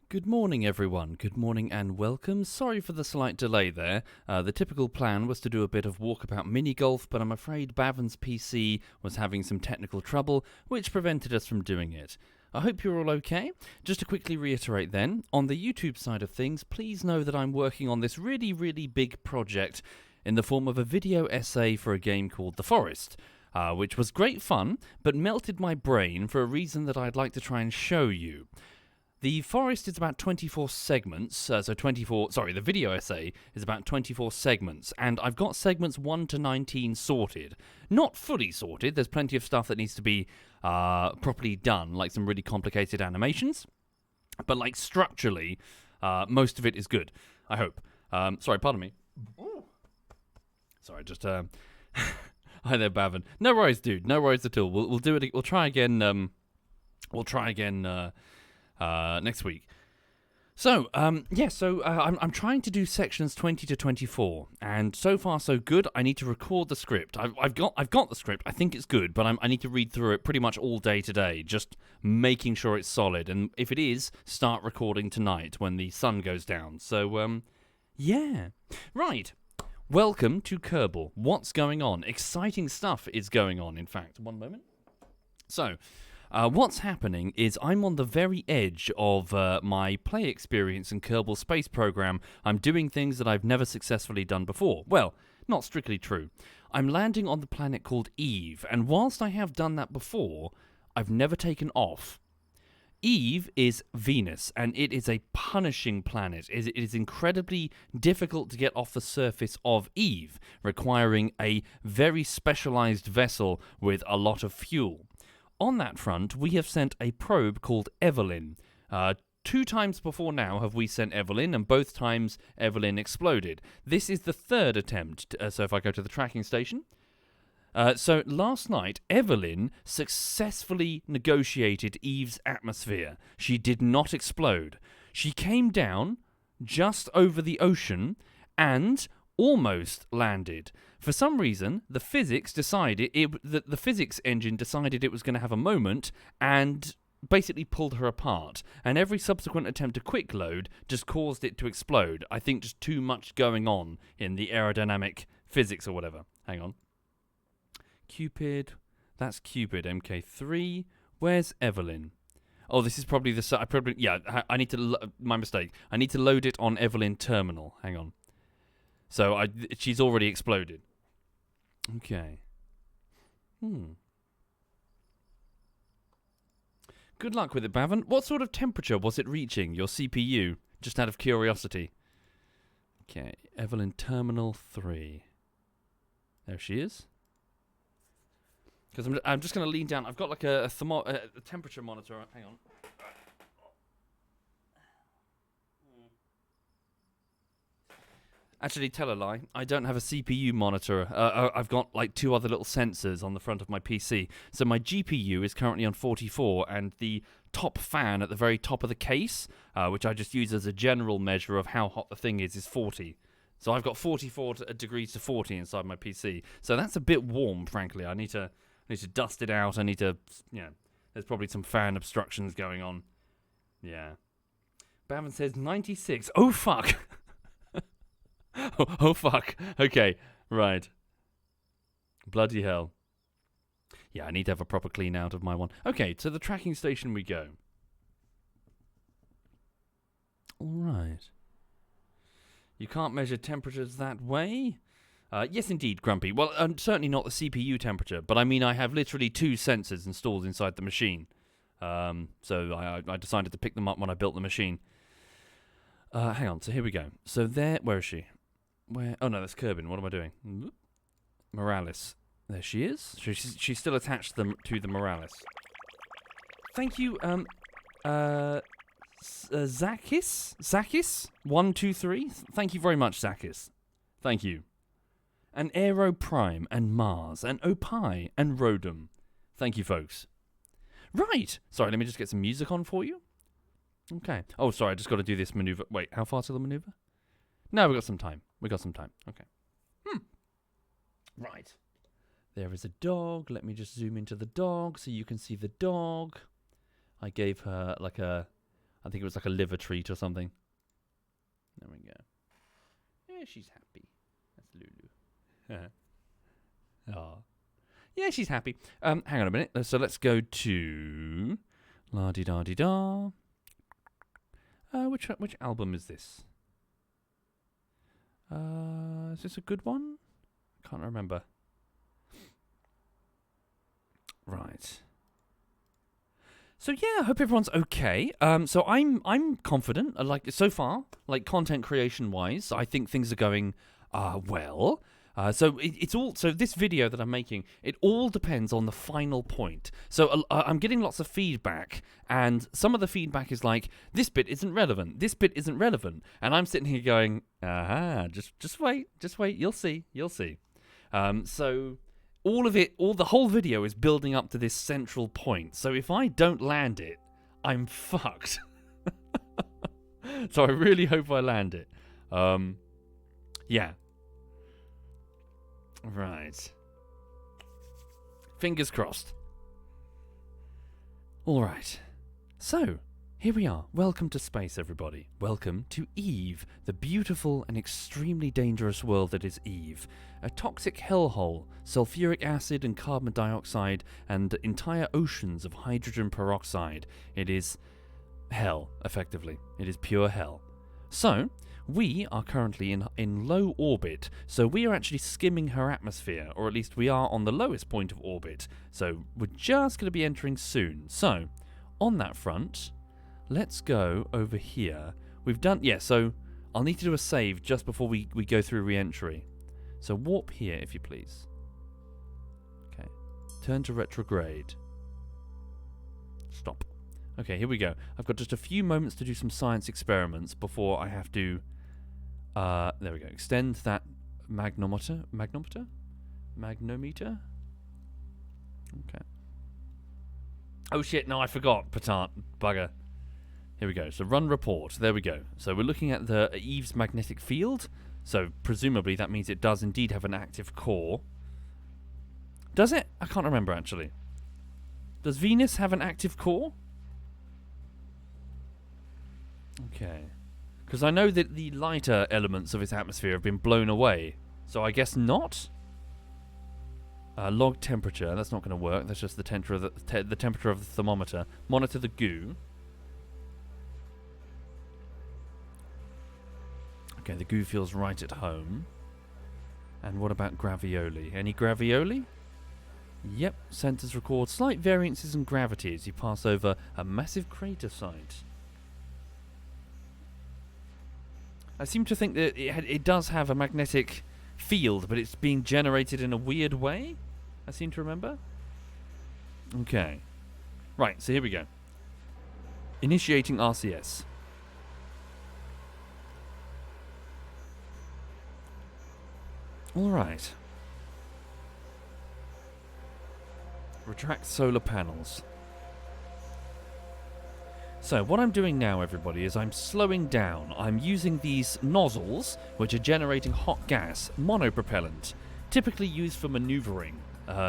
Good morning, everyone. Good morning and welcome. Sorry for the slight delay there. The typical plan was to do a bit of walkabout mini-golf, but I'm afraid Bavin's PC was having some technical trouble, which prevented us from doing it. I hope you're all okay. Just to quickly reiterate then, on the YouTube side of things, please know that I'm working on this really, really big project in the form of a video essay for a game called The Forest, which was great fun, but melted my brain for a reason that I'd like to try and show you. The Forest is about 24 segments, the video essay is about 24 segments, and I've got segments 1 to 19 sorted. Not fully sorted, there's plenty of stuff that needs to be properly done, like some really complicated animations, but like structurally, most of it is good, I hope. Sorry, pardon me. Sorry, just, hi there, Bavin. No worries, dude, no worries at all. We'll do it, we'll try again, next week. So, I'm trying to do sections 20 to 24, and so far so good. I need to record the script. I've got the script. I think it's good, but I need to read through it pretty much all day today, just making sure it's solid. And if it is, start recording tonight when the sun goes down. So, yeah. Right. Welcome to Kerbal. What's going on? Exciting stuff is going on, in fact. One moment. So, what's happening is I'm on the very edge of my play experience in Kerbal Space Program. I'm doing things that I've never successfully done before. Well, not strictly true. I'm landing on the planet called Eve, and whilst I have done that before, I've never taken off. Eve is Venus, and it is a punishing planet. It is incredibly difficult to get off the surface of Eve, requiring a very specialized vessel with a lot of fuel. On that front, we have sent a probe called Evelyn. 2 times before now have we sent Evelyn, and both times Evelyn exploded. This is the 3rd attempt, so if I go to the tracking station. So last night, Evelyn successfully negotiated Eve's atmosphere. She did not explode. She came down just over the ocean and almost landed. For some reason, the physics engine decided it was going to have a moment and basically pulled her apart. And every subsequent attempt to quick load just caused it to explode. I think just too much going on in the aerodynamic physics or whatever. Hang on. Cupid. That's Cupid, MK3. Where's Evelyn? Oh, this is probably I need to... my mistake. I need to load it on Evelyn Terminal. Hang on. So she's already exploded. Okay. Good luck with it, Bavin. What sort of temperature was it reaching, your CPU? Just out of curiosity. Okay, Evelyn Terminal 3. There she is. Because I'm just going to lean down. I've got like a temperature monitor. Hang on. Actually, tell a lie. I don't have a CPU monitor. I've got like 2 other little sensors on the front of my PC. So my GPU is currently on 44, and the top fan at the very top of the case, which I just use as a general measure of how hot the thing is 40. So I've got 44 degrees to 40 inside my PC. So that's a bit warm, frankly. I need to dust it out. I need to, there's probably some fan obstructions going on. Yeah. Bavin says 96. Oh, fuck. Oh, fuck. Okay, right. Bloody hell. Yeah, I need to have a proper clean out of my one. Okay, to the tracking station we go. Alright. You can't measure temperatures that way? Yes, indeed, Grumpy. Well, certainly not the CPU temperature, but I mean I have literally 2 sensors installed inside the machine. So I decided to pick them up when I built the machine. Hang on, so here we go. So where is she? Where? Oh no, that's Kerbin. What am I doing? Morales. There she is. She's still attached to the Morales. Thank you, Zakis? 1, 2, 3? Thank you very much, Zakis. Thank you. And Aero Prime, and Mars, and Opie, and Rodum. Thank you, folks. Right. Sorry, let me just get some music on for you. Okay. Oh, sorry, I just got to do this maneuver. Wait, how far till the maneuver? No, we got some time. Okay. Right. There is a dog. Let me just zoom into the dog so you can see the dog. I gave her like a I think it was like a liver treat or something. There we go. Yeah, she's happy. That's Lulu. Oh. Yeah, she's happy. Hang on a minute. So let's go to la-di-da-di-da. Which album is this? Is this a good one? Can't remember. Right. So yeah, I hope everyone's okay. So I'm confident. Like so far, like content creation wise, I think things are going well. So it's all. So this video that I'm making, it all depends on the final point. So I'm getting lots of feedback, and some of the feedback is like, this bit isn't relevant. This bit isn't relevant, and I'm sitting here going, just wait, you'll see. So all of it, the whole video is building up to this central point. So if I don't land it, I'm fucked. So I really hope I land it. Yeah. Right. Fingers crossed. All right. So, here we are. Welcome to space, everybody. Welcome to Eve, the beautiful and extremely dangerous world that is Eve. A toxic hellhole, sulfuric acid and carbon dioxide, and entire oceans of hydrogen peroxide. It is hell, effectively. It is pure hell. So, we are currently in low orbit, so we are actually skimming her atmosphere, or at least we are on the lowest point of orbit, so we're just going to be entering soon. So, on that front, let's go over here. We've done, so I'll need to do a save just before we go through re-entry. So warp here, if you please. Okay, turn to retrograde. Stop. Okay, here we go. I've got just a few moments to do some science experiments before I have to... there we go. Extend that magnometer? Magnometer? Okay. Oh shit, no, I forgot. Petard. Bugger. Here we go. So run report. There we go. So we're looking at the Eve's magnetic field. So presumably that means it does indeed have an active core. Does it? I can't remember actually. Does Venus have an active core? Okay. Because I know that the lighter elements of its atmosphere have been blown away. So I guess not? Log temperature. That's not going to work. That's just the temperature of the temperature of the thermometer. Monitor the goo. Okay, the goo feels right at home. And what about gravioli? Any gravioli? Yep. Sensors record slight variances in gravity as you pass over a massive crater site. I seem to think that it does have a magnetic field, but it's being generated in a weird way, I seem to remember. Okay. Right, so here we go. Initiating RCS. Alright. Retract solar panels. So what I'm doing now, everybody, is I'm slowing down. I'm using these nozzles, which are generating hot gas, monopropellant, typically used for maneuvering,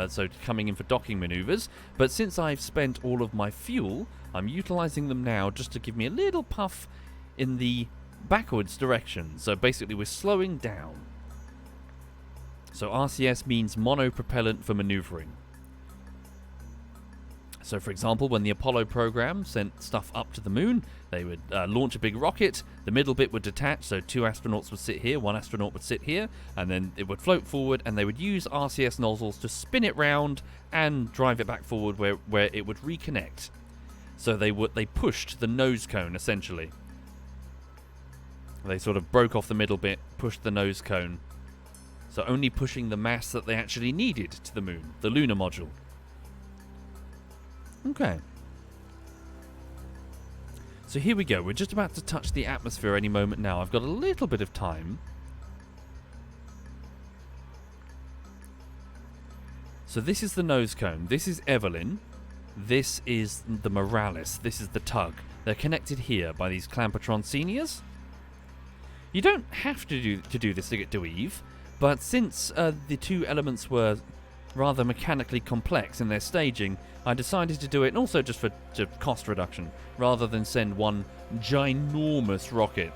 so coming in for docking maneuvers. But since I've spent all of my fuel, I'm utilizing them now just to give me a little puff in the backwards direction. So basically we're slowing down. So RCS means monopropellant for maneuvering. So, for example, when the Apollo program sent stuff up to the moon, they would launch a big rocket, the middle bit would detach, so 2 astronauts would sit here, 1 astronaut would sit here, and then it would float forward, and they would use RCS nozzles to spin it round and drive it back forward where it would reconnect. So they pushed the nose cone, essentially. They sort of broke off the middle bit, pushed the nose cone, so only pushing the mass that they actually needed to the moon, the lunar module. Okay. So here we go. We're just about to touch the atmosphere any moment now. I've got a little bit of time. So this is the nose cone. This is Evelyn. This is the Morales. This is the tug. They're connected here by these Clampetron seniors. You don't have to do this to get to Eve, but since the 2 elements were rather mechanically complex in their staging, I decided to do it, and also just for cost reduction, rather than send one ginormous rocket.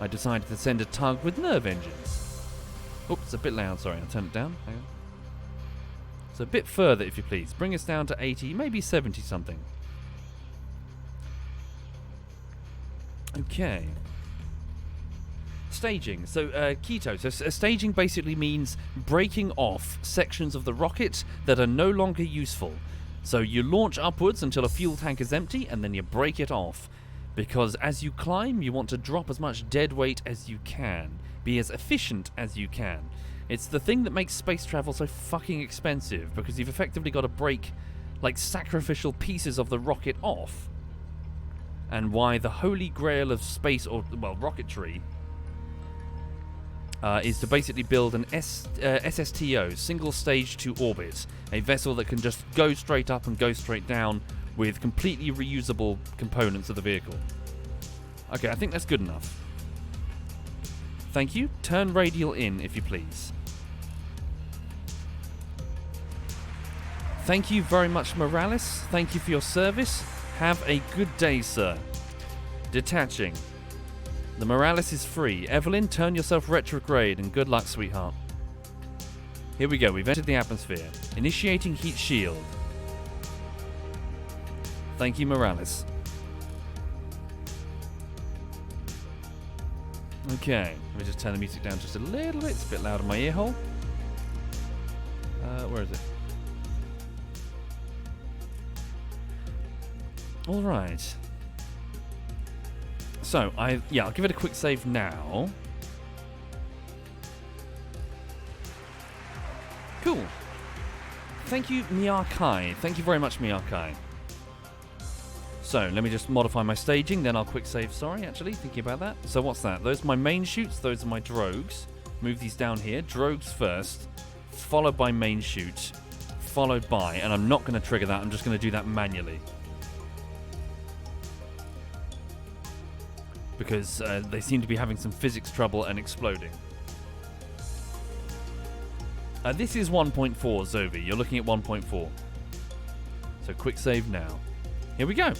I decided to send a tug with nerve engines. Oops, it's a bit loud, sorry, I'll turn it down. Hang on. So a bit further, if you please. Bring us down to 80, maybe 70 something. Okay. Staging. So, keto. So, staging basically means breaking off sections of the rocket that are no longer useful. So, you launch upwards until a fuel tank is empty, and then you break it off. Because as you climb, you want to drop as much dead weight as you can. Be as efficient as you can. It's the thing that makes space travel so fucking expensive, because you've effectively got to break, like, sacrificial pieces of the rocket off. And why the holy grail of space, or, well, rocketry, is to basically build an SSTO, single stage to orbit, a vessel that can just go straight up and go straight down with completely reusable components of the vehicle. Okay, I think that's good enough. Thank you. Turn radial in, if you please. Thank you very much, Morales. Thank you for your service. Have a good day, sir. Detaching. The Morales is free. Evelyn, turn yourself retrograde, and good luck, sweetheart. Here we go. We've entered the atmosphere. Initiating heat shield. Thank you, Morales. Okay, let me just turn the music down just a little bit. It's a bit loud in my ear hole. Where is it? All right. So, I'll give it a quick save now. Cool. Thank you, Miyakai. Thank you very much, Miyakai. So, let me just modify my staging, then I'll quick save. Sorry, actually, thinking about that. So, what's that? Those are my main shoots, those are my drogues. Move these down here. Drogues first, followed by main shoot, followed by, and I'm not going to trigger that, I'm just going to do that manually. Because they seem to be having some physics trouble and exploding. This is 1.4, Zovi. You're looking at 1.4. So quick save now. Here we go.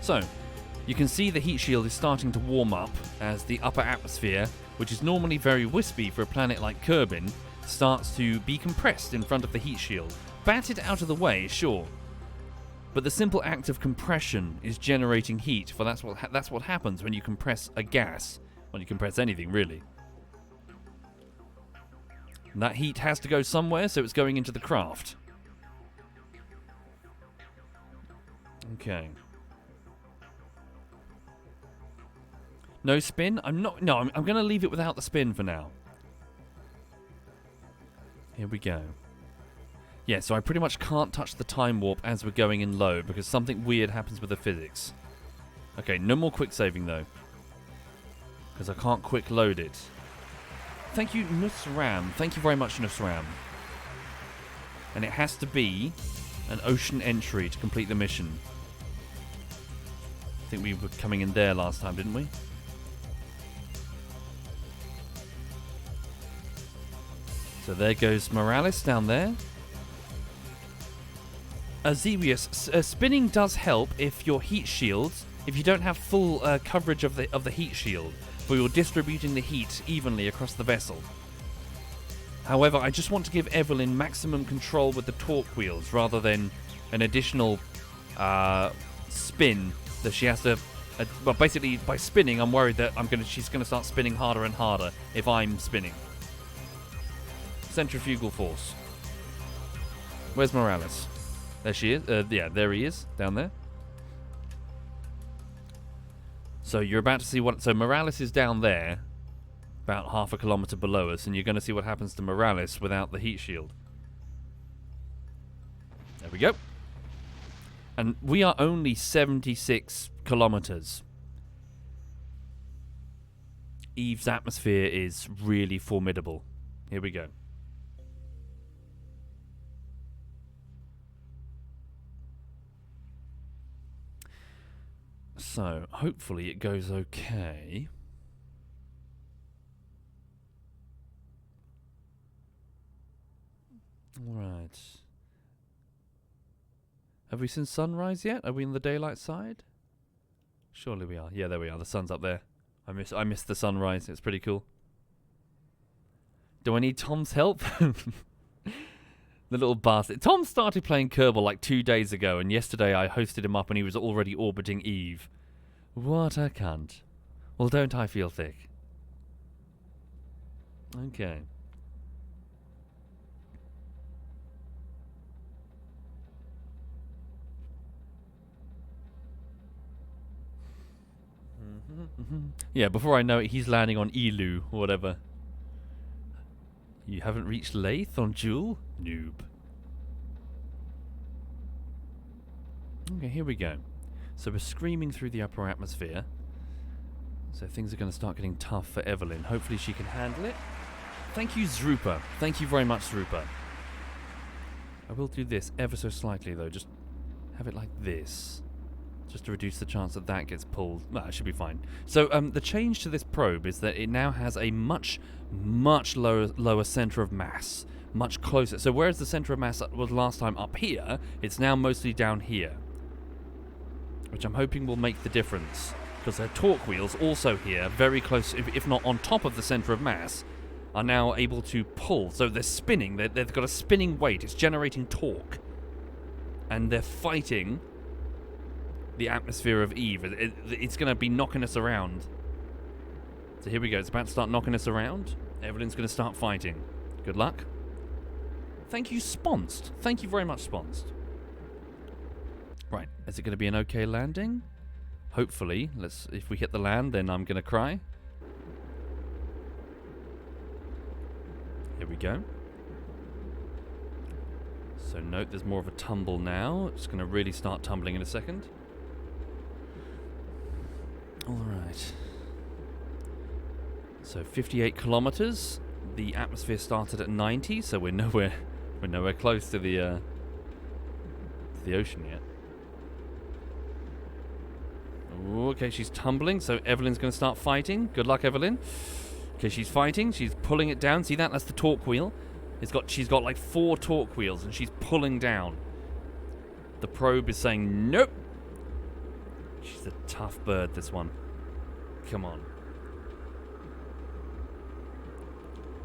So, you can see the heat shield is starting to warm up as the upper atmosphere, which is normally very wispy for a planet like Kerbal, starts to be compressed in front of the heat shield. Batted out of the way, sure. But the simple act of compression is generating heat, for that's what happens when you compress a gas, when you compress anything, really. And that heat has to go somewhere, so it's going into the craft. Okay. No spin? I'm going to leave it without the spin for now. Here we go. Yeah, so I pretty much can't touch the time warp as we're going in low because something weird happens with the physics. Okay, no more quick saving though. Because I can't quick load it. Thank you, Nusram. Thank you very much, Nusram. And it has to be an ocean entry to complete the mission. I think we were coming in there last time, didn't we? So there goes Morales down there. Zevius, spinning does help if your heat shields, if you don't have full coverage of the heat shield, for you're distributing the heat evenly across the vessel. However, I just want to give Evelyn maximum control with the torque wheels rather than an additional spin that she has to. Well, basically, by spinning, I'm worried that she's gonna start spinning harder and harder if I'm spinning. Centrifugal force. Where's Morales? There she is. Yeah, there he is, down there. So you're about to see what... So Morales is down there, about half a kilometre below us, and you're going to see what happens to Morales without the heat shield. There we go. And we are only 76 kilometres. Eve's atmosphere is really formidable. Here we go. So, hopefully it goes okay. Alright. Have we seen sunrise yet? Are we in the daylight side? Surely we are. Yeah, there we are. The sun's up there. I missed the sunrise. It's pretty cool. Do I need Tom's help? The little bastard. Tom started playing Kerbal like 2 days ago, and yesterday I hosted him up and he was already orbiting Eve. What a cunt. Well, don't I feel thick? Okay. Yeah, before I know it, he's landing on Elu, or whatever. You haven't reached Lathe on Jewel? Noob. Okay, here we go. So we're screaming through the upper atmosphere. So things are going to start getting tough for Evelyn. Hopefully she can handle it. Thank you, Zrupa. Thank you very much, Zrupa. I will do this ever so slightly, though. Just have it like this. Just to reduce the chance that that gets pulled. Well, it should be fine. So the change to this probe is that it now has a much lower center of mass. Much closer. So whereas the center of mass was last time up here, it's now mostly down here. Which I'm hoping will make the difference. Because their torque wheels also here, very close, if not on top of the center of mass, are now able to pull. So they're spinning. They've got a spinning weight. It's generating torque. And they're fighting the atmosphere of Eve. It's going to be knocking us around. So here we go. It's about to start knocking us around. Evelyn's going to start fighting. Good luck. Thank you, Sponsed. Thank you very much, Sponsed. Right. Is it going to be an okay landing? Hopefully. If we hit the land, then I'm going to cry. Here we go. So note there's more of a tumble now. It's going to really start tumbling in a second. Alright. So 58 kilometers. The atmosphere started at 90, so we're nowhere close to the ocean yet. Ooh, okay, she's tumbling, so Evelyn's going to start fighting. Good luck, Evelyn. Okay, she's fighting. She's pulling it down. See that? That's the torque wheel. She's got like 4 torque wheels, and she's pulling down. The probe is saying nope. She's a tough bird, this one. Come on.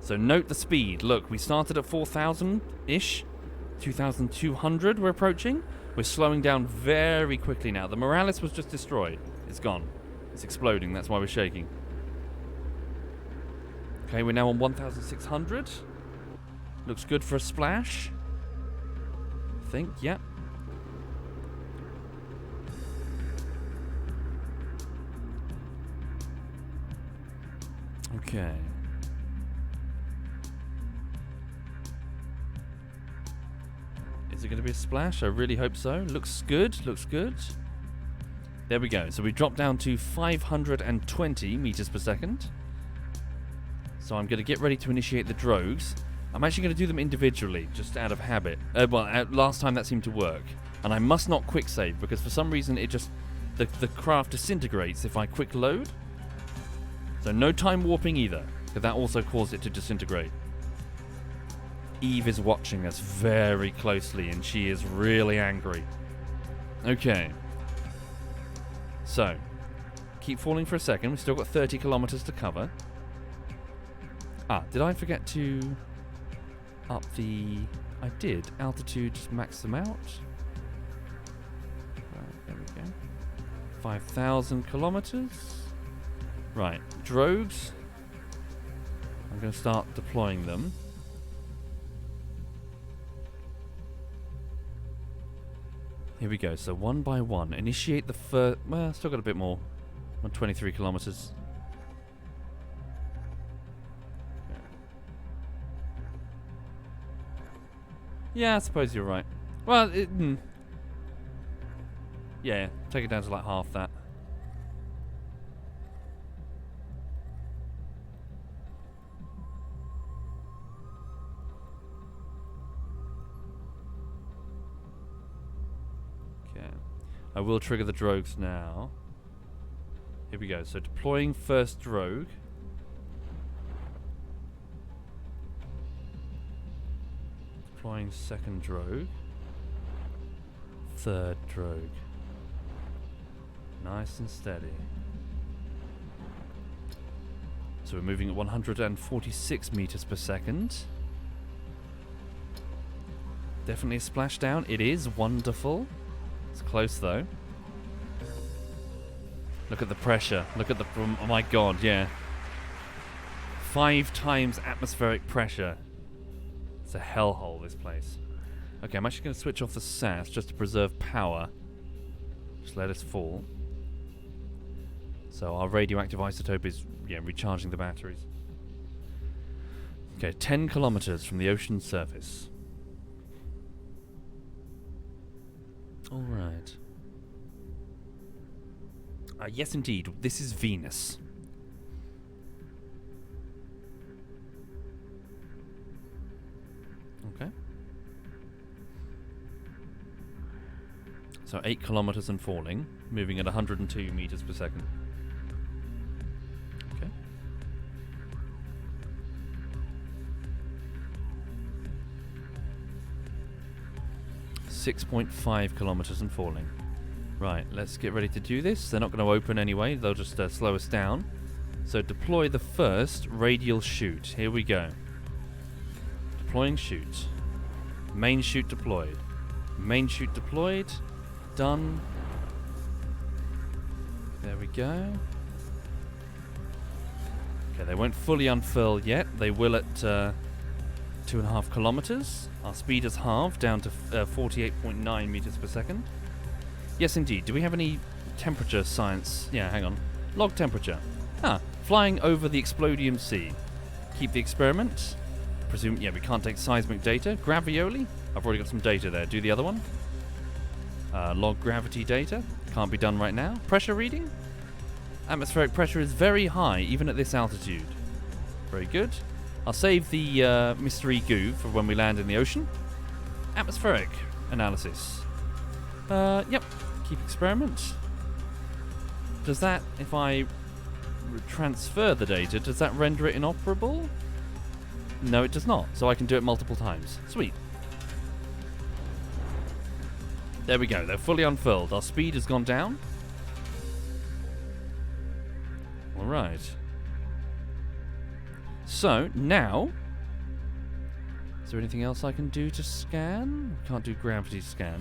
So note the speed. Look, we started at 4,000-ish. 2,200 we're approaching. We're slowing down very quickly now. The Morales was just destroyed. It's gone. It's exploding. That's why we're shaking. Okay, we're now on 1,600. Looks good for a splash. I think, yeah. Okay. Is it going to be a splash? I really hope so. Looks good. Looks good. There we go. So we dropped down to 520 meters per second. So I'm going to get ready to initiate the drogues. I'm actually going to do them individually, just out of habit. Last time that seemed to work. And I must not quick save, because for some reason it just... The craft disintegrates if I quick load. So no time warping either, because that also caused it to disintegrate. Eve is watching us very closely, and she is really angry. Okay. So, keep falling for a second. We've still got 30 kilometers to cover. Ah, did I forget to up the... I did. Altitude, just max them out. Right, there we go. 5,000 kilometers. Right, drogues. I'm going to start deploying them. Here we go. So one by one, initiate the first. Well, still got a bit more. 123 kilometers. Okay. Yeah, I suppose you're right. Well, yeah, take it down to like half that. I will trigger the drogues now. Here we go. So deploying first drogue. Deploying second drogue. Third drogue. Nice and steady. So we're moving at 146 meters per second. Definitely a splashdown. It is wonderful. It's close though. Look at the pressure. Look at the... Oh my god, yeah. 5 times atmospheric pressure. It's a hellhole, this place. Okay, I'm actually going to switch off the SAS just to preserve power. Just let us fall. So our radioactive isotope is, yeah, recharging the batteries. Okay, 10 kilometers from the ocean's surface. Alright. Yes, indeed. This is Venus. Okay. So 8 kilometers and falling, moving at 102 meters per second. Okay. 6.5 kilometers and falling. Right, let's get ready to do this. They're not going to open anyway, they'll just slow us down. So deploy the first radial chute. Here we go. Deploying chute. Main chute deployed. Main chute deployed. Done. There we go. Okay, they won't fully unfurl yet. They will at 2.5 kilometers. Our speed is halved down to 48.9 meters per second. Yes, indeed. Do we have any temperature science? Yeah, hang on. Log temperature. Flying over the Explodium Sea. Keep the experiment. Presume, yeah, we can't take seismic data. Gravioli? I've already got some data there. Do the other one. Log gravity data. Can't be done right now. Pressure reading. Atmospheric pressure is very high, even at this altitude. Very good. I'll save the mystery goo for when we land in the ocean. Atmospheric analysis. Yep. Keep experiment. Does that, if I transfer the data, does that render it inoperable? No, it does not. So I can do it multiple times. Sweet. There we go. They're fully unfurled. Our speed has gone down. All right. So, now... Is there anything else I can do to scan? Can't do gravity scan.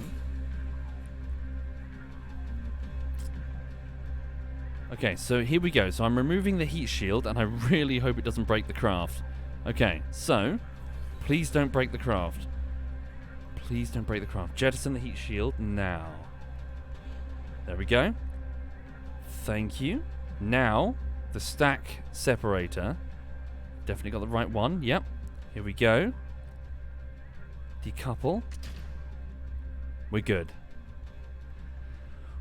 Okay, so here we go. So I'm removing the heat shield, and I really hope it doesn't break the craft. Okay, so... Please don't break the craft. Please don't break the craft. Jettison the heat shield now. There we go. Thank you. Now, the stack separator. Definitely got the right one. Yep. Here we go. Decouple. We're good.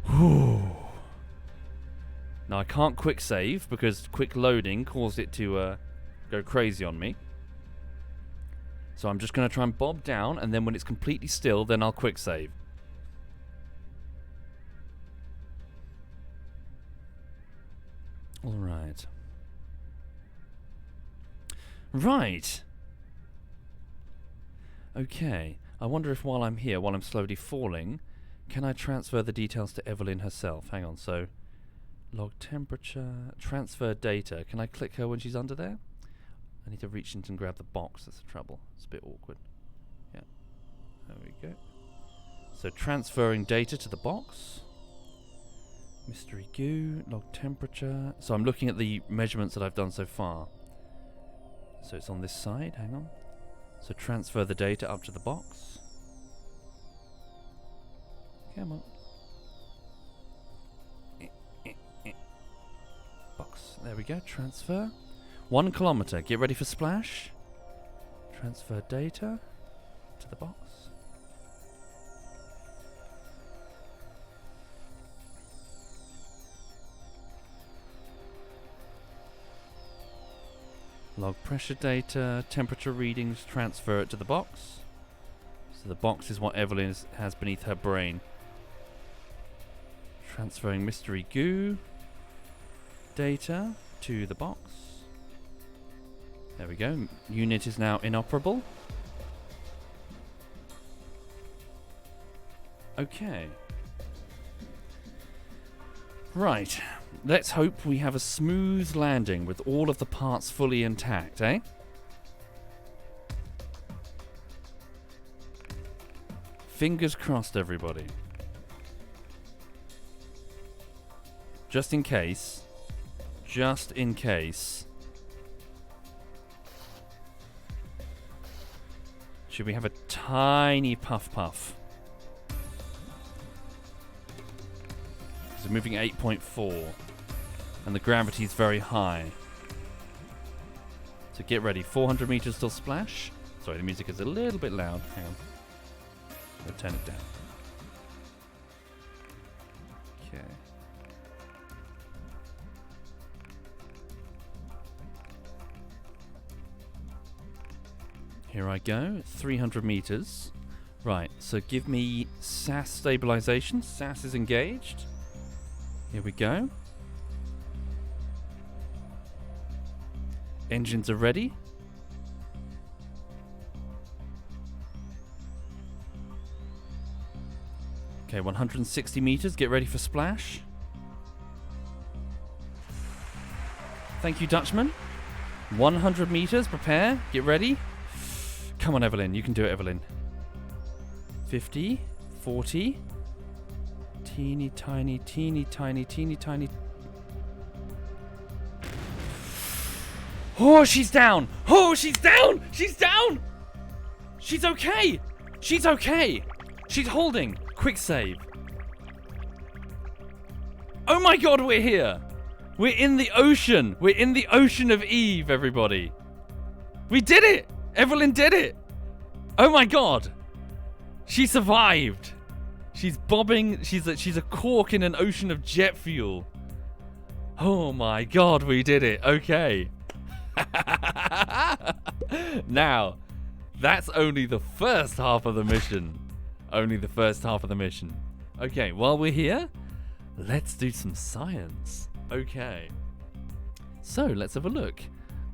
Whew. Now, I can't quick save because quick loading caused it to go crazy on me. So I'm just going to try and bob down, and then when it's completely still, then I'll quick save. All right. Right. Okay. I wonder if while I'm here, while I'm slowly falling, can I transfer the details to Evelyn herself? Hang on. So, log temperature, transfer data. Can I click her when she's under there? I need to reach in and grab the box. That's the trouble. It's a bit awkward. Yeah. There we go. So transferring data to the box. Mystery goo. Log temperature. So I'm looking at the measurements that I've done so far. So it's on this side. Hang on. So transfer the data up to the box. Come on. Box. There we go. Transfer. 1 kilometer. Get ready for splash. Transfer data to the box. Log pressure data, temperature readings, transfer it to the box. So the box is what Evelyn has beneath her brain. Transferring mystery goo data to the box. There we go. Unit is now inoperable. Okay. Right. Let's hope we have a smooth landing with all of the parts fully intact, eh? Fingers crossed, everybody. Just in case. Just in case. Should we have a tiny puff? So moving at 8.4. And the gravity is very high. So get ready. 400 meters till splash. Sorry, the music is a little bit loud. Hang on. I'll turn it down. Okay. Here I go. 300 meters. Right, so give me SAS stabilization. SAS is engaged. Here we go. Engines are ready. Okay, 160 meters. Get ready for splash. Thank you, Dutchman. 100 meters. Prepare. Get ready. Come on, Evelyn. You can do it, Evelyn. 50. 40. Teeny tiny. Oh, she's down. Oh, she's down. She's down. She's okay. She's okay. She's holding. Quick save. Oh my god, we're here. We're in the ocean. We're in the ocean of Eve, everybody. We did it. Evelyn did it. Oh my god. She survived. She's bobbing. She's a cork in an ocean of jet fuel. Oh my god, we did it. Okay. Now, that's only the first half of the mission. Only the first half of the mission. Okay, while we're here, let's do some science. Okay. So, let's have a look.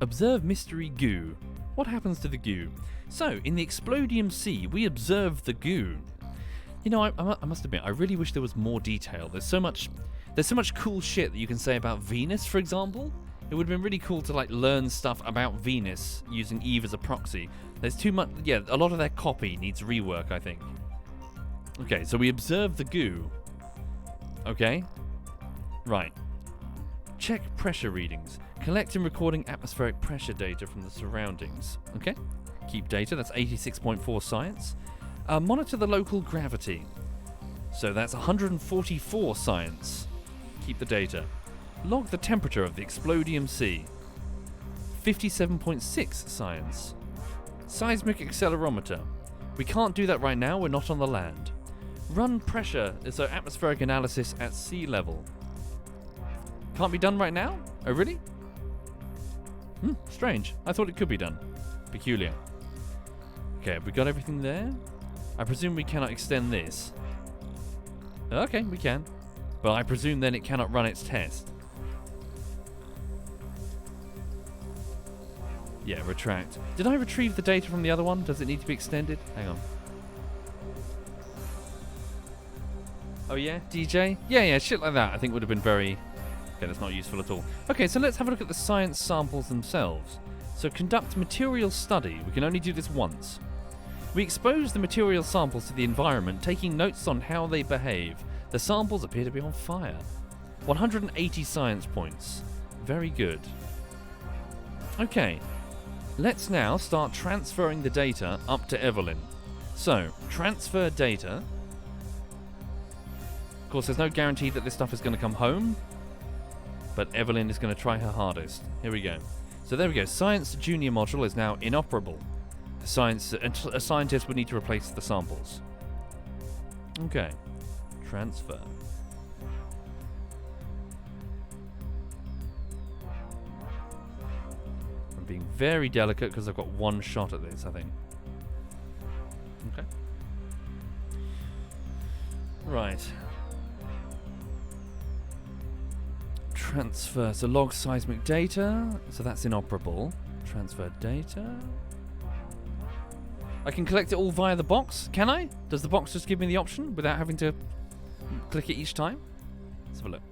Observe mystery goo. What happens to the goo? So, in the Explodium Sea, we observe the goo. You know, I must admit, I really wish there was more detail. There's so much cool shit that you can say about Venus, for example. It would have been really cool to like learn stuff about Venus using Eve as a proxy. There's too much, yeah, a lot of their copy needs rework, I think. Okay, so we observe the goo. Okay. Right. Check pressure readings. Collect and recording atmospheric pressure data from the surroundings. Okay. Keep data, that's 86.4 science. Monitor the local gravity. So that's 144 science. Keep the data. Log the temperature of the Explodium Sea. 57.6 science. Seismic accelerometer. We can't do that right now, we're not on the land. Run pressure, so atmospheric analysis at sea level. Can't be done right now? Oh, really? Strange. I thought it could be done. Peculiar. Okay, have we got everything there? I presume we cannot extend this. Okay, we can. But I presume then it cannot run its test. Yeah, retract. Did I retrieve the data from the other one? Does it need to be extended? Hang on. Oh yeah, DJ? Yeah, shit like that I think would have been very... Okay, that's not useful at all. Okay, so let's have a look at the science samples themselves. So conduct material study. We can only do this once. We expose the material samples to the environment, taking notes on how they behave. The samples appear to be on fire. 180 science points. Very good. Okay. Let's now start transferring the data up to Evelyn. So, transfer data. Of course, there's no guarantee that this stuff is going to come home, but Evelyn is going to try her hardest. Here we go. So there we go. Science Junior module is now inoperable. A scientist would need to replace the samples. Okay. Transfer. Being very delicate because I've got one shot at this, I think. Okay. Right. Transfer. So log seismic data. So that's inoperable. Transfer data. I can collect it all via the box. Can I? Does the box just give me the option without having to click it each time? Let's have a look.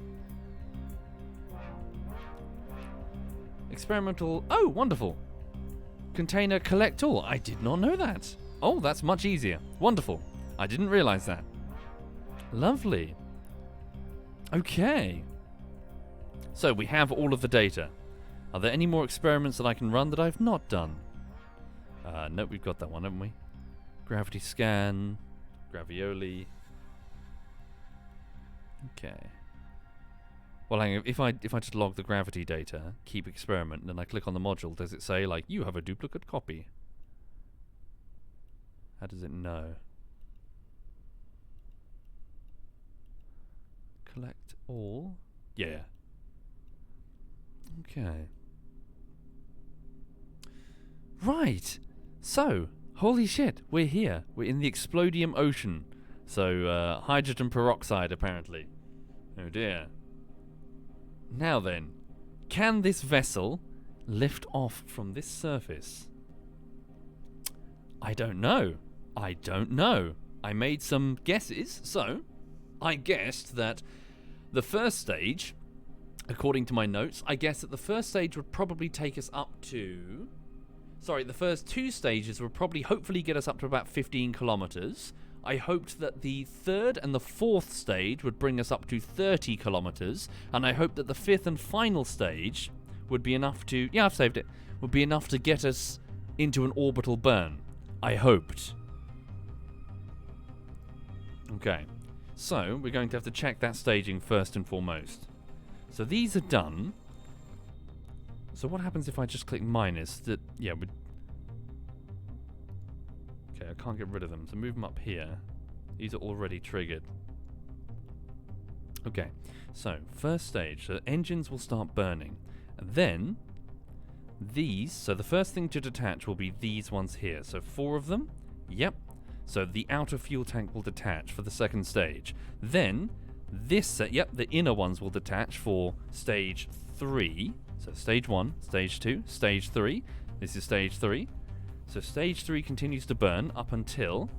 Experimental. Oh, wonderful. Container collect all. I did not know that. Oh, that's much easier. Wonderful. I didn't realize that. Lovely. Okay. So we have all of the data. Are there any more experiments that I can run that I've not done? Nope, we've got that one, haven't we? Gravity scan. Gravioli. Okay. Well, hang on. If I just log the gravity data, keep experiment, and then I click on the module, does it say, like, you have a duplicate copy? How does it know? Collect all? Yeah. Okay. Right. So, holy shit, we're here. We're in the Explodium Ocean. So, hydrogen peroxide, apparently. Oh dear. Now then, can this vessel lift off from this surface? I don't know. I don't know. I made some guesses, so I guessed that the first stage, according to my notes, I guessed that the first stage would probably take us up to... Sorry, the first two stages would probably hopefully get us up to about 15 kilometers. I hoped that the third and the fourth stage would bring us up to 30 kilometers, and I hoped that the fifth and final stage would be enough to... Yeah, I've saved it. Would be enough to get us into an orbital burn. I hoped. Okay. So, we're going to have to check that staging first and foremost. So these are done. So what happens if I just click minus? That, yeah, okay, I can't get rid of them. So move them up here. These are already triggered. Okay, so first stage. So engines will start burning. And then these, so the first thing to detach will be these ones here. So 4 of them. Yep. So the outer fuel tank will detach for the second stage. Then this set, yep, the inner ones will detach for stage 3. So stage 1, stage 2, stage 3. This is stage 3. So stage 3 continues to burn up until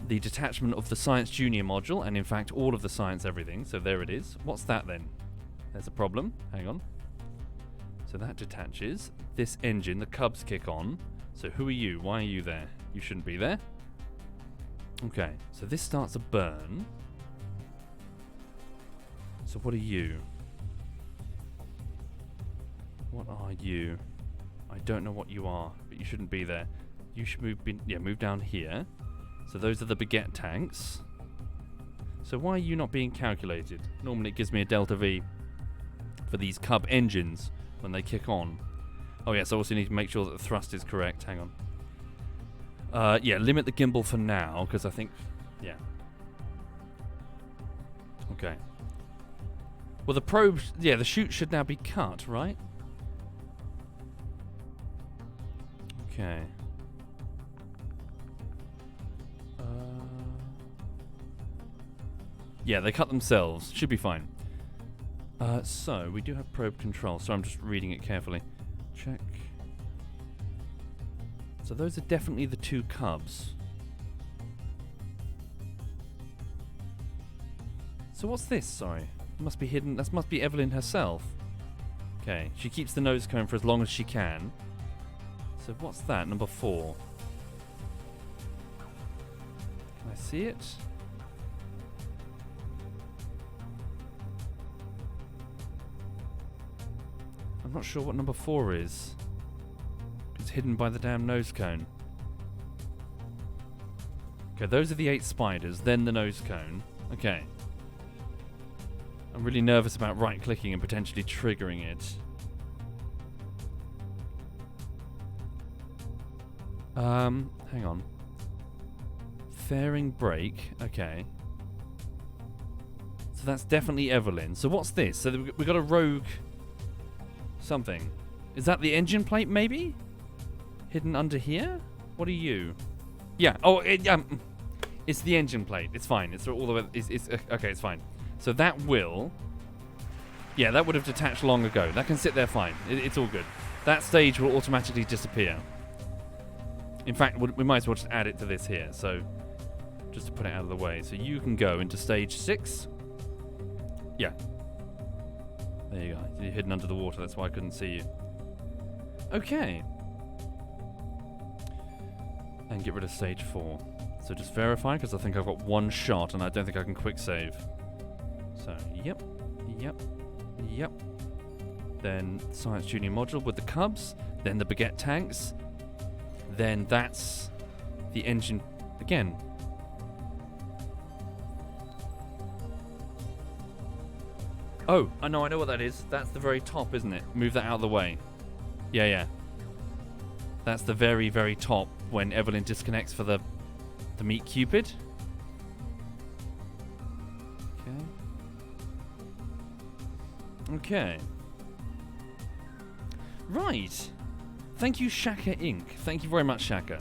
the detachment of the Science Junior module, and in fact all of the Science everything. So there it is. What's that then? There's a problem. Hang on. So that detaches. This engine, the Cubs kick on. So who are you? Why are you there? You shouldn't be there. Okay, so this starts a burn. So what are you? What are you? I don't know what you are, but you shouldn't be there. You should move down here. So those are the baguette tanks. So why are you not being calculated? Normally it gives me a delta V for these Cub engines when they kick on. Oh yes, I also need to make sure that the thrust is correct. Hang on. Yeah, limit the gimbal for now, because I think... Yeah. Okay. Well, the probe... Yeah, the chute should now be cut, right? Okay. Yeah, they cut themselves. Should be fine. So, we do have probe control, so I'm just reading it carefully. Check. So those are definitely the 2 Cubs. So what's this? Sorry. It must be hidden. That must be Evelyn herself. Okay. She keeps the nose cone for as long as she can. So what's that? Number 4. Can I see it? I'm not sure what number 4 is. It's hidden by the damn nose cone. Okay, those are the 8 spiders, then the nose cone. Okay. I'm really nervous about right-clicking and potentially triggering it. Hang on. Fairing brake. Okay. So that's definitely Evelyn. So what's this? So we got a rogue... something. Is that the engine plate, maybe? Hidden under here? What are you? Yeah. Oh, it's the engine plate. It's fine. It's all the way... It's okay, it's fine. So that will... Yeah, that would have detached long ago. That can sit there fine. It's all good. That stage will automatically disappear. In fact, we might as well just add it to this here. So, just to put it out of the way. So you can go into stage 6. Yeah. There you go. You're hidden under the water. That's why I couldn't see you. Okay. And get rid of stage 4. So just verify, because I think I've got one shot, and I don't think I can quick save. So, yep. Then Science Junior module with the Cubs. Then the Baguette tanks. Then that's the engine again. Oh, I know what that is. That's the very top, isn't it? Move that out of the way. Yeah. That's the very, very top when Evelyn disconnects for the meet Cupid. Okay. Right. Thank you, Shaka Inc. Thank you very much, Shaka.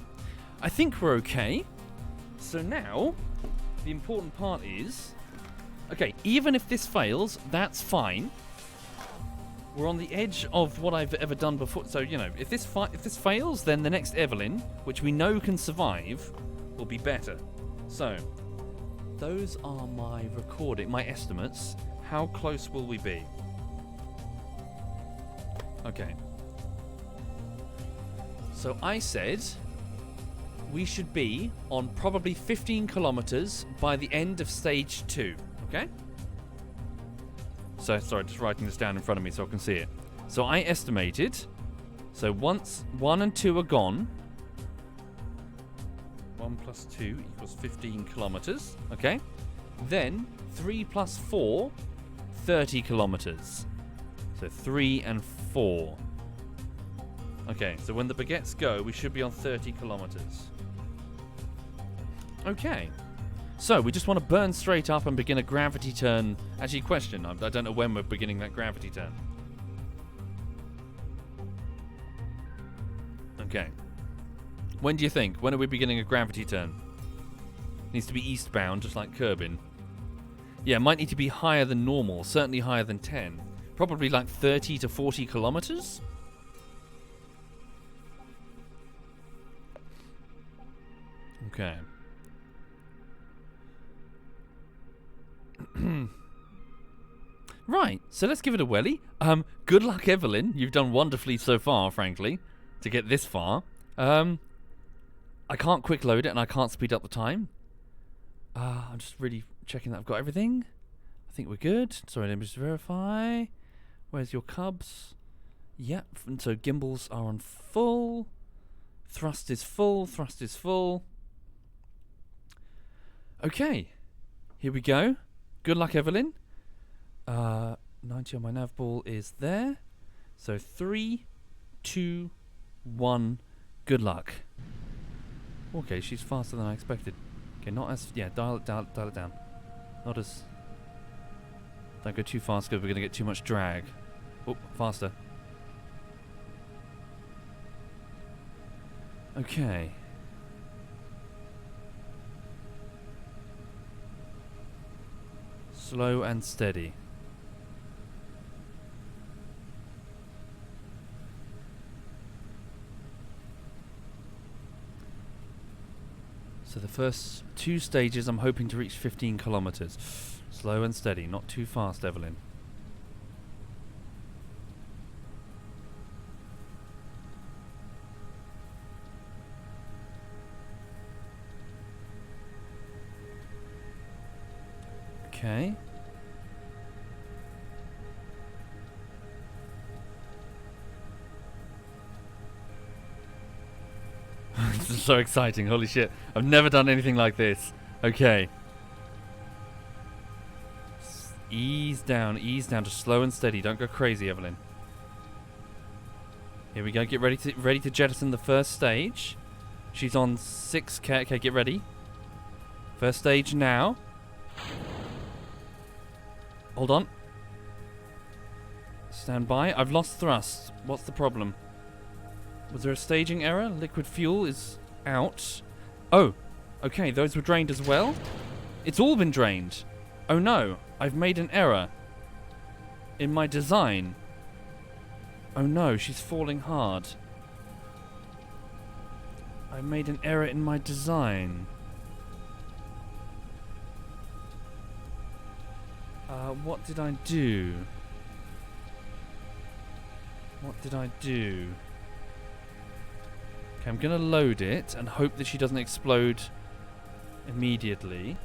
I think we're okay. So now, the important part is... Okay, even if this fails, that's fine. We're on the edge of what I've ever done before. So, you know, if this fails, then the next Evelyn, which we know can survive, will be better. So, those are my estimates. How close will we be? Okay. So I said we should be on probably 15 kilometers by the end of stage 2. Okay? So, sorry, just writing this down in front of me so I can see it. So I estimated, so once 1 and 2 are gone, 1 plus 2 equals 15 kilometers. Okay? Then 3 plus 4, 30 kilometers. So 3 and 4. Okay, so when the baguettes go, we should be on 30 kilometers. Okay. So, we just want to burn straight up and begin a gravity turn. Actually, question. I don't know when we're beginning that gravity turn. Okay. When do you think? When are we beginning a gravity turn? Needs to be eastbound, just like Kerbin. Yeah, might need to be higher than normal. Certainly higher than 10. Probably like 30 to 40 kilometers? Okay. Right, so let's give it a welly. Good luck, Evelyn. You've done wonderfully so far, frankly, to get this far. I can't quick load it and I can't speed up the time. I'm just really checking that I've got everything. I think we're good. Sorry, let me just verify. Where's your Cubs? Yep, and so gimbals are on full. Thrust is full. Okay, here we go. Good luck, Evelyn. 90 on my nav ball is there. So 3, 2, 1. Good luck. Okay, she's faster than I expected. Okay, not as... Yeah, dial it down. Not as... Don't go too fast because we're going to get too much drag. Oh, faster. Okay. Slow and steady. So the first 2 stages I'm hoping to reach 15 kilometers. Slow and steady, not too fast, Evelyn. Okay. This is so exciting, holy shit. I've never done anything like this. Okay. Ease down, just slow and steady. Don't go crazy, Evelyn. Here we go, get ready to jettison the first stage. She's on 6k. Okay, get ready. First stage now. Hold on. Stand by. I've lost thrust. What's the problem? Was there a staging error? Liquid fuel is out. Oh, okay, those were drained as well? It's all been drained. Oh no, I've made an error in my design. Oh no, she's falling hard. I made an error in my design. What did I do? What did I do? Okay, I'm gonna load it and hope that she doesn't explode immediately.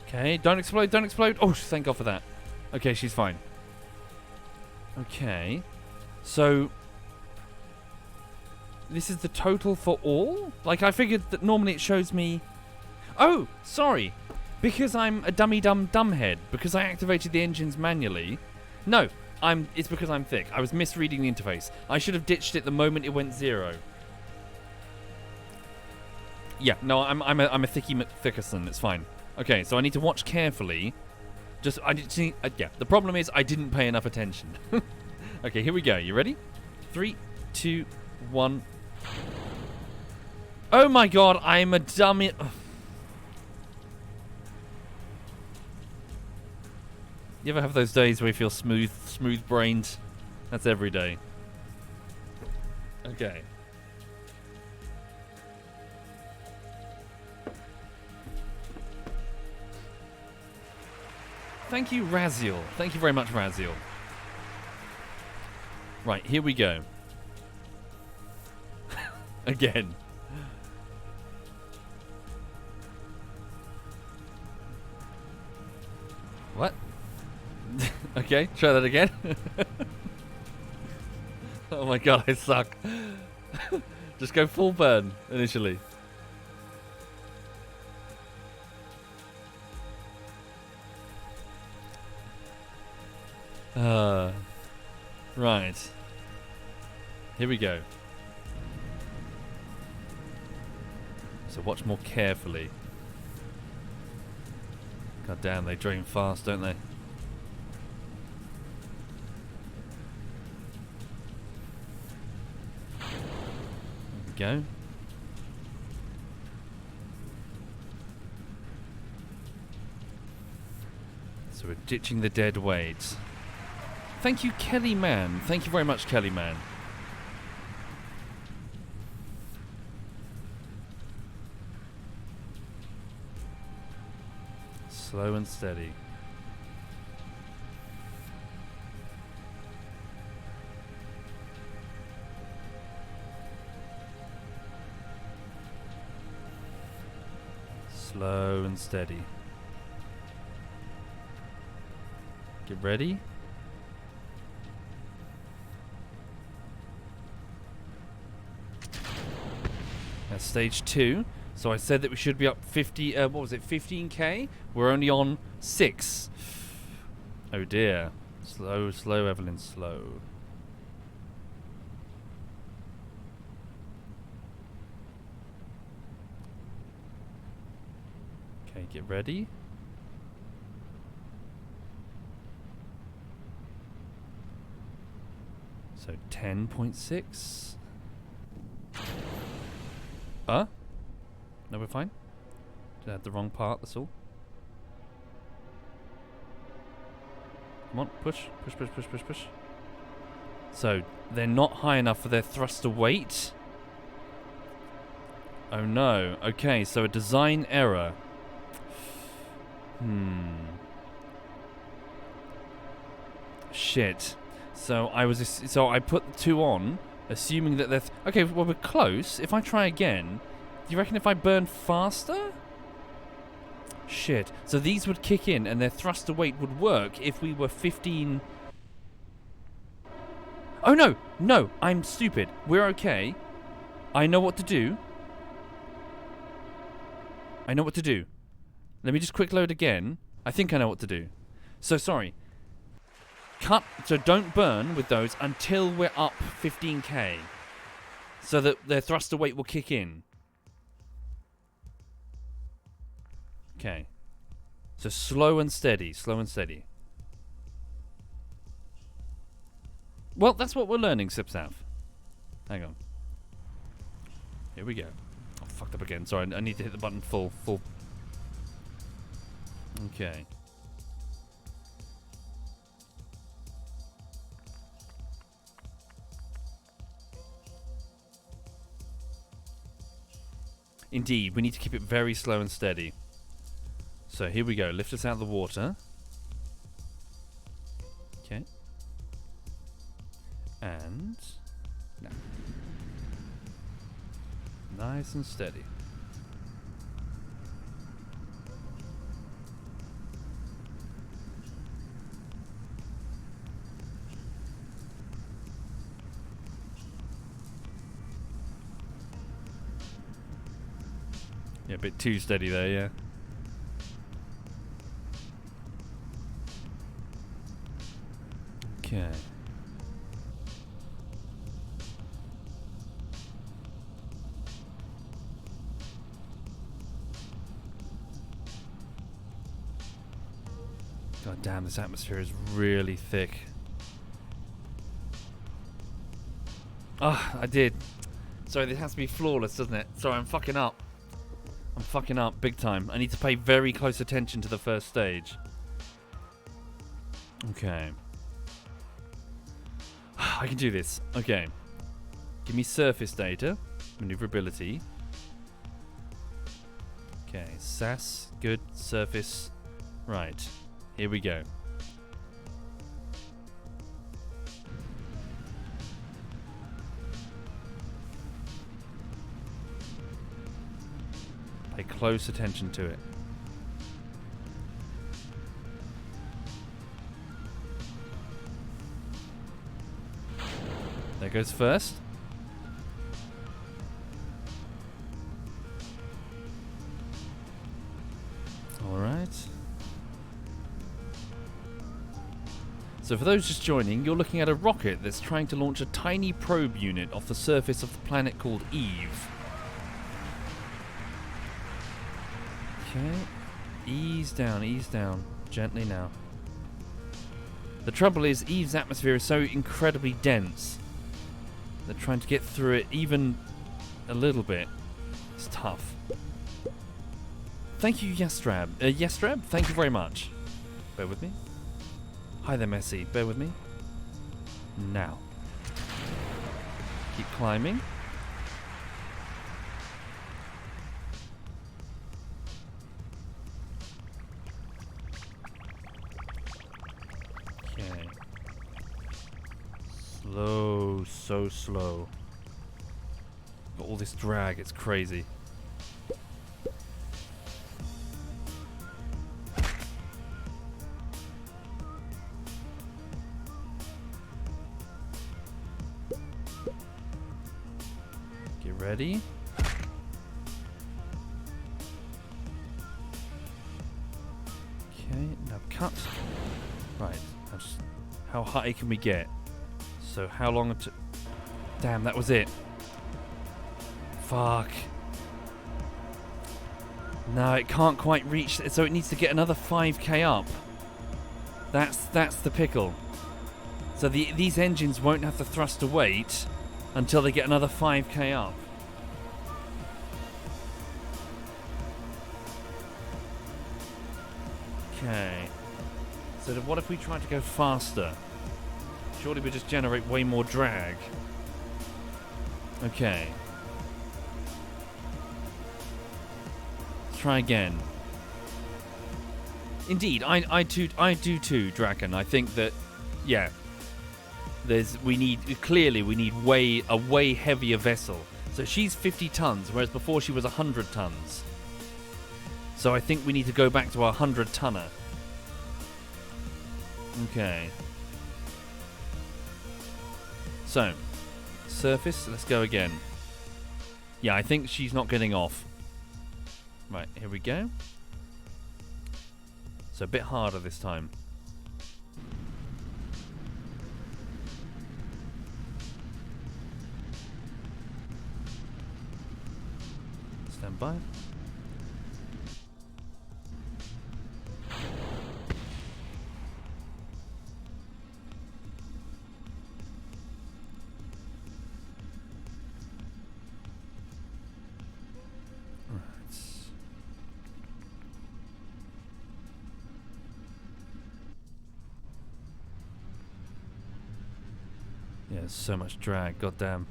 Okay, don't explode, don't explode. Oh, thank God for that. Okay, she's fine. Okay. So, this is the total for all? Like, I figured that normally it shows me... Oh, sorry. Because I'm a dummy-dumb dumbhead. Because I activated the engines manually. No, it's because I'm thick. I was misreading the interface. I should have ditched it the moment it went 0. Yeah, no, I'm a thicky McThickerson. It's fine. Okay, so I need to watch carefully. Yeah, the problem is I didn't pay enough attention. Okay, here we go. You ready? 3, 2, 1. Oh my God, I'm a dummy. Ugh. You ever have those days where you feel smooth-brained? That's every day. Okay. Thank you, Raziel. Thank you very much, Raziel. Right, here we go. Again. What? Okay, try that again. Oh my God, I suck. Just go full burn initially. Right. Here we go. So watch more carefully. God damn, they drain fast, don't they? There we go. So we're ditching the dead weight. Thank you, Kelly Man. Thank you very much, Kelly Man. Slow and steady. Slow and steady. Get ready. That's stage 2. So I said that we should be up 50, what was it, 15k? We're only on 6. Oh dear. Slow, slow, Evelyn, slow. Okay, get ready. So 10.6. No, we're fine. Did I have the wrong part, that's all. Come on, push, push, push, push, push, push. So, they're not high enough for their thruster weight. Oh no. Okay, so a design error. Shit. So I put the 2 on, assuming that they're... okay, well, we're close. If I try again... do you reckon if I burn faster? Shit. So these would kick in and their thruster weight would work if we were 15... oh no! No! I'm stupid. We're okay. I know what to do. I know what to do. Let me just quick load again. I think I know what to do. So sorry. Cut. So don't burn with those until we're up 15k. So that their thruster weight will kick in. Okay. So slow and steady, slow and steady. Well, that's what we're learning, Sipsav. Hang on. Here we go. Oh, fucked up again. Sorry, I need to hit the button full. Okay. Indeed, we need to keep it very slow and steady. So here we go. Lift us out of the water. Okay. And now. Nice and steady. Yeah, a bit too steady there, yeah. Okay. God damn, this atmosphere is really thick. Ah, I did. Sorry, this has to be flawless, doesn't it? Sorry, I'm fucking up. I'm fucking up big time. I need to pay very close attention to the first stage. Okay. I can do this. Okay. Give me surface data. Maneuverability. Okay. SAS. Good. Surface. Right. Here we go. Pay close attention to it. There goes first. All right. So for those just joining, you're looking at a rocket that's trying to launch a tiny probe unit off the surface of the planet called Eve. Okay. Ease down, gently now. The trouble is, Eve's atmosphere is so incredibly dense that trying to get through it even a little bit is tough. Thank you, Yestrab. Yestrab, thank you very much. Bear with me. Hi there, Messi. Bear with me. Now. Keep climbing. Okay. Slow, so slow. Got all this drag, it's crazy. Get ready. Okay, now cut. Right, that's how high can we get? So how long to... Damn, that was it. Fuck. No, it can't quite reach, so it needs to get another 5k up. That's the pickle. So these engines won't have to thrust to weight until they get another 5k up. Okay. So what if we try to go faster? Surely we just generate way more drag. Okay. Let's try again. Indeed, I do too, Draken. I think that, yeah. We need a way heavier vessel. So she's 50 tons, whereas before she was 100 tons. So I think we need to go back to our 100 tonner. Okay. So, surface, let's go again. Yeah, I think she's not getting off. Right, here we go. So a bit harder this time. Stand by. Yeah, there's so much drag, goddamn.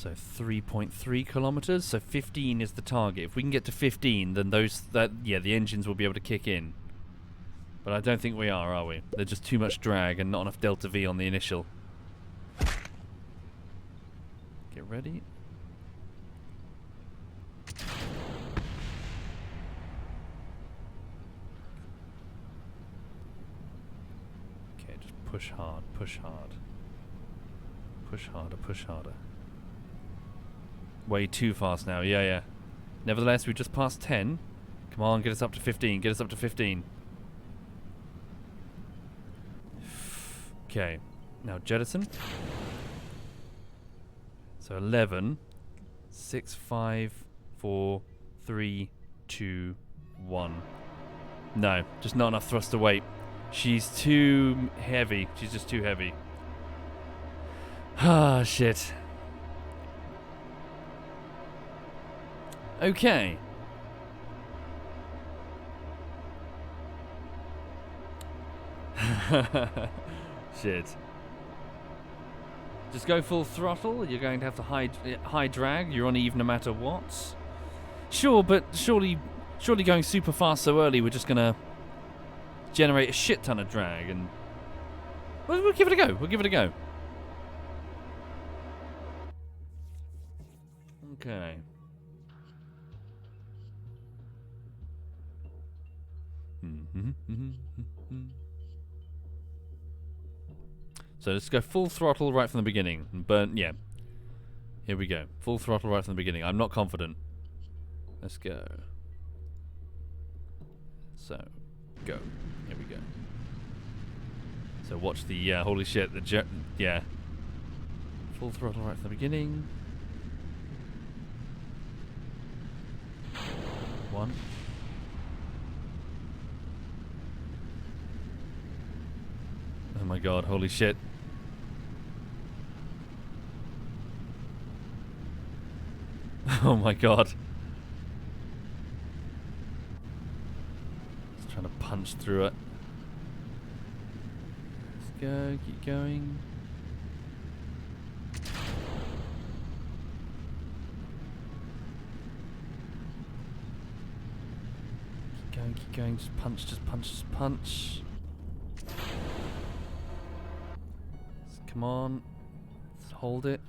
So 3.3 kilometers. So 15 is the target. If we can get to 15, then the engines will be able to kick in. But I don't think we are we? There's just too much drag and not enough delta V on the initial. Get ready. Okay, just push hard, push hard. Push harder, push harder. Way too fast now, yeah. Nevertheless, we just passed 10. Come on, get us up to 15, get us up to 15. Okay, now jettison. So 11, 6, 5, 4, 3, 2, 1. No, just not enough thruster weight. She's too heavy. She's just too heavy. Ah, shit. Okay. Shit. Just go full throttle. You're going to have to high drag. You're on even no matter what. Sure, but surely going super fast so early, we're just gonna generate a shit ton of drag, and we'll give it a go. We'll give it a go. Okay. So let's go full throttle right from the beginning. Yeah. Here we go. Full throttle right from the beginning. I'm not confident. Let's go. So, go. Here we go. So watch the, holy shit, the jet, yeah. Full throttle right from the beginning. 1. Oh my god, holy shit. Oh my god. Just trying to punch through it. Let's go, keep going. Keep going, just punch, just punch, just punch. Come on. Let's hold it.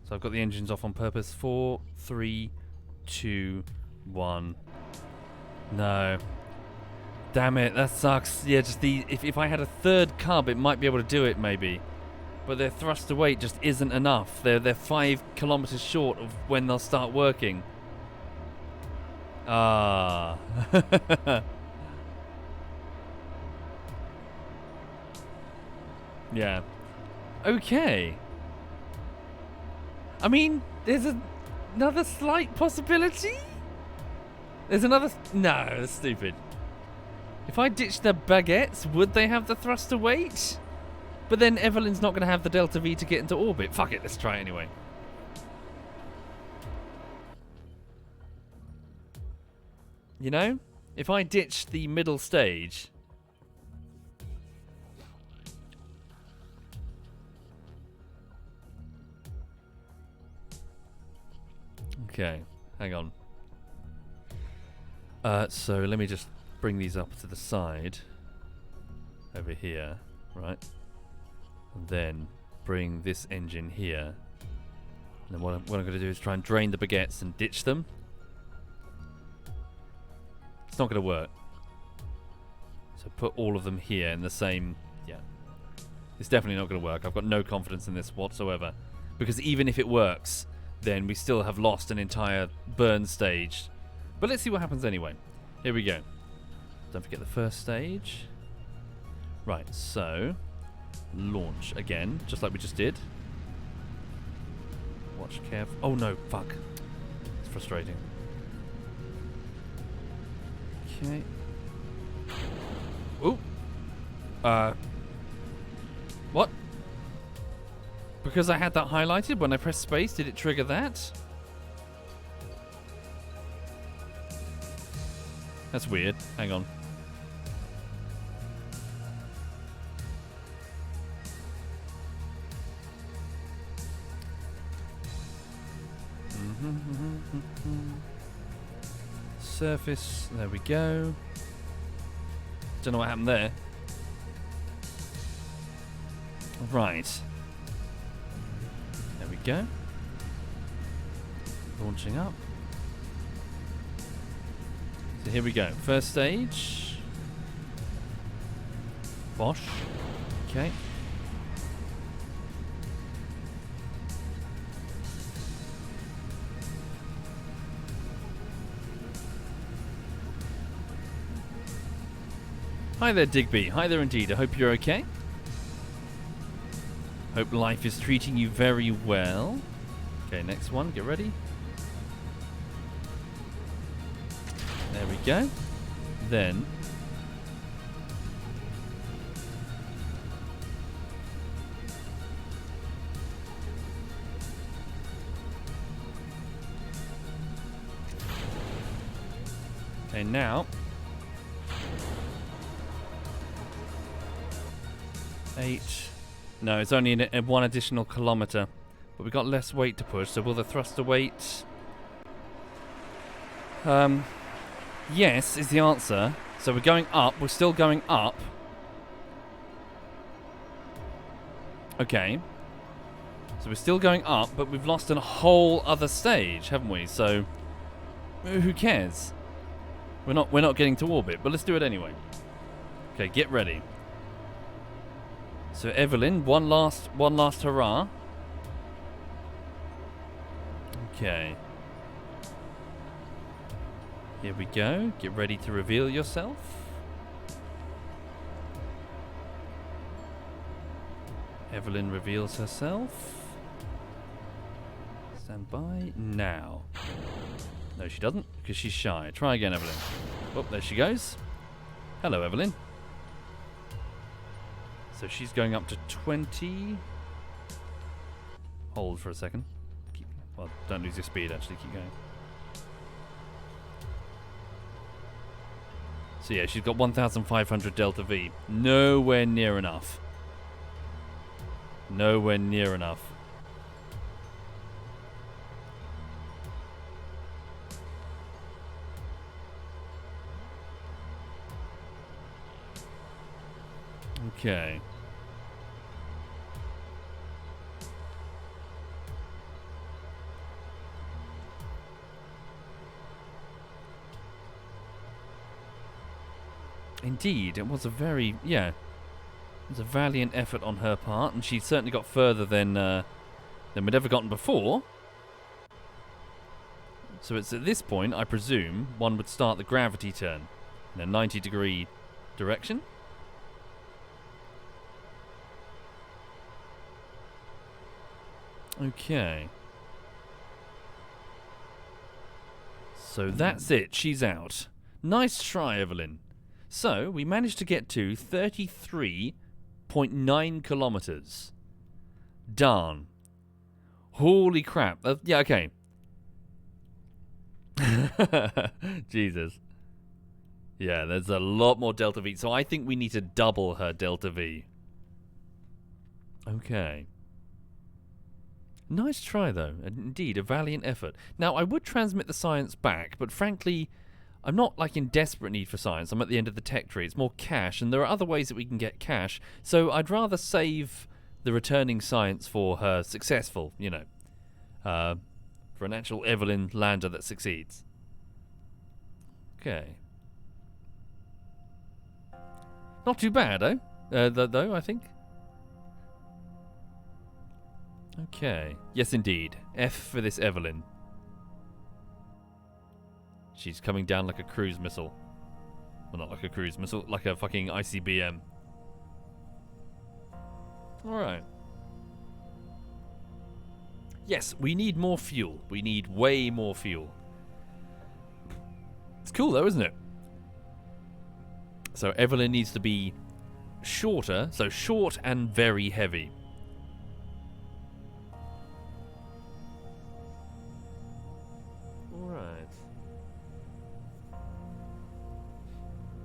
So I've got the engines off on purpose. 4, 3, 2, 1. No. Damn it, that sucks. Yeah, just if I had a third cub, it might be able to do it maybe. But their thruster weight just isn't enough. They're 5 kilometers short of when they'll start working. Ah. Yeah. Okay. I mean, there's another slight possibility? There's another... No, that's stupid. If I ditch the baguettes, would they have the thruster weight? But then Evelyn's not going to have the delta V to get into orbit. Fuck it, let's try it anyway. You know? If I ditch the middle stage... Okay, hang on. So let me just bring these up to the side. Over here, right? And then bring this engine here. And then what I'm going to do is try and drain the baguettes and ditch them. It's not going to work. So put all of them here in the same... Yeah. It's definitely not going to work. I've got no confidence in this whatsoever. Because even if it works... then we still have lost an entire burn stage. But let's see what happens anyway. Here we go. Don't forget the first stage. Right, so... launch again, just like we just did. Watch carefully. Oh no, fuck. It's frustrating. Okay. Ooh. What? Because I had that highlighted when I pressed space, did it trigger that? That's weird. Hang on. surface. There we go. Don't know what happened there. Right. There we go. Launching up. So here we go. First stage. Bosh. Okay. Hi there, Digby. Hi there indeed. I hope you're okay. Hope life is treating you very well. Okay, next one. Get ready. There we go. Then... okay, now... 8. No, it's only in 1 additional kilometre. But we've got less weight to push, so will the thruster weight... yes, is the answer. So we're going up. We're still going up. Okay. So we're still going up, but we've lost a whole other stage, haven't we? So, who cares? We're not getting to orbit, but let's do it anyway. Okay, get ready. So Evelyn, one last hurrah. Okay. Here we go. Get ready to reveal yourself. Evelyn reveals herself. Stand by now. No, she doesn't, because she's shy. Try again, Evelyn. Oh, there she goes. Hello, Evelyn. So she's going up to 20. Hold for a second. Well, don't lose your speed, actually. Keep going. So yeah, she's got 1,500 delta V. Nowhere near enough. Nowhere near enough. Okay. Indeed, it was a very, it was a valiant effort on her part, and she certainly got further than we'd ever gotten before. So it's at this point, I presume, one would start the gravity turn in a 90-degree direction. Okay. So that's it. She's out. Nice try, Evelyn. So, we managed to get to 33.9 kilometers. Darn. Holy crap. Yeah, okay. Jesus. Yeah, there's a lot more delta V. So I think we need to double her delta V. Okay. Nice try, though. Indeed, a valiant effort. Now, I would transmit the science back, but frankly, I'm not like in desperate need for science. I'm at the end of the tech tree. It's more cash, and there are other ways that we can get cash. So I'd rather save the returning science for her successful, for an actual Evelyn lander that succeeds. Okay. Not too bad, though, I think. Okay. Yes, indeed. F for this Evelyn. She's coming down like a cruise missile. Well, not like a cruise missile, like a fucking ICBM. Alright. Yes, we need more fuel. We need way more fuel. It's cool though, isn't it? So Evelyn needs to be shorter, so short and very heavy.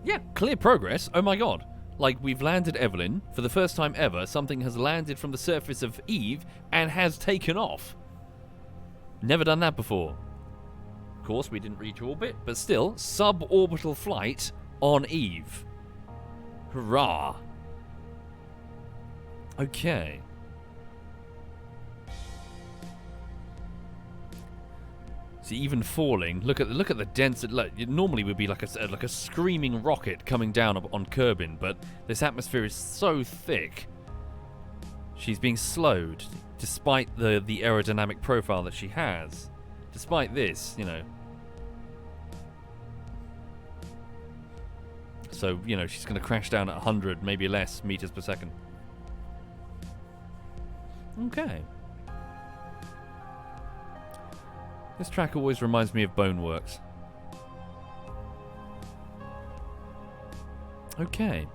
Yeah, clear progress. Oh my god. Like, we've landed Evelyn. For the first time ever, something has landed from the surface of Eve and has taken off. Never done that before. course, we didn't reach orbit, but still, suborbital flight on Eve. Hurrah! Okay. See, even falling, look at the density. Like, it normally would be like a screaming rocket coming down on Kerbin, but this atmosphere is so thick. She's being slowed, despite the aerodynamic profile that she has. Despite this, you know. So, you know, she's going to crash down at 100, maybe less, meters per second. Okay. This track always reminds me of Boneworks. Okay.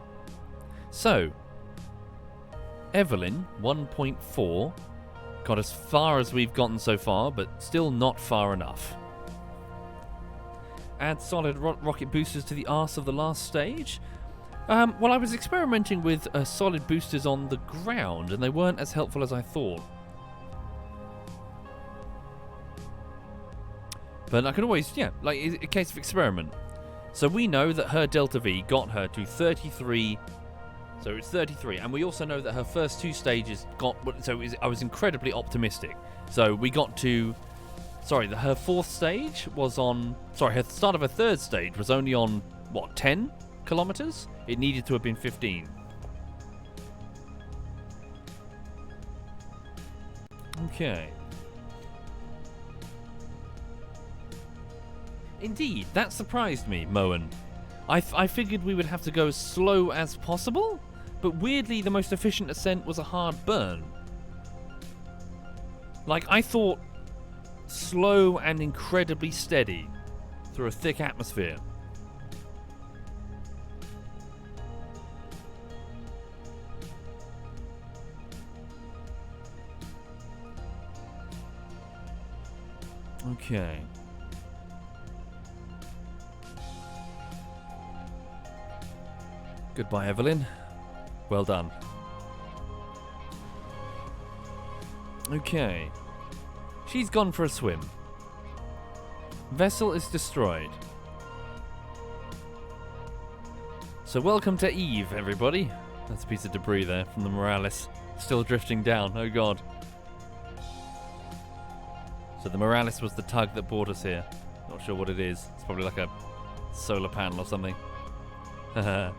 So, Evelyn 1.4 got as far as we've gotten so far, but still not far enough. Add solid rocket boosters to the arse of the last stage? Well, I was experimenting with solid boosters on the ground, and they weren't as helpful as I thought. But I can always, yeah, like a case of experiment. So we know that her Delta V got her to 33. So it's 33, and we also know that her first two stages got. So I was incredibly optimistic. So we got to. Sorry, her fourth stage was on. Sorry, her start of her third stage was only on what, 10 kilometers? It needed to have been 15. Okay. Indeed, that surprised me, Moen. I figured we would have to go as slow as possible, but weirdly the most efficient ascent was a hard burn. Like, I thought slow and incredibly steady through a thick atmosphere. Okay. Goodbye, Evelyn. Well done. Okay. She's gone for a swim. Vessel is destroyed. So welcome to Eve, everybody. That's a piece of debris there from the Morales. Still drifting down. Oh god. So the Morales was the tug that brought us here. Not sure what it is. It's probably like a solar panel or something. Haha.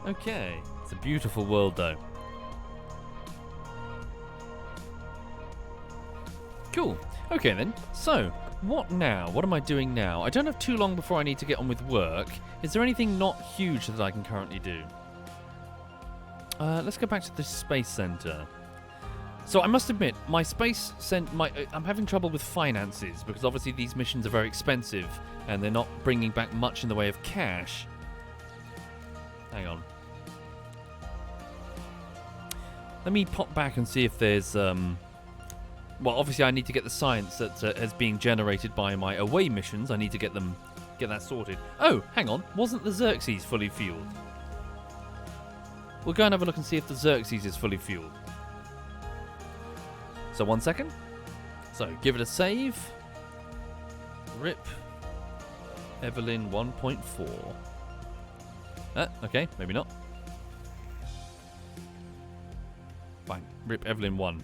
Okay, it's a beautiful world though. Cool. Okay then, so, what now? What am I doing now? I don't have too long before I need to get on with work. Is there anything not huge that I can currently do? Let's go back to the Space Center. So I must admit, my Space Center, I'm having trouble with finances, because obviously these missions are very expensive, and they're not bringing back much in the way of cash. Hang on. Let me pop back and see if there's, well, obviously I need to get the science that is being generated by my away missions. I need to get that sorted. Oh, hang on. Wasn't the Xerxes fully fueled? We'll go and have a look and see if the Xerxes is fully fueled. So 1 second. So, give it a save. RIP. Evelyn 1.4. Okay, maybe not. Fine. RIP Evelyn 1.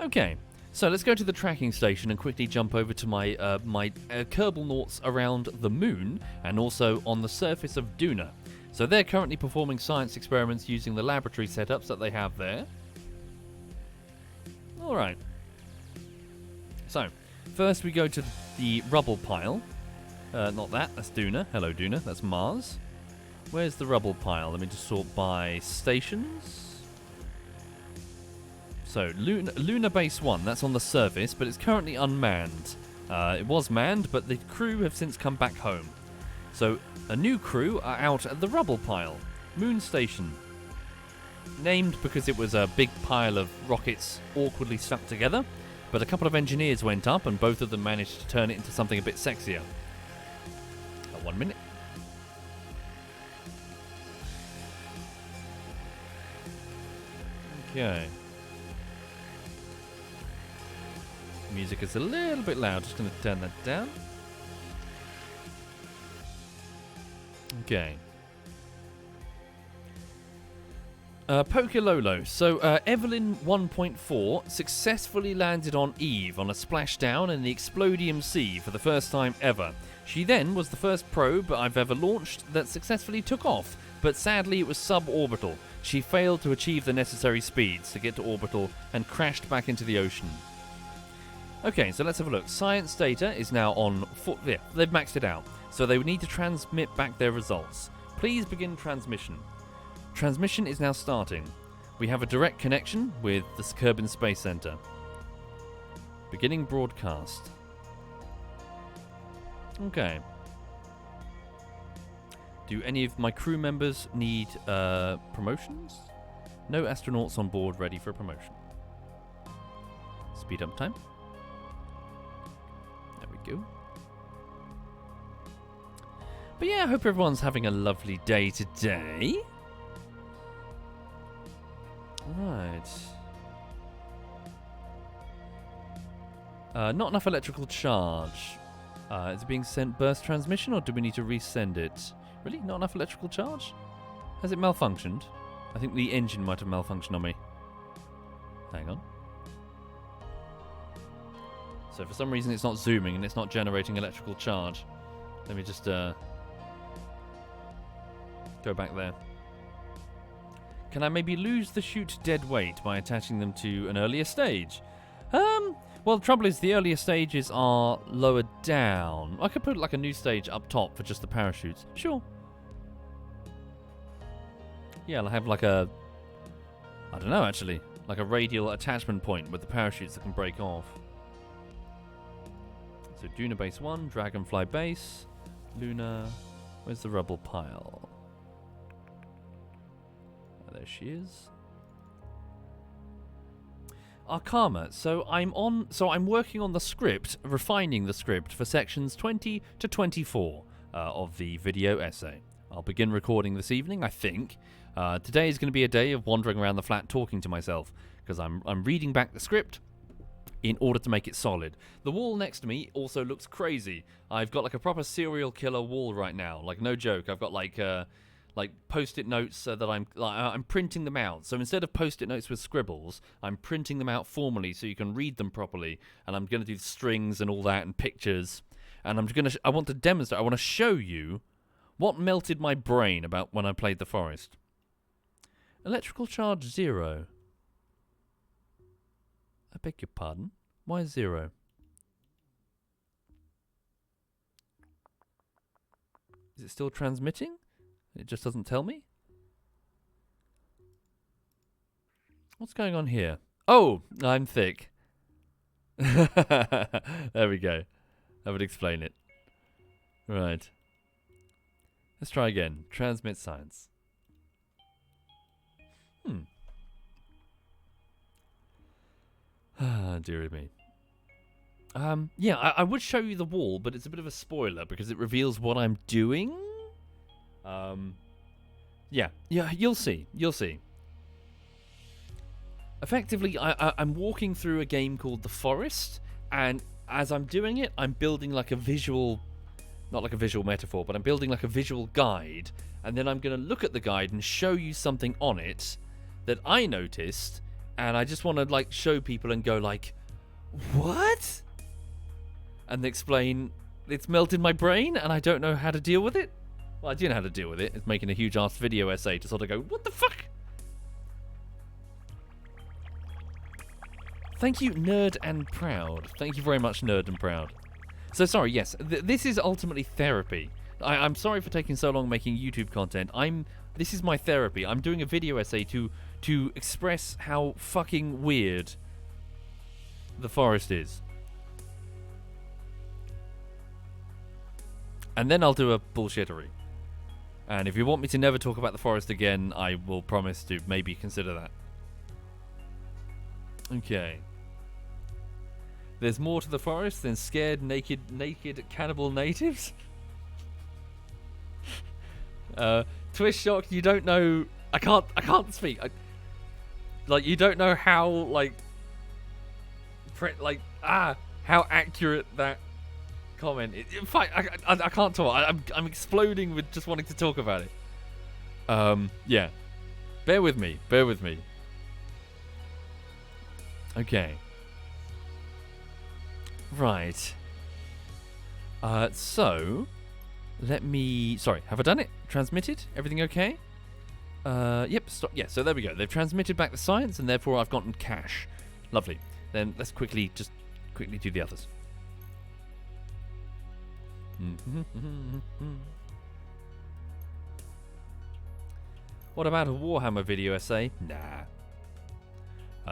Okay, so let's go to the tracking station and quickly jump over to my Kerbal Nauts around the moon and also on the surface of Duna. So they're currently performing science experiments using the laboratory setups that they have there. Alright. So, first we go to the rubble pile. Not that, that's Duna. Hello Duna, that's Mars. Where's the rubble pile? Let me just sort by stations. So, Lunar Base 1, that's on the surface, but it's currently unmanned. It was manned, but the crew have since come back home. So, a new crew are out at the rubble pile. Moon Station. Named because it was a big pile of rockets awkwardly stuck together, but a couple of engineers went up and both of them managed to turn it into something a bit sexier. 1 minute. Okay. Music is a little bit loud. Just going to turn that down. Okay. Pokelolo. So, Evelyn 1.4 successfully landed on Eve on a splashdown in the Explodium Sea for the first time ever. She then was the first probe I've ever launched that successfully took off, but sadly it was suborbital. She failed to achieve the necessary speeds to get to orbital and crashed back into the ocean. Okay, so let's have a look. Science data is now on... Yeah, they've maxed it out. So they would need to transmit back their results. Please begin transmission. Transmission is now starting. We have a direct connection with the Kerbal Space Center. Beginning broadcast. Okay. Do any of my crew members need promotions? No astronauts on board ready for promotion. Speed up time. There we go. But yeah, I hope everyone's having a lovely day today. Right. Not enough electrical charge. Is it being sent burst transmission, or do we need to resend it? Really? Not enough electrical charge? Has it malfunctioned? I think the engine might have malfunctioned on me. Hang on. So for some reason it's not zooming and it's not generating electrical charge. Let me just go back there. Can I maybe lose the chute dead weight by attaching them to an earlier stage? Well, the trouble is the earlier stages are lower down. I could put like a new stage up top for just the parachutes. Sure. Yeah, I'll have like a... I don't know, actually. Like a radial attachment point with the parachutes that can break off. So Duna Base 1, Dragonfly Base, Luna... Where's the rubble pile? Oh, there she is. Arkama. So I'm working on the script, refining the script for sections 20 to 24 of the video essay. I'll begin recording this evening, I think. Today is going to be a day of wandering around the flat talking to myself, because I'm reading back the script in order to make it solid. The wall next to me also looks crazy. I've got like a proper serial killer wall right now. Like, no joke. I've got like post-it notes so that I'm printing them out. So instead of post-it notes with scribbles, I'm printing them out formally so you can read them properly. And I'm going to do strings and all that and pictures. And I want to demonstrate, I want to show you what melted my brain about when I played The Forest. Electrical charge 0. I beg your pardon. Why 0? Is it still transmitting? It just doesn't tell me? What's going on here? Oh, I'm thick. There we go. That would explain it. Right. Let's try again. Transmit science. Ah, dearie me. Yeah, I would show you the wall, but it's a bit of a spoiler because it reveals what I'm doing. Yeah, you'll see. You'll see. Effectively, I'm walking through a game called The Forest, and as I'm doing it, I'm building like a visual... Not like a visual metaphor, but I'm building like a visual guide, and then I'm going to look at the guide and show you something on it that I noticed, and I just want to like show people and go like, what? And explain, it's melted my brain and I don't know how to deal with it. Well, I do know how to deal with it. It's making a huge ass video essay to sort of go, what the fuck? Thank you, Nerd and Proud. Thank you very much, Nerd and Proud. So sorry, yes, this is ultimately therapy. I'm sorry for taking so long making YouTube content. This is my therapy. I'm doing a video essay to express how fucking weird The Forest is. And then I'll do a bullshittery. And if you want me to never talk about The Forest again, I will promise to maybe consider that. Okay. There's more to The Forest than scared, naked cannibal natives. Twist Shock, you don't know... I can't speak. You don't know how, how accurate that comment is. In fact, I can't talk. I'm exploding with just wanting to talk about it. Yeah. Bear with me. Okay. Right. So, let me... Sorry, have I done it? Transmitted? Everything okay? Yep, stop. Yeah, so there we go. They've transmitted back the science, and therefore I've gotten cash. Lovely. Then let's quickly do the others. What about a Warhammer video essay? Nah.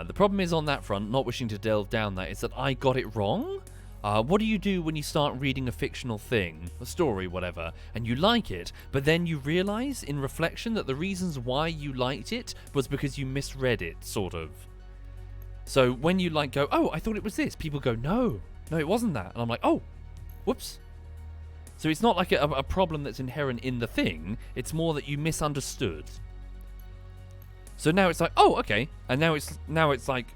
The problem is on that front, not wishing to delve down that, is that I got it wrong. What do you do when you start reading a fictional thing, a story, whatever, and you like it, but then you realise in reflection that the reasons why you liked it was because you misread it, sort of. So when you go, oh, I thought it was this, people go, no, it wasn't that. And I'm like, oh, whoops. So it's not like a problem that's inherent in the thing, it's more that you misunderstood. So now it's like, oh, okay. And now it's like,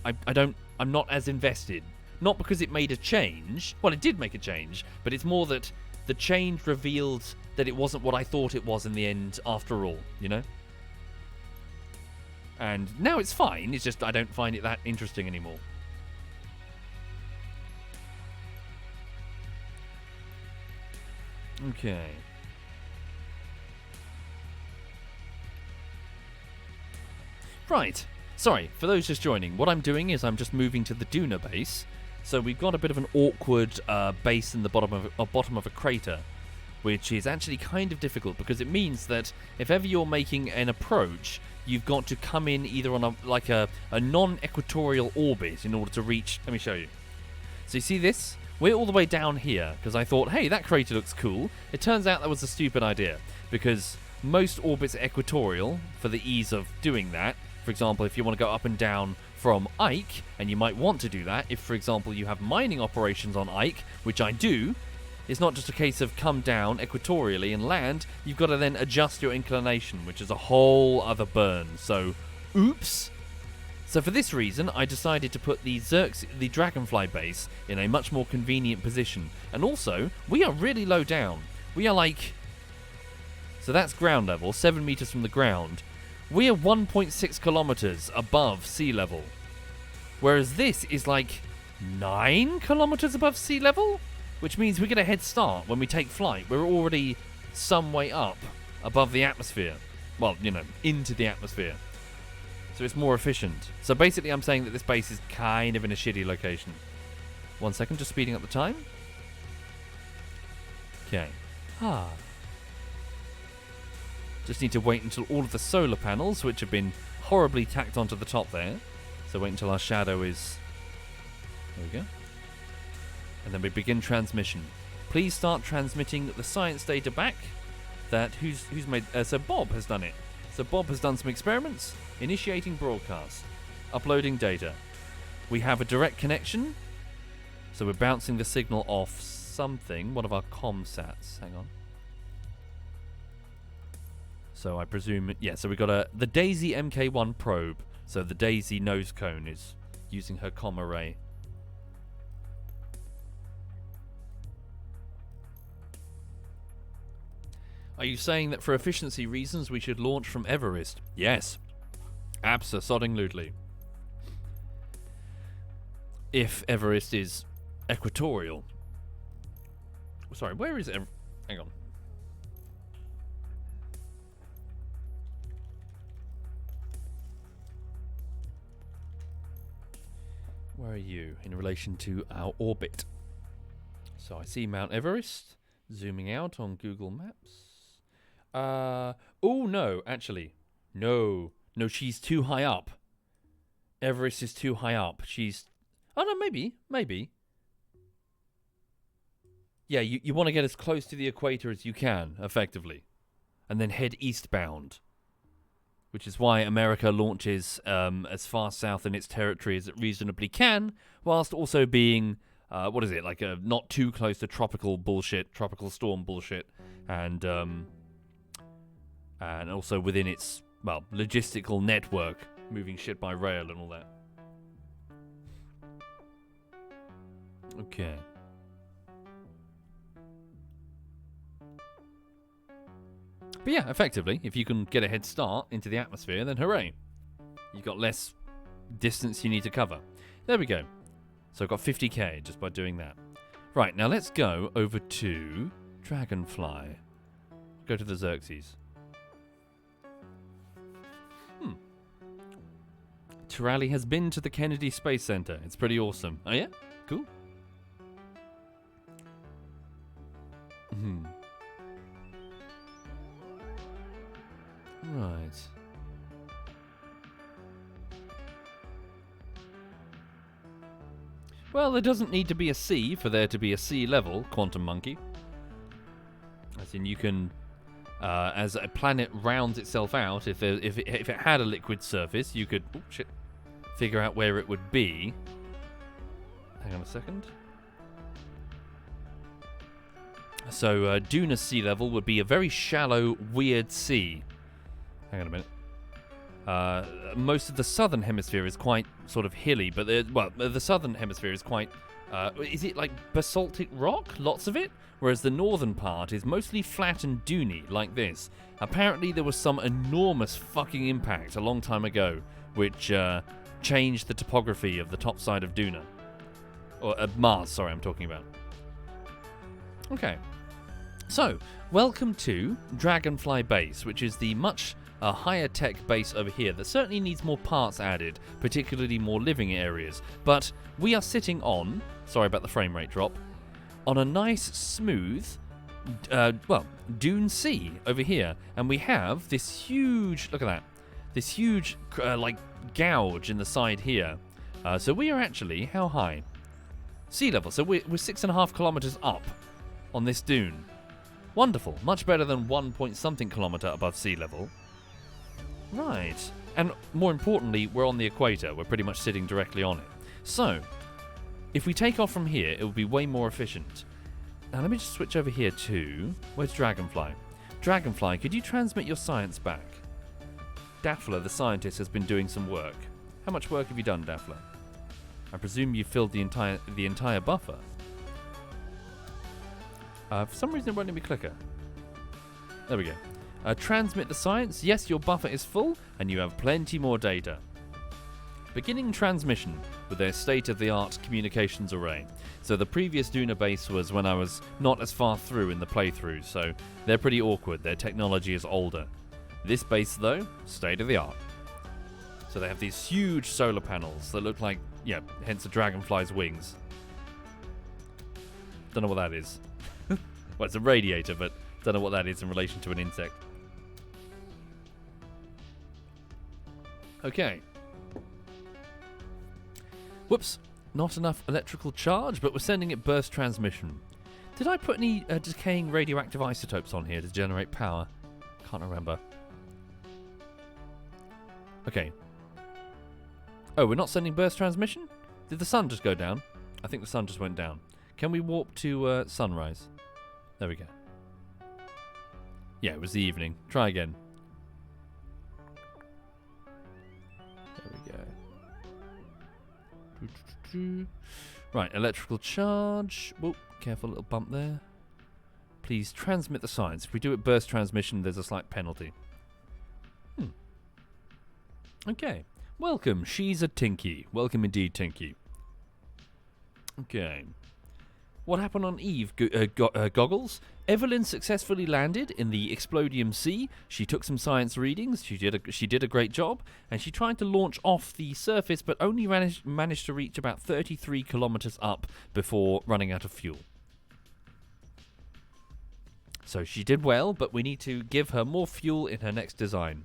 I'm not as invested. Not because it made a change. Well, it did make a change, but it's more that the change revealed that it wasn't what I thought it was in the end after all, you know? And now it's fine, it's just I don't find it that interesting anymore. Okay. Right. Sorry, for those just joining, what I'm doing is I'm just moving to the Duna base. So we've got a bit of an awkward base in the bottom of a crater, which is actually kind of difficult because it means that if ever you're making an approach, you've got to come in either on a non-equatorial orbit in order to reach... Let me show you. So you see this? We're all the way down here because I thought, hey, that crater looks cool. It turns out that was a stupid idea because most orbits are equatorial for the ease of doing that. For example, if you want to go up and down from Ike, and you might want to do that if, for example, you have mining operations on Ike, which I do, it's not just a case of come down equatorially and land, you've got to then adjust your inclination, which is a whole other burn. So, oops. So for this reason, I decided to put the Dragonfly base in a much more convenient position. And also, we are really low down. We are like... So that's ground level, 7 meters from the ground. We are 1.6 kilometers above sea level. Whereas this is like 9 kilometers above sea level? Which means we get a head start when we take flight. We're already some way up above the atmosphere. Well, you know, into the atmosphere. So it's more efficient. So basically I'm saying that this base is kind of in a shitty location. 1 second, just speeding up the time. Okay. Just need to wait until all of the solar panels, which have been horribly tacked onto the top there. So wait until our shadow is... There we go. And then we begin transmission. Please start transmitting the science data back. That who's made... so Bob has done it. So Bob has done some experiments. Initiating broadcast. Uploading data. We have a direct connection. So we're bouncing the signal off something. One of our comsats. Hang on. So I presume... Yeah, so we've got the Daisy MK1 probe. So the Daisy nose cone is using her comm array. Are you saying that for efficiency reasons we should launch from Everest? Yes. Abso-sodding-lutely. If Everest is equatorial. Sorry, where is Everest? Hang on. Where are you in relation to our orbit? So I see Mount Everest zooming out on Google Maps. Oh no, actually. No, she's too high up. Everest is too high up. She's... Oh no, maybe. Yeah, you want to get as close to the equator as you can, effectively. And then head eastbound. Which is why America launches as far south in its territory as it reasonably can, whilst also being, not too close to tropical storm bullshit, and also within its, logistical network, moving shit by rail and all that. Okay. But yeah, effectively, if you can get a head start into the atmosphere, then hooray. You've got less distance you need to cover. There we go. So I've got 50k just by doing that. Right, now let's go over to Dragonfly. Go to the Xerxes. Tirali has been to the Kennedy Space Center. It's pretty awesome. Oh yeah? Cool. Right. Well, there doesn't need to be a sea for there to be a sea level, Quantum Monkey. As in, you can, as a planet rounds itself out, if it had a liquid surface, you could figure out where it would be. Hang on a second. So, Duna's sea level would be a very shallow, weird sea. Hang on a minute. Most of the southern hemisphere is quite sort of hilly, but the southern hemisphere is quite. Is it like basaltic rock? Lots of it? Whereas the northern part is mostly flat and duny, like this. Apparently, there was some enormous fucking impact a long time ago, which changed the topography of the top side of Duna. Or Mars, sorry, I'm talking about. Okay. So, welcome to Dragonfly Base, which is the much higher tech base over here that certainly needs more parts added, particularly more living areas. But we are sitting on, sorry about the frame rate drop, on a nice, smooth, dune sea over here. And we have this huge, look at that, this huge, gouge in the side here. So we are actually, how high? Sea level. So we're 6.5 kilometers up on this dune. Wonderful. Much better than 1-point-something kilometer above sea level. Right. And more importantly, we're on the equator. We're pretty much sitting directly on it. So, if we take off from here, it will be way more efficient. Now, let me just switch over here to... Where's Dragonfly? Dragonfly, could you transmit your science back? Daffler, the scientist, has been doing some work. How much work have you done, Daffler? I presume you filled the entire buffer. For some reason, it won't let me click her. There we go. Transmit the science. Yes, your buffer is full, and you have plenty more data. Beginning transmission with their state-of-the-art communications array. So the previous Duna base was when I was not as far through in the playthrough, so they're pretty awkward. Their technology is older. This base, though, state-of-the-art. So they have these huge solar panels that look like, hence a dragonfly's wings. Don't know what that is. Well, it's a radiator, but don't know what that is in relation to an insect. Okay. Whoops. Not enough electrical charge, but we're sending it burst transmission. Did I put any decaying radioactive isotopes on here to generate power? Can't remember. Okay. Oh, we're not sending burst transmission? Did the sun just go down? I think the sun just went down. Can we warp to sunrise? There we go. Yeah, it was the evening. Try again. There we go. Right, electrical charge. Whoop, careful, little bump there. Please transmit the science. If we do it burst transmission, there's a slight penalty. Okay. Welcome. She's a Tinky. Welcome indeed, Tinky. Okay. What happened on Eve? Goggles? Evelyn successfully landed in the Explodium Sea. She took some science readings. She did a great job, and she tried to launch off the surface, but only managed to reach about 33 kilometers up before running out of fuel. So she did well, but we need to give her more fuel in her next design.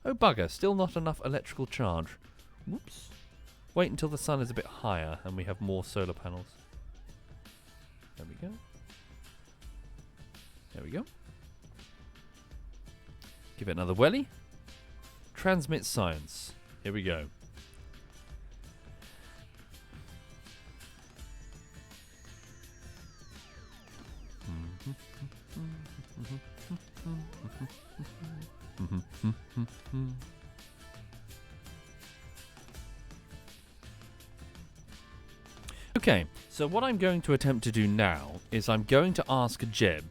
Oh bugger! Still not enough electrical charge. Whoops. Wait until the sun is a bit higher and we have more solar panels. There we go. There we go. Give it another welly. Transmit science. Here we go. Okay, So what I'm going to attempt to do now is I'm going to ask Jeb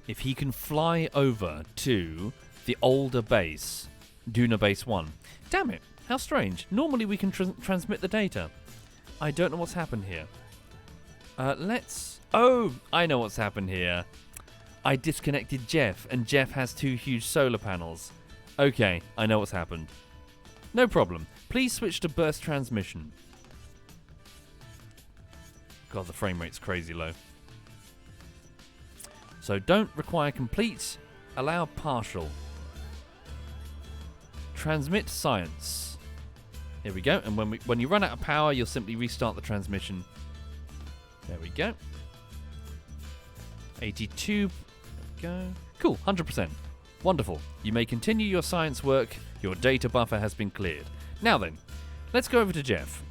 if he can fly over to the older base, Duna Base 1. Damn it, how strange. Normally we can transmit the data. I don't know what's happened here. Oh, I know what's happened here. I disconnected Jeff, and Jeff has 2 huge solar panels. Okay, I know what's happened. No problem. Please switch to burst transmission. God, the frame rate's crazy low. So don't require complete, allow partial. Transmit science. Here we go. And when you run out of power, you'll simply restart the transmission. There we go. 82. Go. Cool, 100%. Wonderful. You may continue your science work. Your data buffer has been cleared. Now then, let's go over to Jeff.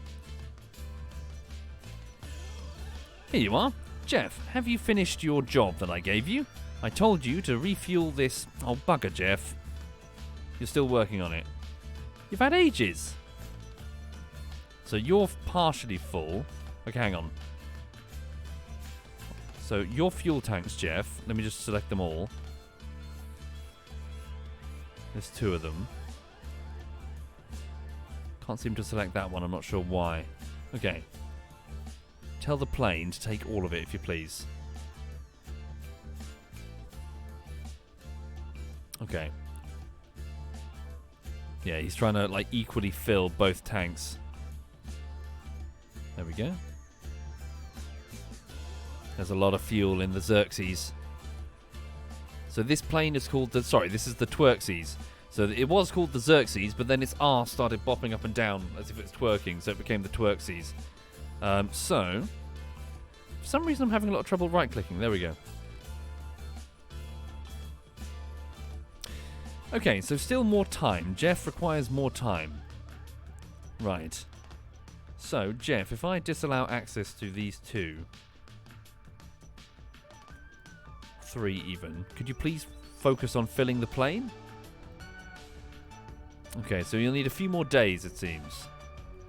Here you are. Jeff, have you finished your job that I gave you? I told you to refuel this... Oh, bugger, Jeff. You're still working on it. You've had ages. So you're partially full. Okay, hang on. So your fuel tanks, Jeff. Let me just select them all. There's 2 of them. Can't seem to select that one. I'm not sure why. Okay. Tell the plane to take all of it, if you please. Okay. Yeah, he's trying to, like, equally fill both tanks. There we go. There's a lot of fuel in the Xerxes. So this plane is called the... Sorry, this is the Twerxes. So it was called the Xerxes, but then its arse started bopping up and down as if it's twerking, so it became the Twerxes. So, for some reason I'm having a lot of trouble right-clicking. There we go. Okay, so still more time. Jeff requires more time. Right. So, Jeff, if I disallow access to these 2... 3 even. Could you please focus on filling the plane? Okay, so you'll need a few more days, it seems.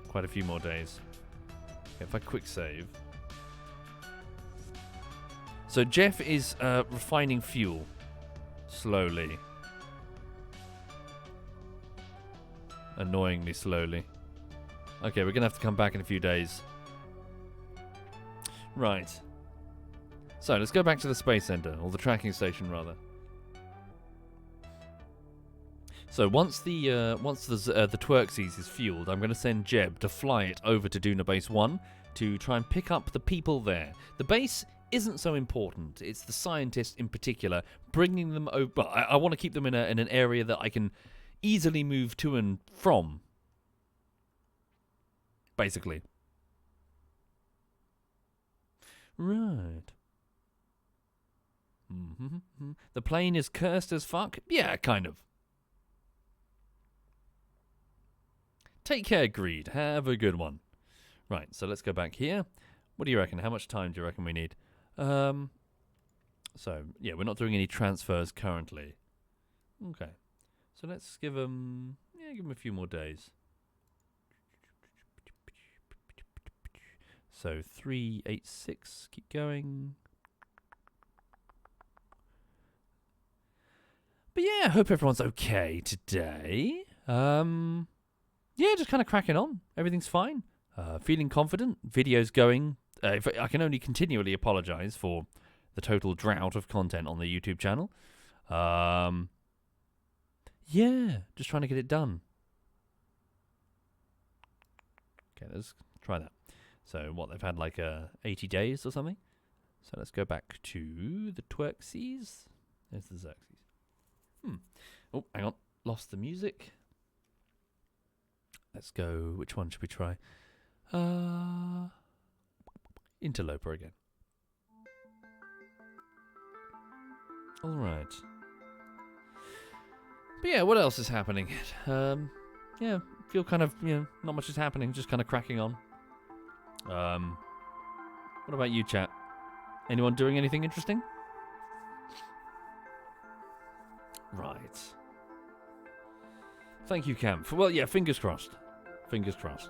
Quite a few more days. Okay, if I quick save. So Jeff is refining fuel. Slowly. Annoyingly slowly. Okay, we're going to have to come back in a few days. Right. So, let's go back to the Space Center, or the tracking station, rather. So, once the Twerxes is fueled, I'm going to send Jeb to fly it over to Duna Base 1 to try and pick up the people there. The base isn't so important. It's the scientists in particular, bringing them over. I want to keep them in an area that I can easily move to and from. Basically. Right. Mm-hmm. The plane is cursed as fuck? Yeah, kind of. Take care, Greed. Have a good one. Right, so let's go back here. What do you reckon? How much time do you reckon we need? So, yeah, we're not doing any transfers currently. Okay. So let's give them a few more days. So 386, keep going. But yeah, I hope everyone's okay today. Yeah, just kind of cracking on. Everything's fine. Feeling confident. Video's going. I can only continually apologize for the total drought of content on the YouTube channel. Yeah, just trying to get it done. Okay, let's try that. So what, they've had like 80 days or something? So let's go back to the Twerxes. There's the Xerxes. Oh, hang on. Lost the music. Let's go. Which one should we try? Interloper again. All right. But yeah, what else is happening? Yeah, feel kind of, not much is happening. Just kind of cracking on. What about you, chat? Anyone doing anything interesting? Right. Thank you, Cam. Well, yeah, fingers crossed. Fingers crossed.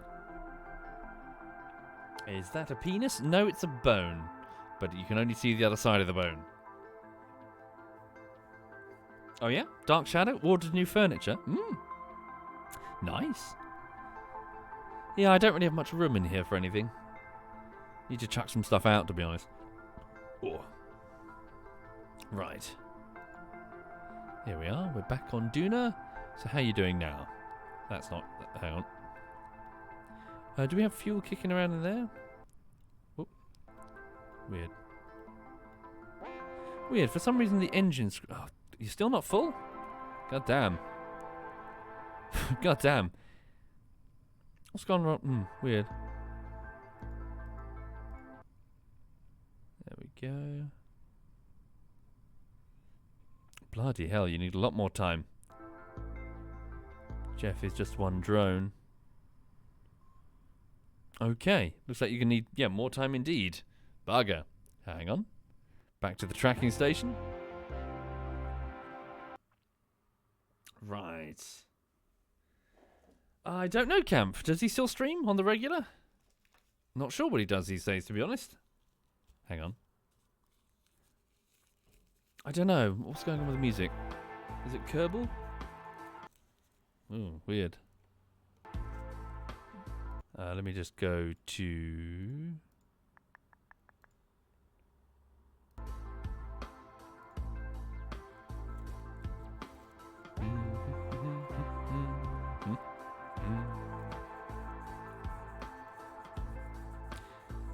Is that a penis? No, it's a bone. But you can only see the other side of the bone. Oh yeah? Dark shadow? Ordered new furniture? Nice. Yeah, I don't really have much room in here for anything. Need to chuck some stuff out, to be honest. Oh. Right. Here we are. We're back on Duna. So how are you doing now? That's not... Hang on. Do we have fuel kicking around in there? Whoop. Weird. Weird. For some reason the engine's... Oh, you're still not full? God damn. God damn. What's gone wrong? Weird. There we go. Bloody hell, you need a lot more time. Jeff is just one drone. Okay, looks like you're going to need, more time indeed. Bugger. Hang on. Back to the tracking station. Right. I don't know, Camp. Does he still stream on the regular? Not sure what he does these days, to be honest. Hang on. I don't know. What's going on with the music? Is it Kerbal? Oh, weird. Let me just go to...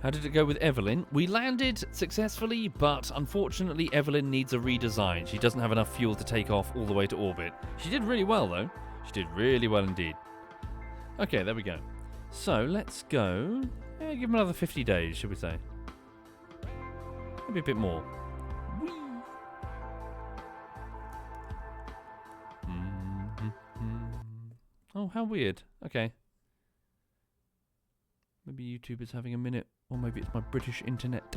How did it go with Evelyn? We landed successfully, but unfortunately Evelyn needs a redesign. She doesn't have enough fuel to take off all the way to orbit. She did really well, though. She did really well indeed. Okay, there we go. So, let's go. Give him another 50 days, should we say? Maybe a bit more. Whee! Oh, how weird. Okay. Maybe YouTube is having a minute. Or maybe it's my British internet.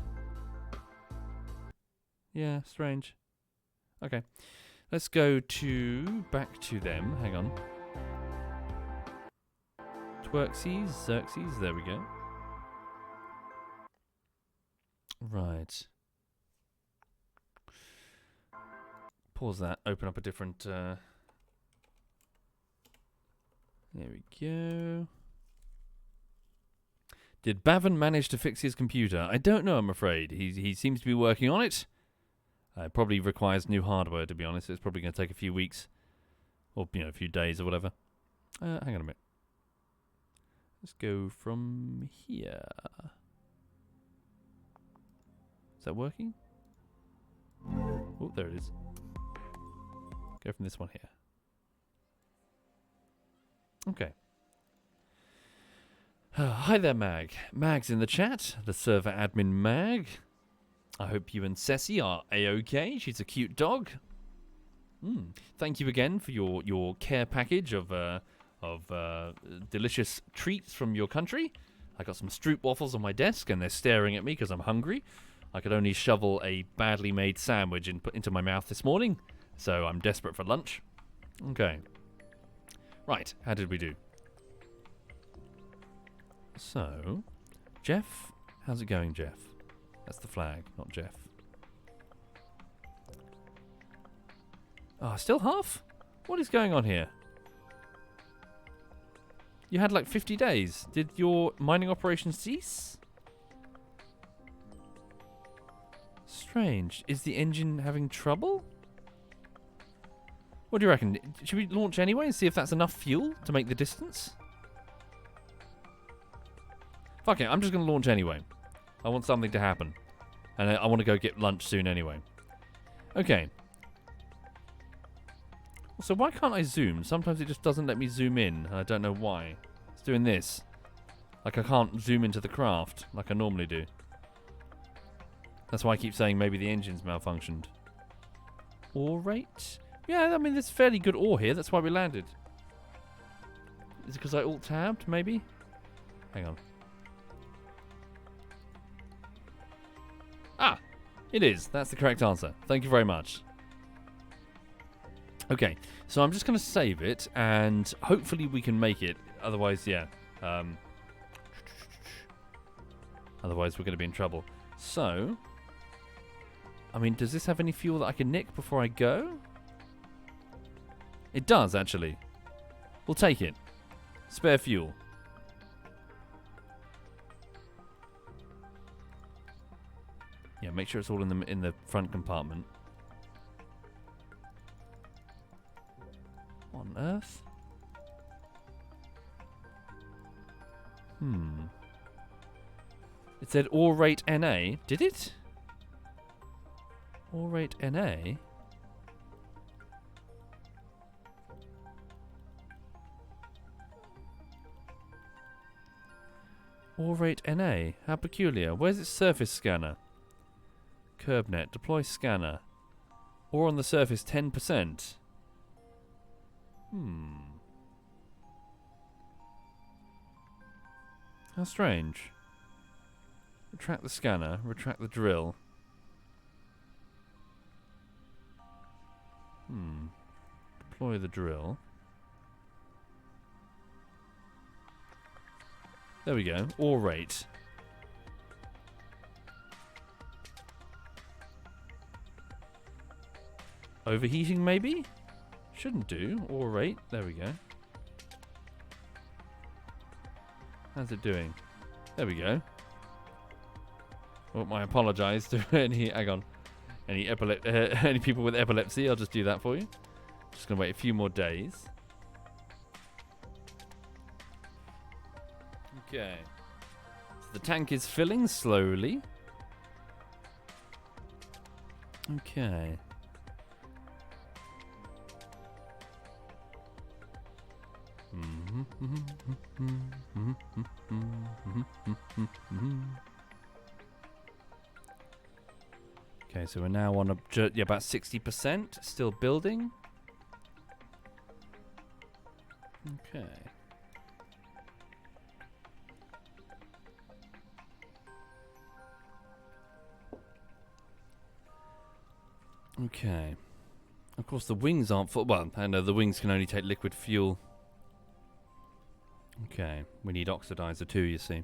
Yeah, strange. Okay. Let's go back to them. Hang on. Twerksies, Xerxes, there we go. Right. Pause that, open up a different... There we go. Did Bavin manage to fix his computer? I don't know, I'm afraid. He seems to be working on it. It probably requires new hardware, to be honest. It's probably going to take a few weeks. Or, a few days or whatever. Hang on a minute. Let's go from here. Is that working? Oh, there it is. Go from this one here. Okay. Hi there, Mag. Mag's in the chat. The server admin Mag. I hope you and Ceci are A-OK. She's a cute dog. Thank you again for your care package of delicious treats from your country. I got some Stroop waffles on my desk, and they're staring at me because I'm hungry. I could only shovel a badly made sandwich into my mouth this morning, so I'm desperate for lunch. Okay. Right, how did we do? So, Jeff, how's it going, Jeff? That's the flag, not Jeff. Still half? What is going on here? You had like 50 days. Did your mining operation cease? Strange. Is the engine having trouble? What do you reckon? Should we launch anyway and see if that's enough fuel to make the distance? Fuck it, I'm just going to launch anyway. I want something to happen. And I want to go get lunch soon anyway. Okay. So why can't I zoom? Sometimes it just doesn't let me zoom in, and I don't know why. It's doing this. Like I can't zoom into the craft like I normally do. That's why I keep saying maybe the engine's malfunctioned. Ore rate? Yeah, I mean, there's fairly good ore here. That's why we landed. Is it because I alt-tabbed, maybe? Hang on. Ah! It is. That's the correct answer. Thank you very much. Okay, so I'm just going to save it, and hopefully we can make it. Otherwise, yeah. Otherwise, we're going to be in trouble. So, I mean, does this have any fuel that I can nick before I go? It does, actually. We'll take it. Spare fuel. Yeah, make sure it's all in the front compartment. What on earth? It said ore rate NA. Did it? Ore rate NA? Ore rate NA? How peculiar. Where's its surface scanner? CurbNet. Deploy scanner. Ore on the surface 10%. How strange. Retract the scanner. Retract the drill. Deploy the drill. There we go. Ore rate. Overheating, maybe? Shouldn't do. Ore rate. There we go. How's it doing? There we go. Well, I apologise to any... Hang on. Any people with epilepsy. I'll just do that for you. Just going to wait a few more days. Okay. So the tank is filling slowly. Okay. Okay, so we're now on about 60%. Still building. Okay. Okay. Of course, the wings aren't full. Well, I know the wings can only take liquid fuel. Okay, we need oxidizer too, you see.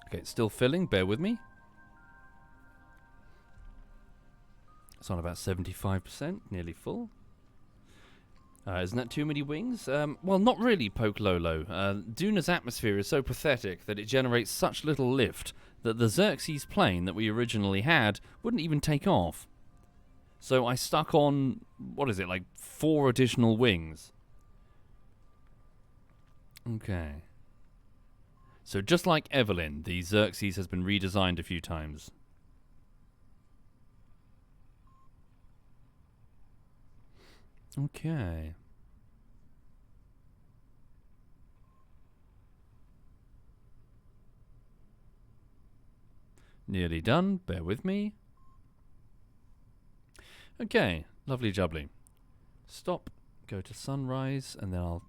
Okay, it's still filling. Bear with me. It's on about 75%, nearly full. Isn't that too many wings? Well, not really, Pokelolo. Duna's atmosphere is so pathetic that it generates such little lift that the Xerxes plane that we originally had wouldn't even take off. So I stuck on, what is it, like 4 additional wings. Okay. So just like Evelyn, the Xerxes has been redesigned a few times. Okay. Nearly done. Bear with me. Okay. Lovely jubbly. Stop. Go to sunrise. And then I'll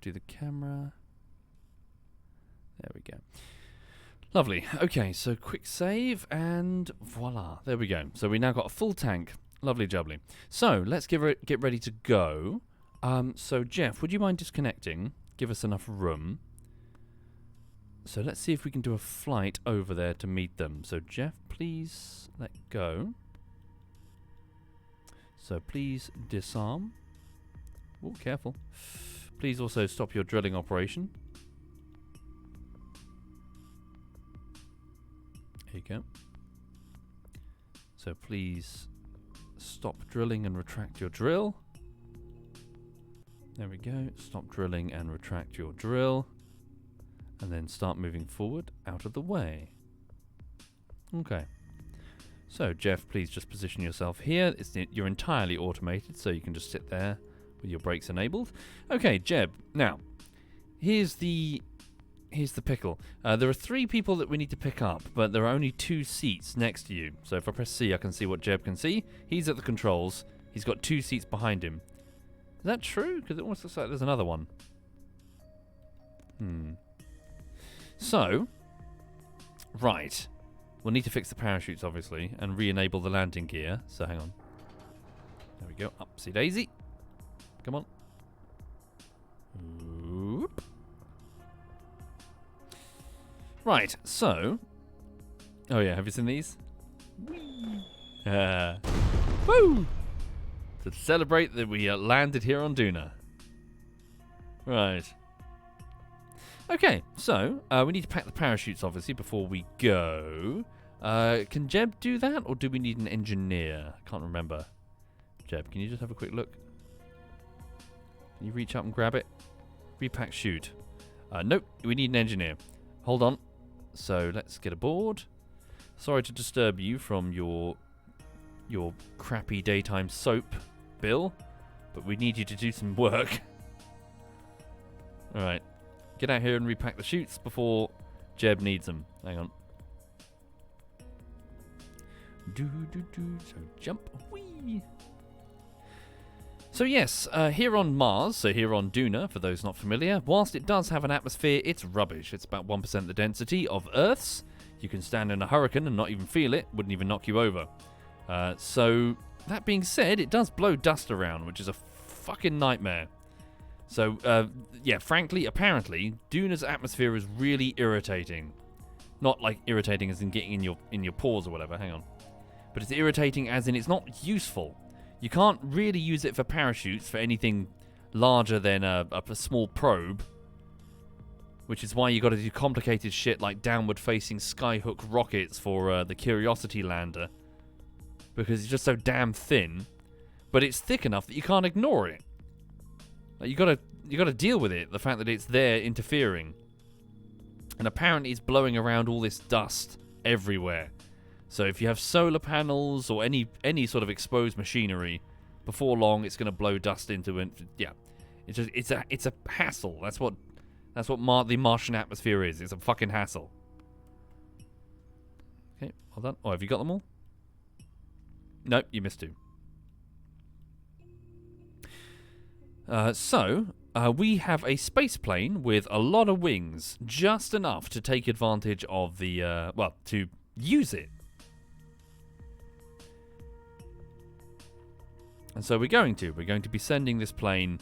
do the camera. There we go. Lovely. Okay. So quick save. And voila. There we go. So we now got a full tank. Lovely jubbly. So let's get ready to go. So Jeff, would you mind disconnecting? Give us enough room. So let's see if we can do a flight over there to meet them. So Jeff, please let go. So please disarm. Oh, careful. Please also stop your drilling operation. Here you go. So please stop drilling and retract your drill. There we go. Stop drilling and retract your drill. And then start moving forward out of the way. Okay. So, Jeff, please just position yourself here. You're entirely automated, so you can just sit there with your brakes enabled. Okay, Jeb. Now, here's the pickle. There are 3 people that we need to pick up, but there are only 2 seats next to you. So if I press C, I can see what Jeb can see. He's at the controls. He's got 2 seats behind him. Is that true? Because it almost looks like there's another one. So, right. We'll need to fix the parachutes, obviously, and re-enable the landing gear. So hang on. There we go. Upsy daisy. Come on. Oop. Right, so Oh yeah, have you seen these? Woo! To celebrate that we landed here on Duna. Right. Okay, so we need to pack the parachutes, obviously, before we go. Can Jeb do that, or do we need an engineer? I can't remember. Jeb, can you just have a quick look? Can you reach up and grab it? Repack chute. Nope, we need an engineer. Hold on. So let's get aboard. Sorry to disturb you from your crappy daytime soap, Bill, but we need you to do some work. Alright. Get out here and repack the chutes before Jeb needs them. Hang on. So jump. Whee! So yes, here on Mars, so here on Duna, for those not familiar, whilst it does have an atmosphere, it's rubbish. It's about 1% the density of Earth's. You can stand in a hurricane and not even feel it. Wouldn't even knock you over. So, that being said, it does blow dust around, which is a fucking nightmare. So, yeah, frankly, apparently, Duna's atmosphere is really irritating. Not like irritating as in getting in your pores or whatever, hang on. But it's irritating as in it's not useful. You can't really use it for parachutes for anything larger than a small probe. Which is why you got to do complicated shit like downward-facing skyhook rockets for the Curiosity lander. Because it's just so damn thin. But it's thick enough that you can't ignore it. Like, you gotta deal with it, the fact that it's there interfering. And apparently it's blowing around all this dust everywhere. So if you have solar panels or any sort of exposed machinery, before long it's gonna blow dust into it. Yeah, it's a hassle. That's what the Martian atmosphere is. It's a fucking hassle. Okay, well done. Oh, have you got them all? Nope, you missed two. So we have a space plane with a lot of wings, just enough to take advantage of the, well, to use it. And so we're going to be sending this plane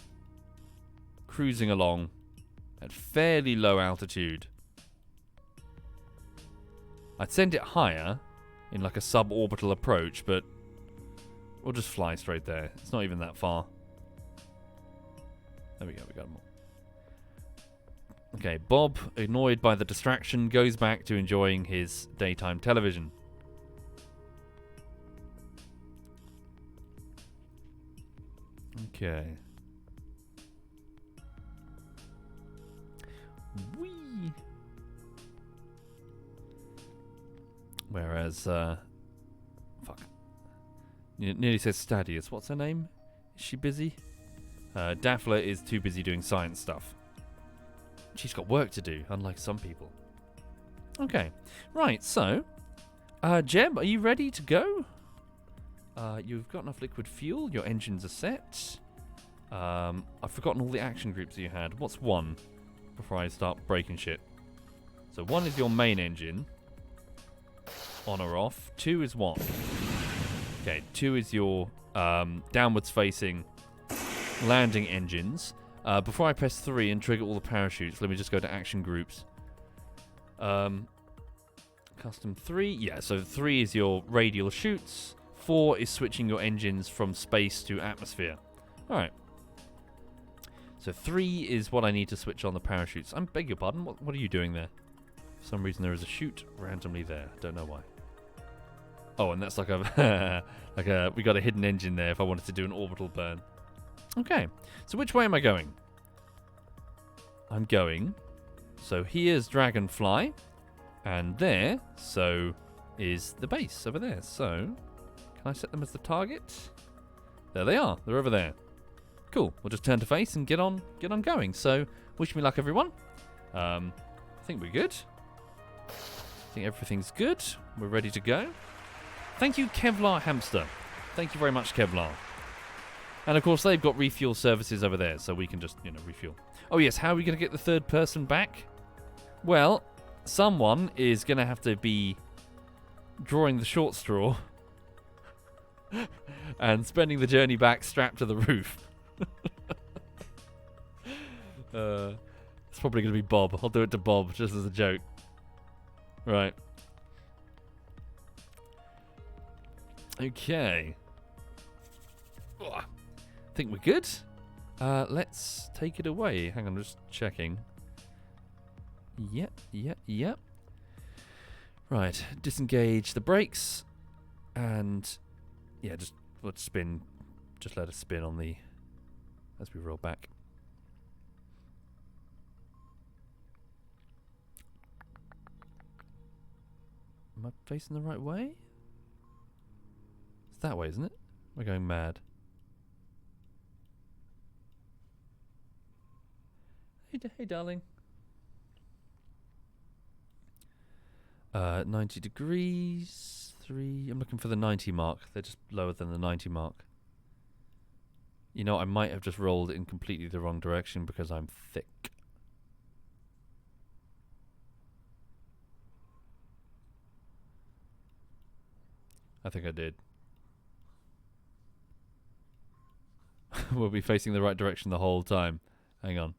cruising along at fairly low altitude. I'd send it higher in like a suborbital approach, but we'll just fly straight there. It's not even that far. There we go, we got them all. Okay, Bob, annoyed by the distraction, goes back to enjoying his daytime television. Okay. Whee! Whereas, fuck. Nearly says Stadius. What's her name? Is she busy? Daphla is too busy doing science stuff. She's got work to do, unlike some people. Okay. Right, so, Jeb, are you ready to go? You've got enough liquid fuel. Your engines are set. I've forgotten all the action groups that you had. What's one? Before I start breaking shit. So 1 is your main engine. On or off. 2 is what? Okay, 2 is your downwards facing landing engines. Before I press 3 and trigger all the parachutes, let me just go to action groups. Custom 3. Yeah, so 3 is your radial chutes. 4 is switching your engines from space to atmosphere. Alright. So 3 is what I need to switch on the parachutes. I beg your pardon, what are you doing there? For some reason there is a chute randomly there. Don't know why. Oh, and that's like a we got a hidden engine there if I wanted to do an orbital burn. Okay, so which way am I going? I'm going. So here's Dragonfly, and there, so is the base over there. So can I set them as the target? There they are. They're over there. Cool. We'll just turn to face and get on going. So wish me luck, everyone. I think we're good. I think everything's good. We're ready to go. Thank you, Kevlar Hamster. Thank you very much, Kevlar. And of course, they've got refuel services over there, so we can just, refuel. Oh yes, how are we going to get the third person back? Well, someone is going to have to be drawing the short straw and spending the journey back strapped to the roof. It's probably going to be Bob. I'll do it to Bob, just as a joke. Right. Okay. Oh, I think we're good. Let's take it away. Hang on, I'm just checking. Yep. Right, disengage the brakes. And, yeah, just let's spin. Just let us spin on the... as we roll back. Am I facing the right way? It's that way, isn't it? We're going mad. Hey, darling. 90 degrees. 3. I'm looking for the 90 mark. They're just lower than the 90 mark. You know, I might have just rolled in completely the wrong direction because I'm thick. I think I did. We'll be facing the right direction the whole time. Hang on.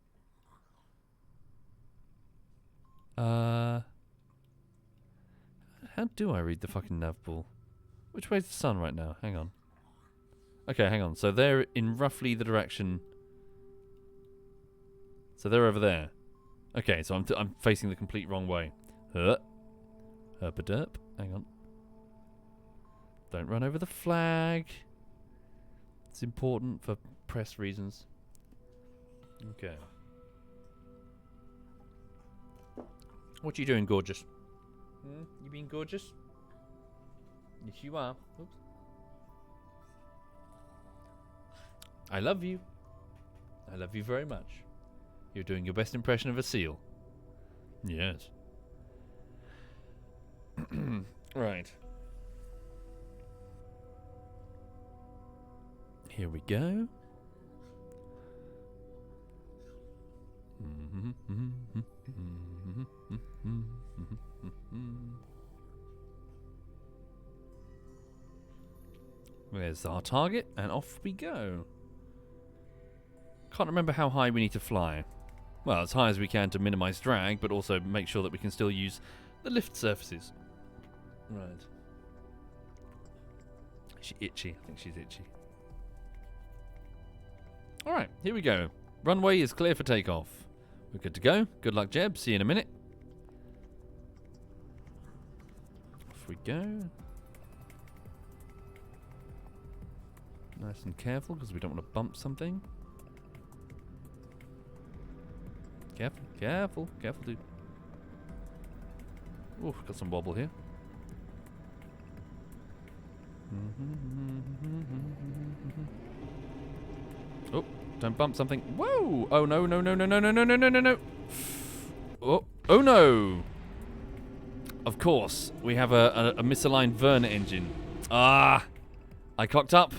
How do I read the fucking nav pool? Which way's the sun right now? Hang on. Okay, hang on. So they're in roughly the direction... So they're over there. Okay, so I'm facing the complete wrong way. Herp-a-derp. Hang on. Don't run over the flag. It's important for press reasons. Okay. What you doing, gorgeous? You being gorgeous? Yes, you are. Oops. I love you. I love you very much. You're doing your best impression of a seal. Yes. Right. Here we go. There's our target, and off we go. Can't remember how high we need to fly. Well, as high as we can to minimize drag, but also make sure that we can still use the lift surfaces. Right. Is she itchy? I think she's itchy. Alright, here we go. Runway is clear for takeoff. We're good to go. Good luck, Jeb. See you in a minute. Off we go. Nice and careful, because we don't want to bump something. Careful, dude. Ooh, got some wobble here. Oh, don't bump something. Whoa! Oh no! Oh no! Of course, we have a misaligned Verna engine. Ah! I cocked up.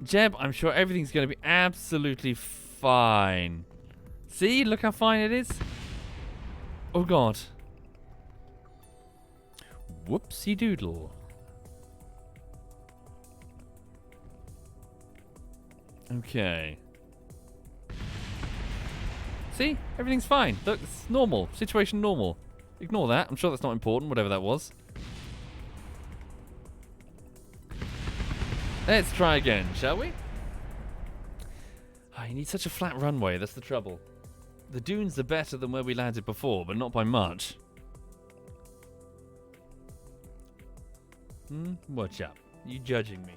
Jeb, I'm sure everything's going to be absolutely fine. See? Look how fine it is. Oh god. Whoopsie doodle. Okay. See? Everything's fine. Look, it's normal. Situation normal. Ignore that. I'm sure that's not important, whatever that was. Let's try again, shall we? Oh, you need such a flat runway, that's the trouble. The dunes are better than where we landed before, but not by much. Watch up. You judging me.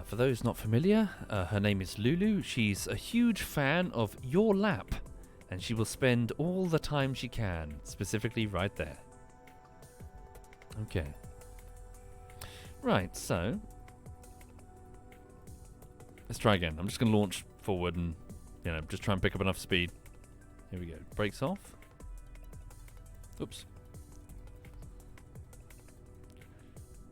For those not familiar, her name is Lulu. She's a huge fan of your lap, and she will spend all the time she can, specifically right there. Okay. Right, so let's try again. I'm just going to launch forward and, just try and pick up enough speed. Here we go. Brakes off. Oops.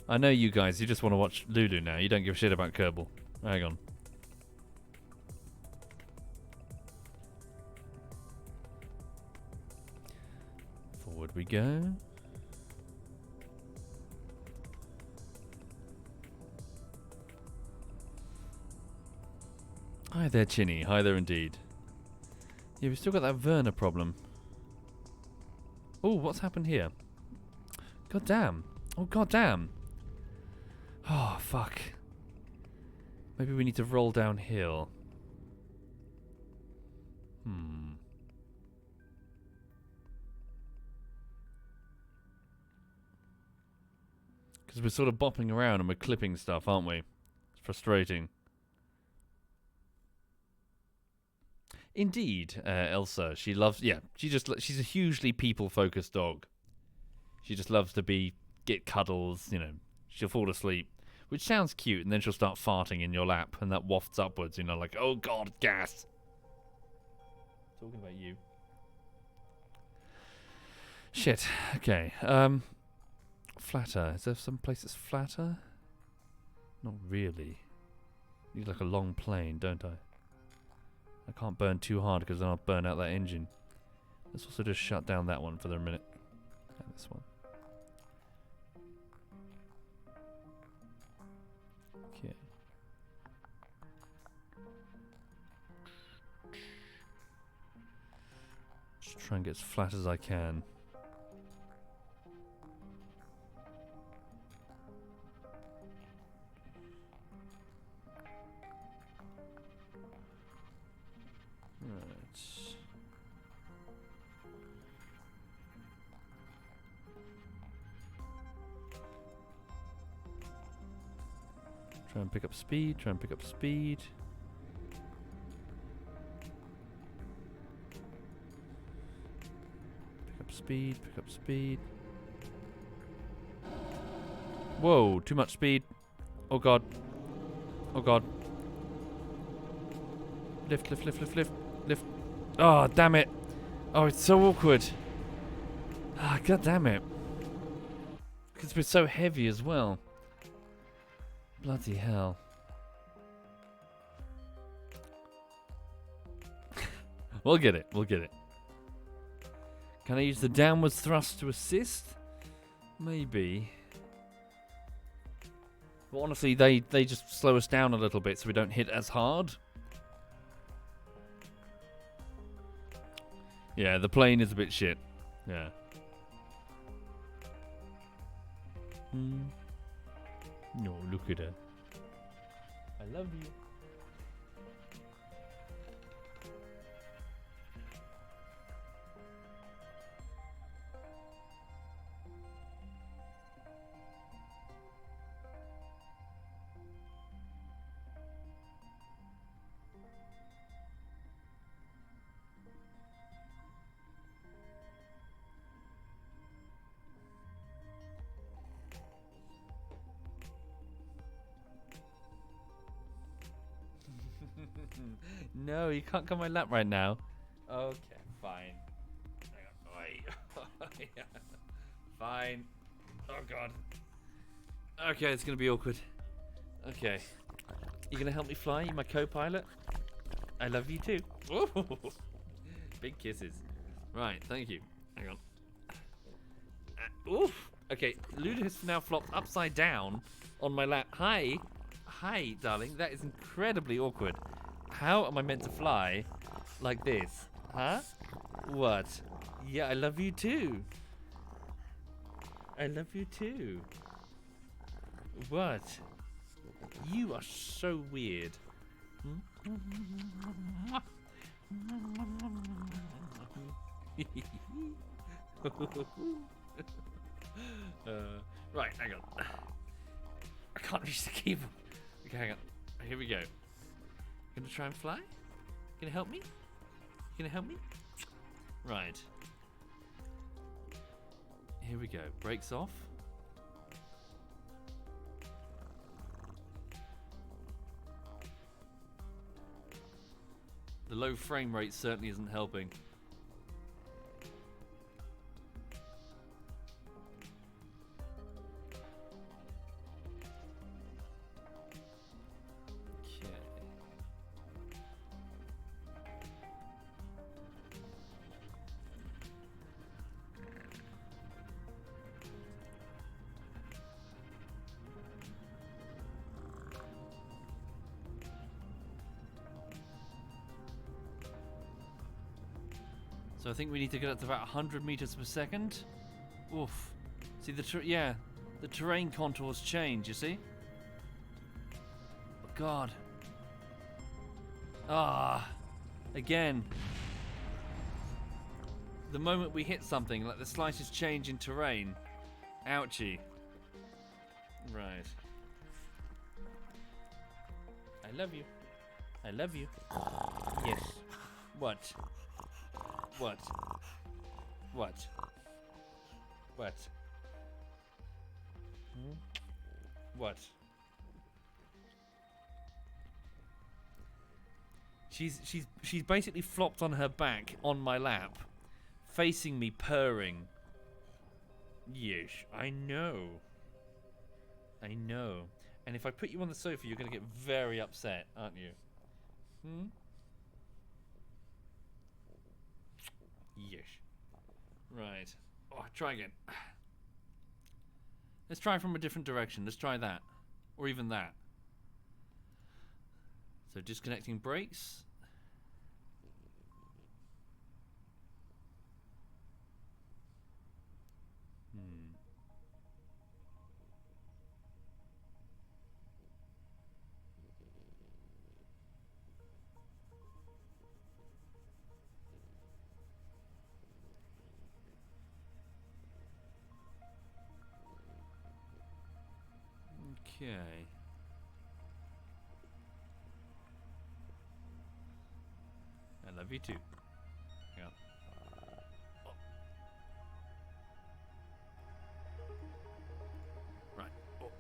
I know you guys, you just want to watch Lulu now. You don't give a shit about Kerbal. Hang on. we go. Hi there, Chinny. Hi there indeed. Yeah, we've still got that Werner problem. Oh, what's happened here? God damn. Oh, god damn. Oh, fuck. Maybe we need to roll downhill. Because we're sort of bopping around and we're clipping stuff, aren't we? It's frustrating. Indeed, Elsa. She loves... Yeah, she's a hugely people-focused dog. She just loves to get cuddles, you know. She'll fall asleep, which sounds cute, and then she'll start farting in your lap, and that wafts upwards, you know, like, oh god, gas. Talking about you. Shit. Okay. Flatter. Is there some place that's flatter? Not really. Need like a long plane, don't I? I can't burn too hard because then I'll burn out that engine. Let's also just shut down that one for a minute. And this one. Okay. Just try and get as flat as I can. Try and pick up speed, try and pick up speed. Pick up speed, pick up speed. Whoa, too much speed. Oh god. Oh god. Lift, lift, lift, lift, lift, lift. Oh, damn it. Oh, it's so awkward. Ah, god damn it. Because we're so heavy as well. Bloody hell. We'll get it. We'll get it. Can I use the downwards thrust to assist? Maybe. But honestly, they just slow us down a little bit so we don't hit as hard. Yeah, the plane is a bit shit. Yeah. No, look at her. I love you. No, you can't come on my lap right now. Okay, fine. Fine. Oh god. Okay, it's gonna be awkward. Okay. You gonna help me fly? You my co-pilot? I love you too. Ooh. Big kisses. Right, thank you. Hang on. Oof. Okay, Luda has now flopped upside down on my lap. Hi. Hi, darling. That is incredibly awkward. How am I meant to fly like this? Huh? What? Yeah, I love you too. I love you too. What? You are so weird. Right, hang on. I can't reach the keyboard. Okay, hang on. Here we go. Gonna try and fly? Gonna help me? Gonna help me? Right. Here we go. Brakes off. The low frame rate certainly isn't helping. So I think we need to get up to about 100 meters per second. Oof. See the the terrain contours change, you see? Oh god. Ah. Again. The moment we hit something, like the slightest change in terrain. Ouchie. Right. I love you. I love you. Yes. What? What? What? What? Hmm? What? She's basically flopped on her back on my lap, facing me, purring. Yes, I know. I know. And if I put you on the sofa, you're going to get very upset, aren't you? Hmm? Yes. Right. Oh, try again. Let's try from a different direction. Let's try that. Or even that. So disconnecting brakes. Okay. I love you too. Yeah. Oh. Right. Oh.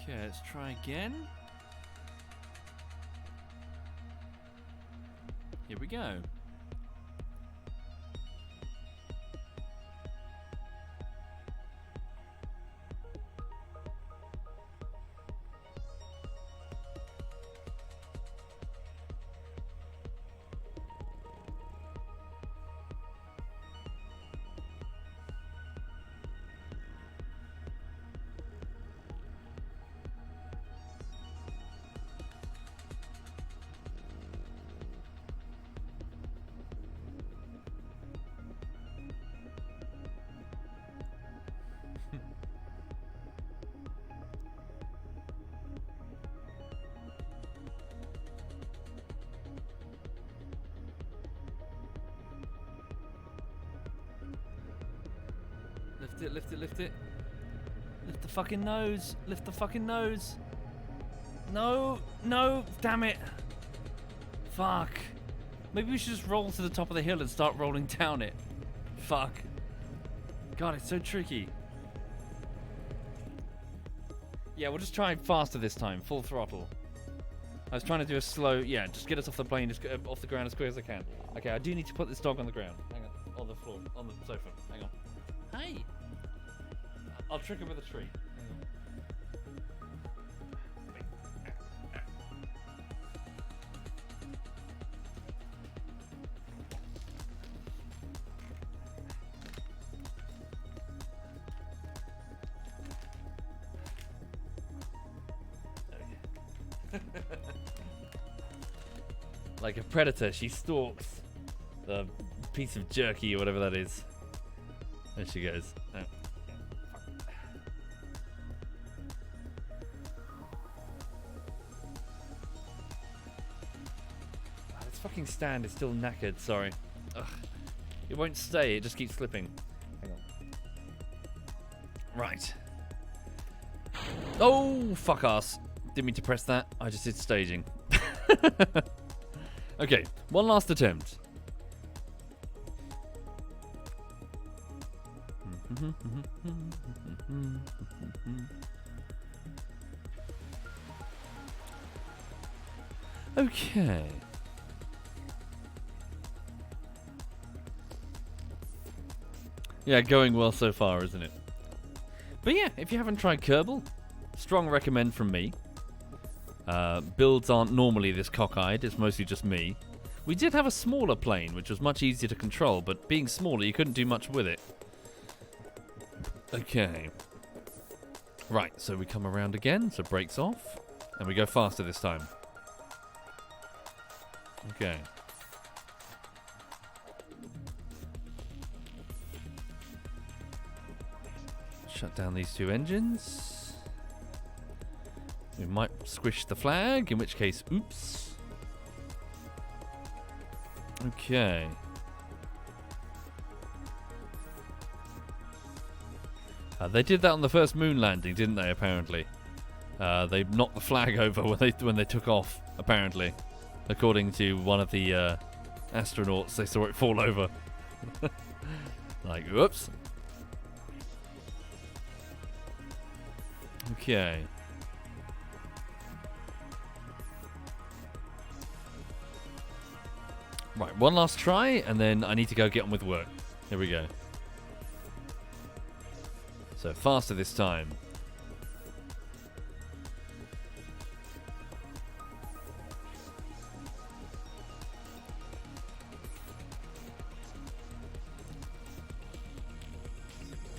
Okay, let's try again. Here we go. Lift it, lift it, lift it. Lift the fucking nose. Lift the fucking nose. No, no, damn it. Fuck. Maybe we should just roll to the top of the hill and start rolling down it. Fuck. God, it's so tricky. Yeah, we'll just try faster this time. Full throttle. I was trying to do a slow... Yeah, just get us off the plane, just get off the ground as quick as I can. Okay, I do need to put this dog on the ground. Hang on. On the floor. On the sofa. Hang on. Hey! I'll trick him with a treat. Hang on. Like a predator, she stalks the piece of jerky or whatever that is. There she goes. Oh. This fucking stand is still knackered, sorry. Ugh. It won't stay, it just keeps slipping. Hang on. Right. Oh, fuck ass. Didn't mean to press that, I just did staging. Okay, one last attempt. Okay. Yeah, going well so far, isn't it? But yeah, if you haven't tried Kerbal, strong recommend from me. Builds aren't normally this cockeyed, it's mostly just me. We did have a smaller plane, which was much easier to control, but being smaller, you couldn't do much with it. Okay. Right, so we come around again, so brakes off, and we go faster this time. Okay. Shut down these two engines. We might squish the flag, in which case, oops. Okay. They did that on the first moon landing, didn't they, apparently? They knocked the flag over when they took off, apparently. According to one of the astronauts, they saw it fall over. Like, whoops. Okay. Right, one last try, and then I need to go get on with work. Here we go. So faster this time.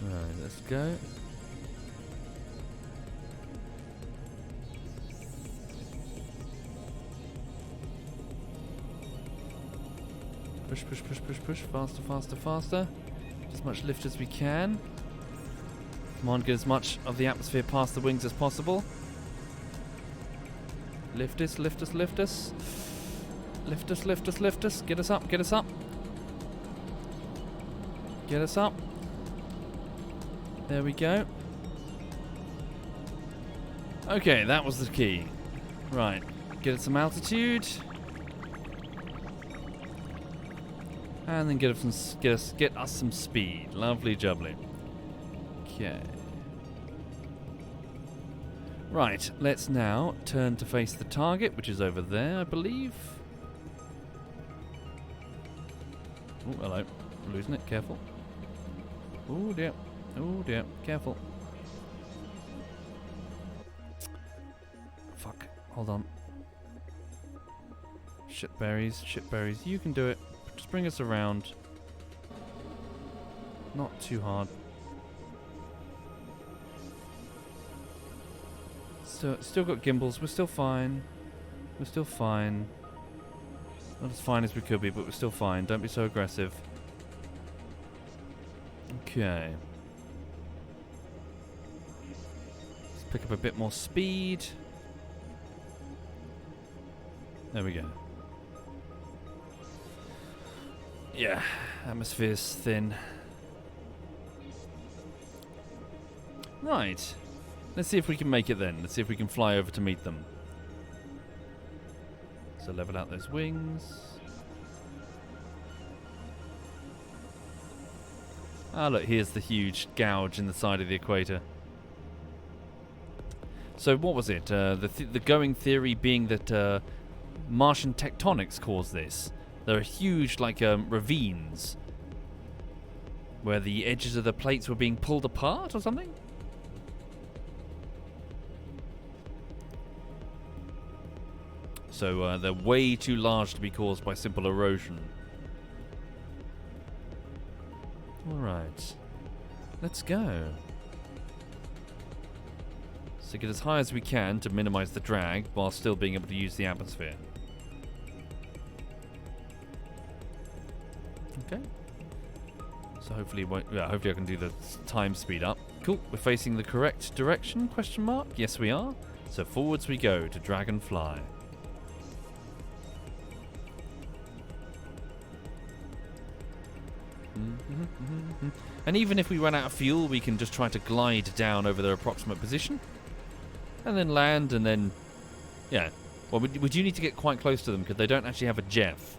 Alright, let's go. Push, push, push, push, push. Faster, faster, faster. As much lift as we can. Come on, get as much of the atmosphere past the wings as possible. Lift us, lift us, lift us. Lift us, lift us, lift us. Get us up, get us up. Get us up. There we go. Okay, that was the key. Right, get us some altitude. And then get us some speed. Lovely jubbly. Okay. Right, let's now turn to face the target, which is over there, I believe. Oh, hello. I'm losing it. Careful. Oh, dear. Oh, dear. Careful. Fuck. Hold on. Shitberries. Shitberries. You can do it. Just bring us around. Not too hard. Still got gimbals. We're still fine. We're still fine. Not as fine as we could be, but we're still fine. Don't be so aggressive. Okay. Let's pick up a bit more speed. There we go. Yeah, atmosphere's thin. Right. Let's see if we can make it then. Let's see if we can fly over to meet them. So level out those wings. Ah, look, here's the huge gouge in the side of the equator. So what was it? The going theory being that Martian tectonics caused this. There are huge, like, ravines where the edges of the plates were being pulled apart or something? So they're way too large to be caused by simple erosion. Alright. Let's go. So get as high as we can to minimize the drag while still being able to use the atmosphere. Okay. So hopefully I can do the time speed up. Cool. We're facing the correct direction? Question mark. Yes, we are. So forwards we go to Dragonfly. And even if we run out of fuel, we can just try to glide down over their approximate position. And then land, and then... Yeah. Well, we do need to get quite close to them, because they don't actually have a Jeff.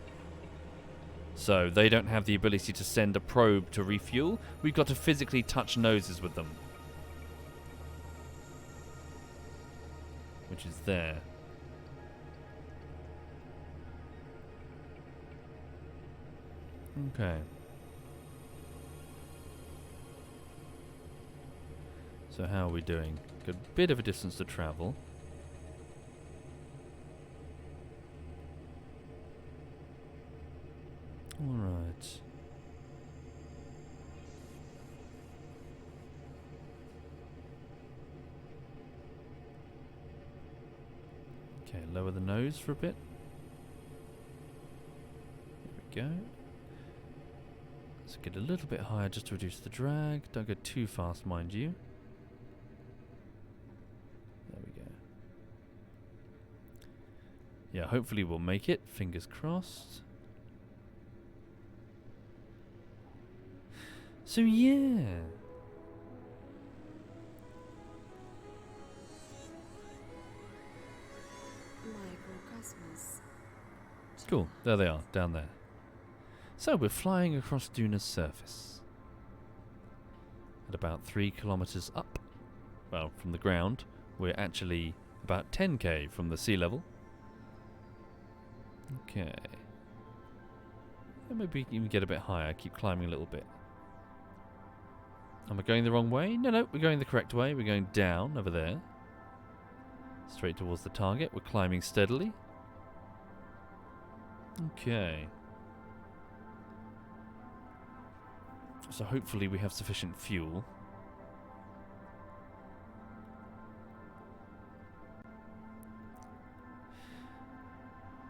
So they don't have the ability to send a probe to refuel. We've got to physically touch noses with them. Which is there. Okay. So how are we doing? Got a bit of a distance to travel. Alright. Okay, lower the nose for a bit. There we go. Let's get a little bit higher just to reduce the drag. Don't go too fast, mind you. There we go. Yeah, hopefully we'll make it. Fingers crossed. So yeah. Cool, there they are, down there. So we're flying across Duna's surface. At about 3 kilometers up, well, from the ground, we're actually about 10k from the sea level. Okay. And maybe even get a bit higher, keep climbing a little bit. Am I going the wrong way? No, we're going the correct way. We're going down over there. Straight towards the target. We're climbing steadily. Okay. So hopefully we have sufficient fuel.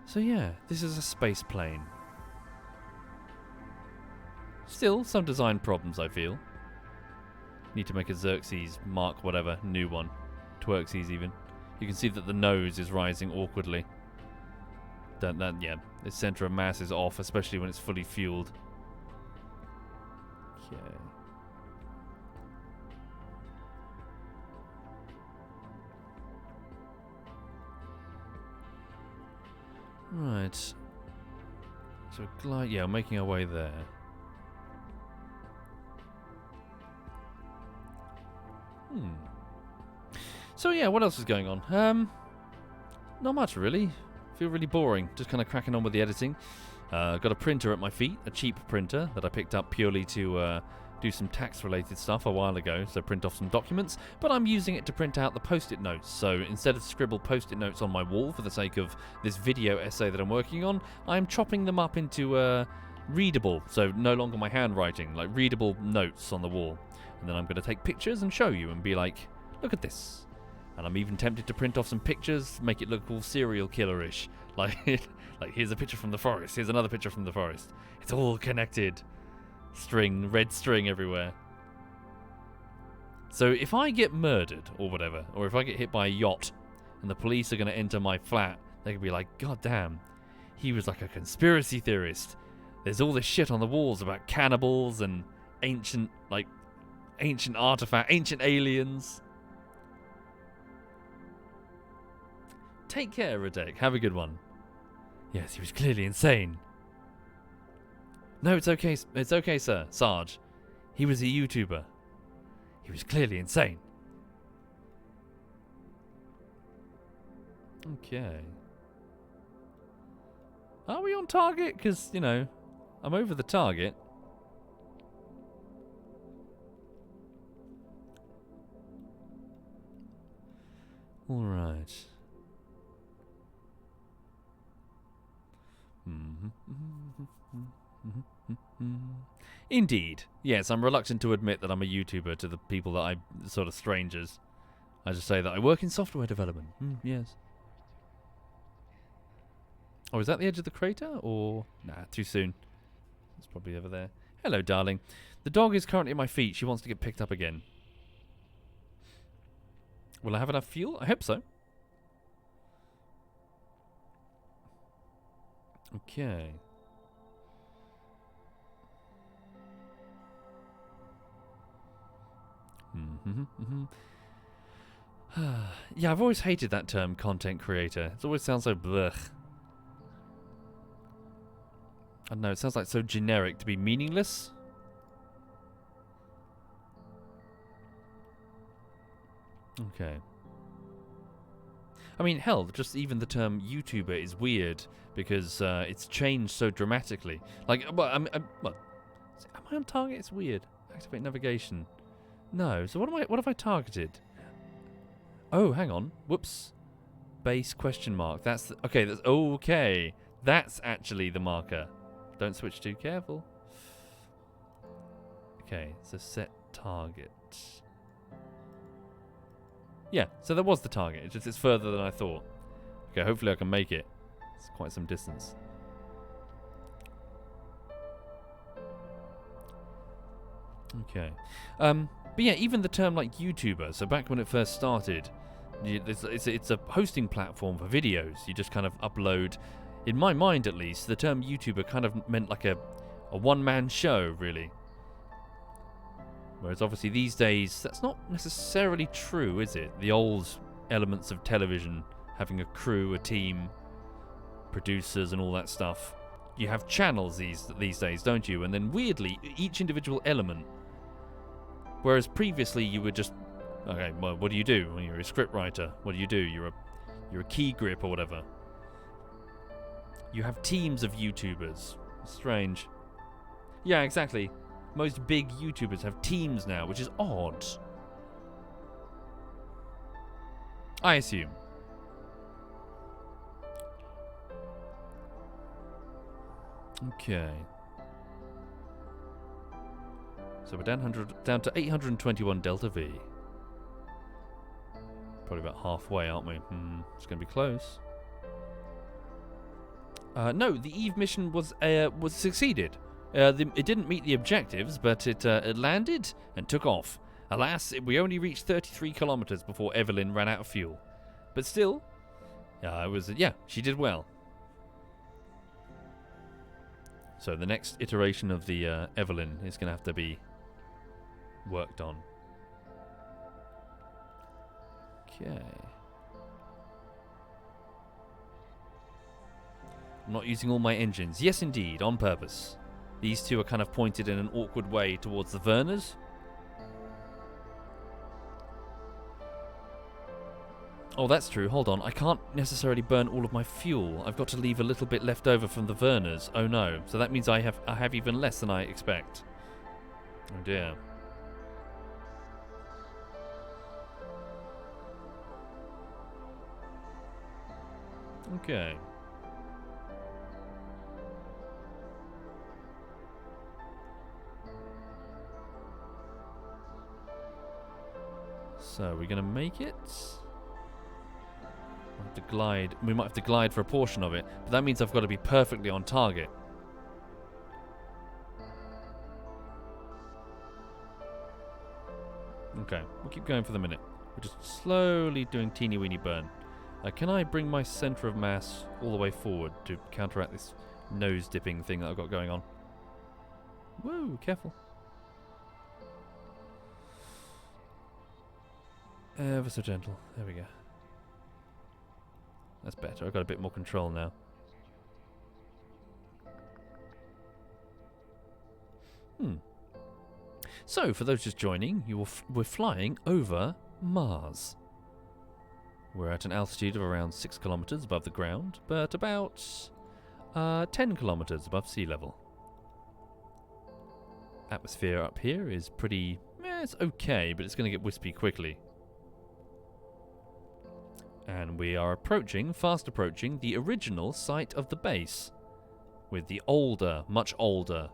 So yeah, this is a space plane. Still, some design problems, I feel. Need to make a Xerxes Mark whatever, new one. Twerxes even. You can see that the nose is rising awkwardly. Yeah, the center of mass is off, especially when it's fully fueled. Okay. Right. So glide, yeah, making our way there. So yeah, what else is going on? Not much really. Feel really boring. Just kind of cracking on with the editing. Got a printer at my feet, a cheap printer that I picked up purely to do some tax-related stuff a while ago, so print off some documents. But I'm using it to print out the post-it notes. So instead of scribble post-it notes on my wall for the sake of this video essay that I'm working on, I'm chopping them up into readable, so no longer my handwriting, like readable notes on the wall. And then I'm going to take pictures and show you and be like, look at this. And I'm even tempted to print off some pictures, make it look all serial killer-ish. Like here's a picture from the forest, here's another picture from the forest. It's all connected. String, red string everywhere. So if I get murdered or whatever, or if I get hit by a yacht and the police are going to enter my flat, they could be like, God damn, he was like a conspiracy theorist. There's all this shit on the walls about cannibals and ancient artifacts, ancient aliens. Take care, Radek. Have a good one. Yes, he was clearly insane. No, it's okay. It's okay, sir. Sarge. He was a YouTuber. He was clearly insane. Okay. Are we on target? Because, you know, I'm over the target. All right. Indeed. Yes, I'm reluctant to admit that I'm a YouTuber to the people that I sort of strangers. I just say that I work in software development. Yes. Oh, is that the edge of the crater? Or... Nah, too soon. It's probably over there. Hello, darling. The dog is currently at my feet. She wants to get picked up again. Will I have enough fuel? I hope so. Okay. Yeah, I've always hated that term, content creator. It always sounds so blech. I don't know, it sounds like so generic to be meaningless. Okay. I mean, hell, just even the term YouTuber is weird because it's changed so dramatically. Like, well, am I on target? It's weird. Activate navigation. No. So what have I targeted? Oh, hang on. Whoops. Base question mark. That's okay. That's okay. That's actually the marker. Don't switch too careful. Okay, so set target. Yeah, so that was the target. It's just it's further than I thought. Okay, hopefully I can make it. It's quite some distance. Okay. But yeah, even the term like YouTuber, so back when it first started, it's a hosting platform for videos. You just kind of upload. In my mind, at least, the term YouTuber kind of meant like a one-man show, really. Whereas obviously these days, that's not necessarily true, is it? The old elements of television, having a crew, a team, producers and all that stuff. You have channels these days, don't you? And then weirdly, each individual element. Whereas previously you were just, okay, well, what do you do? Well, you're a scriptwriter. What do? You're a key grip or whatever. You have teams of YouTubers. Strange. Yeah, exactly. Most big YouTubers have teams now, which is odd. I assume. Okay. So we're down to 821 Delta V. Probably about halfway, aren't we? It's going to be close. No, the Eve mission was succeeded. It didn't meet the objectives, but it landed and took off. Alas, we only reached 33 kilometers before Evelyn ran out of fuel. But still, she did well. So the next iteration of the Evelyn is going to have to be worked on. Okay. I'm not using all my engines. Yes, indeed, on purpose. These two are kind of pointed in an awkward way towards the Werners. Oh, that's true. Hold on. I can't necessarily burn all of my fuel. I've got to leave a little bit left over from the Werners. Oh no. So that means I have even less than I expect. Oh dear. Okay. So we're going to make it. We'll have to glide. We might have to glide for a portion of it, but that means I've got to be perfectly on target. Okay, we'll keep going for the minute. We're just slowly doing teeny weeny burn. Can I bring my centre of mass all the way forward to counteract this nose dipping thing that I've got going on? Whoa, careful. Ever so gentle. There we go. That's better. I've got a bit more control now. So, for those just joining, we're flying over Mars. We're at an altitude of around 6 kilometers above the ground, but about 10 kilometers above sea level. Atmosphere up here is pretty... it's okay, but it's going to get wispy quickly. And we are fast approaching, the original site of the base, with the much older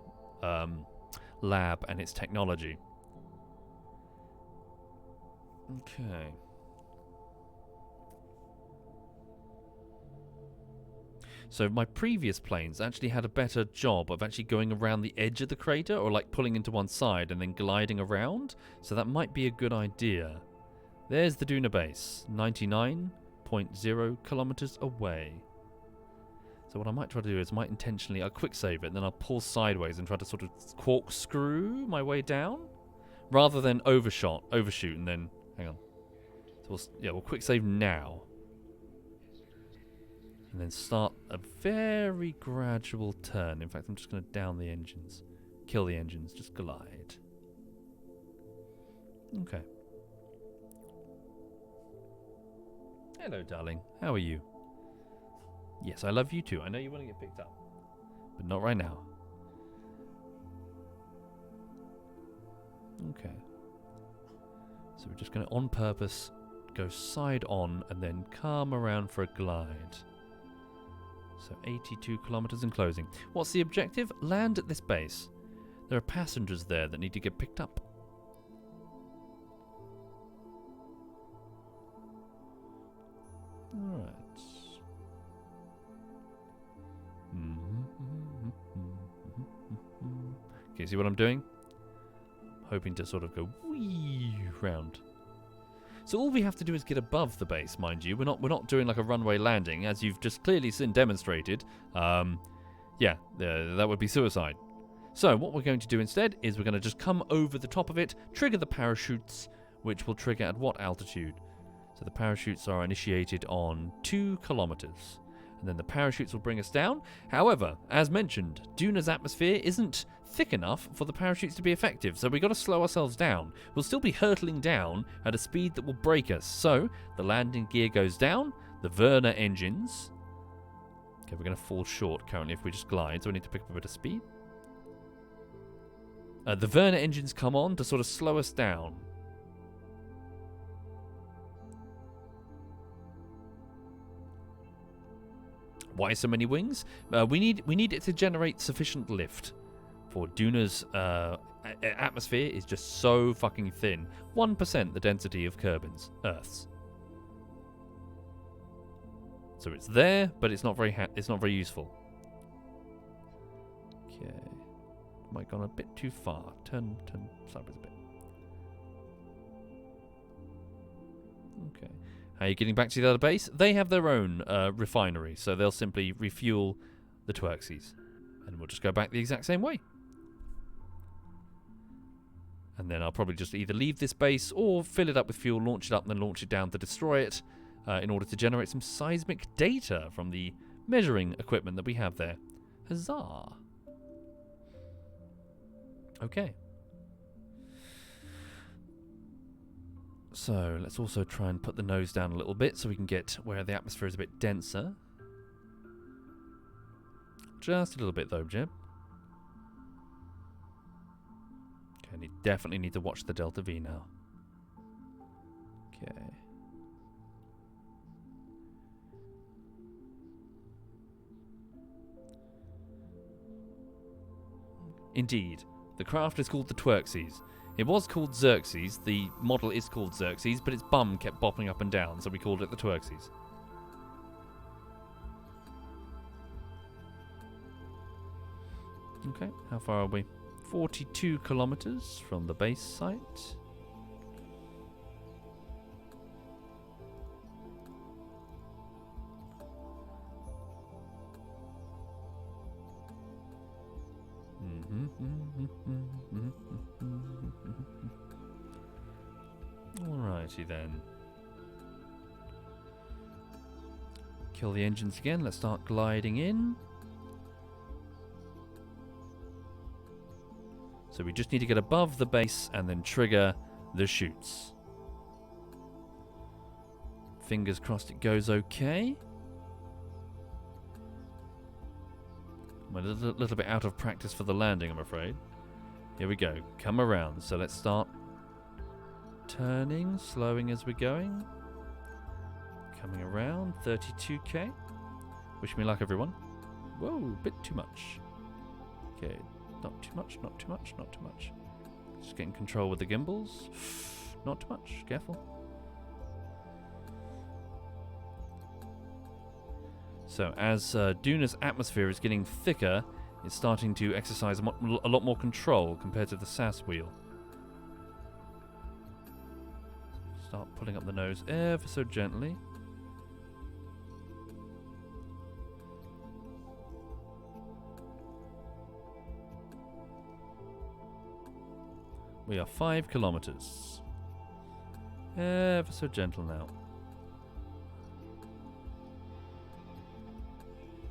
lab and its technology. Okay. So my previous planes actually had a better job of actually going around the edge of the crater, or like pulling into one side and then gliding around. So that might be a good idea. There's the Duna base, 99.0 kilometers away. So what I might try to do is I'll quick save it, and then I'll pull sideways and try to sort of corkscrew my way down, rather than overshoot and then, hang on. So we'll quick save now. And then start a very gradual turn. In fact, I'm just going to down the engines. Kill the engines, just glide. Okay. Hello, darling. How are you? Yes, I love you too. I know you want to get picked up, but not right now. Okay. So we're just going to, on purpose, go side on and then come around for a glide. So 82 kilometers and closing. What's the objective? Land at this base. There are passengers there that need to get picked up. Alright. Okay, see what I'm doing? Hoping to sort of go wee round. So all we have to do is get above the base, mind you. We're not doing like a runway landing, as you've just clearly seen demonstrated. Yeah, that would be suicide. So what we're going to do instead is we're going to just come over the top of it, trigger the parachutes, which will trigger at what altitude? So the parachutes are initiated on 2 kilometers. And then the parachutes will bring us down. However, as mentioned, Duna's atmosphere isn't thick enough for the parachutes to be effective, so we've got to slow ourselves down. We'll still be hurtling down at a speed that will break us. So the landing gear goes down, the Werner engines. Okay, we're going to fall short currently if we just glide, so we need to pick up a bit of speed. The Werner engines come on to sort of slow us down. Why so many wings? We need it to generate sufficient lift. For Duna's atmosphere is just so fucking thin. 1% the density of Kerbin's, Earth's. So it's there, but it's not very useful. Okay. Might have gone a bit too far. Turn sideways a bit. Okay. How are you getting back to the other base? They have their own refinery, so they'll simply refuel the Twerxies. And we'll just go back the exact same way. And then I'll probably just either leave this base or fill it up with fuel, launch it up, and then launch it down to destroy it in order to generate some seismic data from the measuring equipment that we have there. Huzzah! Okay. So let's also try and put the nose down a little bit so we can get where the atmosphere is a bit denser. Just a little bit though, Jeb. Okay, definitely need to watch the Delta V now. Okay. Indeed, the craft is called the Twerxies. It was called Xerxes, the model is called Xerxes, but its bum kept bopping up and down, so we called it the Twerxies. Okay, how far are we? 42 kilometers from the base site. Alrighty then. Kill the engines again. Let's start gliding in. So we just need to get above the base and then trigger the chutes. Fingers crossed it goes okay. I'm a little bit out of practice for the landing, I'm afraid. Here we go. Come around. So let's start turning, slowing as we're going. Coming around. 32k. Wish me luck, everyone. Whoa, bit too much. Okay, not too much, not too much, not too much. Just getting control with the gimbals. Not too much. Careful. So as Duna's atmosphere is getting thicker, it's starting to exercise a lot more control compared to the SAS wheel. Start pulling up the nose ever so gently. We are 5 kilometers. Ever so gentle now.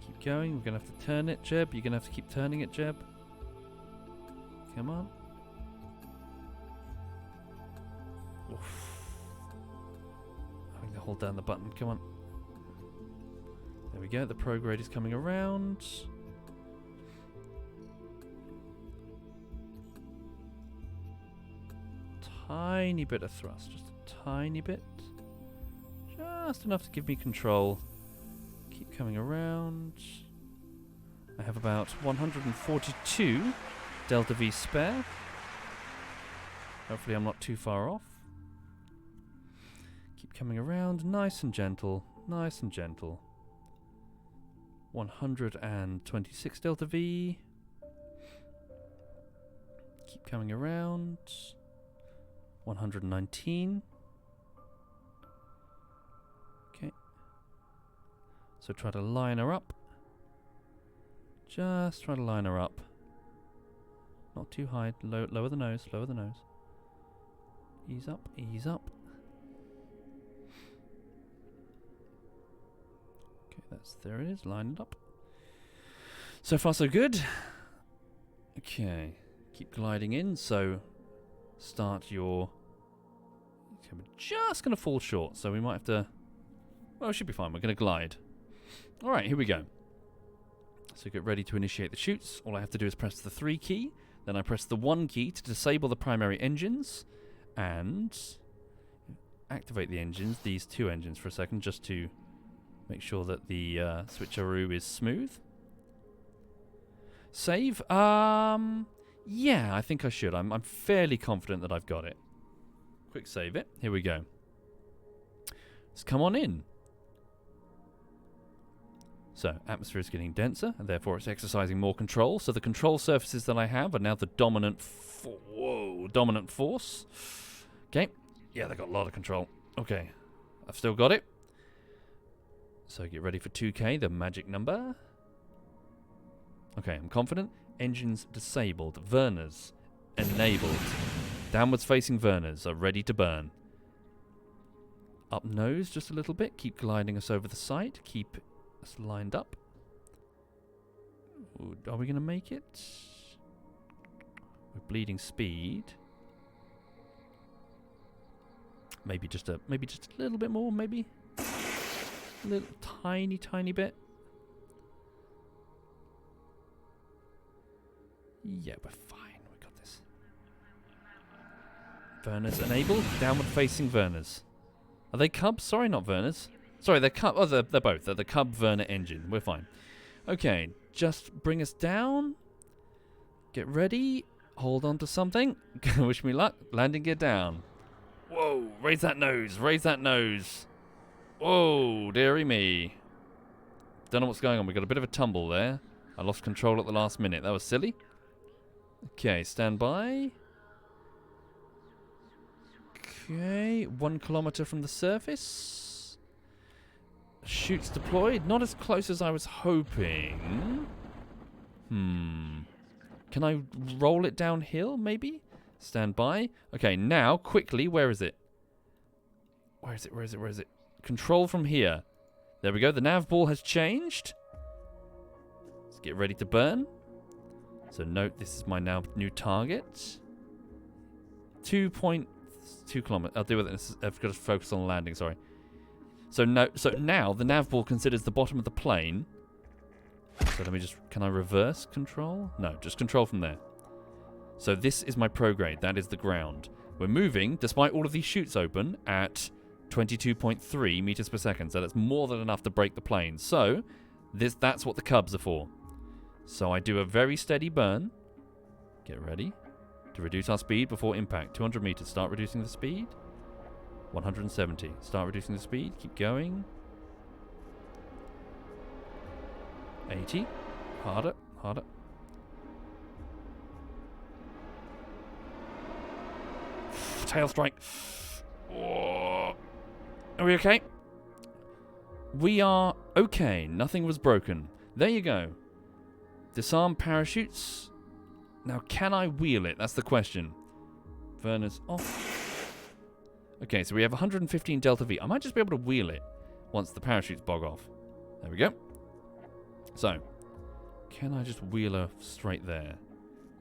Keep going. We're going to have to turn it, Jeb. You're going to have to keep turning it, Jeb. Come on. Oof. Having to hold down the button. Come on. There we go. The prograde is coming around. Tiny bit of thrust. Just a tiny bit. Just enough to give me control. Keep coming around. I have about 142 Delta V spare. Hopefully I'm not too far off. Keep coming around, nice and gentle, nice and gentle. 126 Delta V. Keep coming around. 119. Okay. So try to line her up. Just try to line her up. Not too high. Lower the nose. Lower the nose. Ease up. Ease up. Okay, there it is. Line it up. So far, so good. Okay. Keep gliding in. So start your... Okay, we're just going to fall short. So we might have to... Well, it should be fine. We're going to glide. All right, here we go. So get ready to initiate the shoots. All I have to do is press the 3 key. Then I press the 1 key to disable the primary engines. And activate the engines, these 2 engines for a second, just to make sure that the switcheroo is smooth. Save? Yeah, I think I should. I'm fairly confident that I've got it. Quick save it. Here we go. Let's come on in. So, atmosphere is getting denser, and therefore it's exercising more control. So the control surfaces that I have are now the dominant force. Okay. Yeah, they got a lot of control. Okay. I've still got it. So get ready for 2K, the magic number. Okay, I'm confident. Engines disabled. Burners enabled. Downwards facing burners are ready to burn. Up nose just a little bit. Keep gliding us over the site. Keep us lined up. Ooh, are we going to make it? We're bleeding speed. Maybe just a little bit more, maybe. A little tiny bit. Yeah, we're fine. We got this. Burners enabled. Downward facing burners. Are they Cubs? Sorry, not Verners. Sorry, they're Cub. Oh, they're both. They're the Cub Verner engine. We're fine. Okay, just bring us down. Get ready. Hold on to something. Wish me luck. Landing gear down. Whoa, raise that nose. Raise that nose. Whoa, dearie me. Don't know what's going on. We got a bit of a tumble there. I lost control at the last minute. That was silly. Okay, stand by. Okay, 1 kilometer from the surface. Chutes deployed. Not as close as I was hoping. Can I roll it downhill, maybe? Stand by. Okay, now, quickly, where is it? Where is it? Where is it? Where is it? Control from here. There we go. The nav ball has changed. Let's get ready to burn. So note, this is my now new target. 2.2 kilometers. I'll deal with it. I've got to focus on landing, sorry. So now the nav ball considers the bottom of the plane. So let me just... Can I reverse control? No, just control from there. So this is my prograde. That is the ground. We're moving, despite all of these chutes open, at 22.3 meters per second. So that's more than enough to break the plane. So that's what the Cubs are for. So I do a very steady burn. Get ready. To reduce our speed before impact. 200 meters. Start reducing the speed. 170. Start reducing the speed. Keep going. 80. Harder. Harder. Tail strike. Oh. Are we okay? We are okay. Nothing was broken. There you go. Disarm parachutes. Now, can I wheel it? That's the question. Burners off. Okay, so we have 115 Delta V. I might just be able to wheel it once the parachutes bog off. There we go. So, can I just wheel her straight there?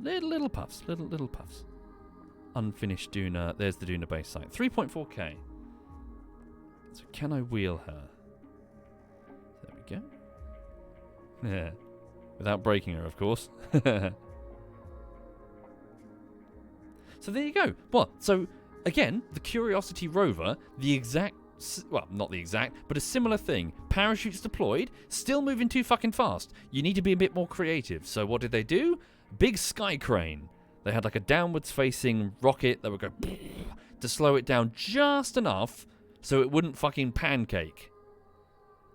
Little puffs. Little puffs. Unfinished Duna. There's the Duna base site. 3.4k. So, can I wheel her? There we go. Yeah. Without breaking her, of course. So there you go. Well, so again, the Curiosity rover, the exact, well, not the exact, but a similar thing. parachutes deployed, still moving too fucking fast. You need to be a bit more creative. So what did they do? Big sky crane. They had like a downwards facing rocket that would go to slow it down just enough so it wouldn't fucking pancake.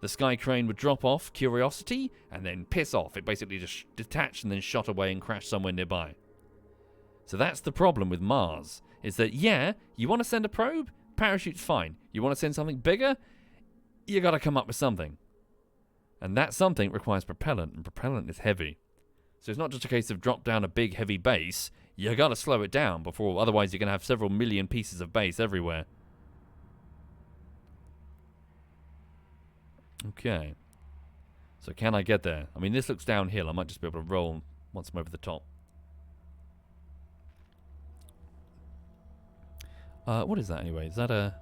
The sky crane would drop off Curiosity and then piss off. It basically just detached and then shot away and crashed somewhere nearby. So that's the problem with Mars, is that, yeah, you want to send a probe? Parachute's fine. You want to send something bigger? You got to come up with something. And that something requires propellant, and propellant is heavy. So it's not just a case of drop down a big heavy base. You got to slow it down before, otherwise you're going to have several million pieces of base everywhere. Okay. So can I get there? I mean, this looks downhill. I might just be able to roll once I'm over the top. What is that anyway? Is that a...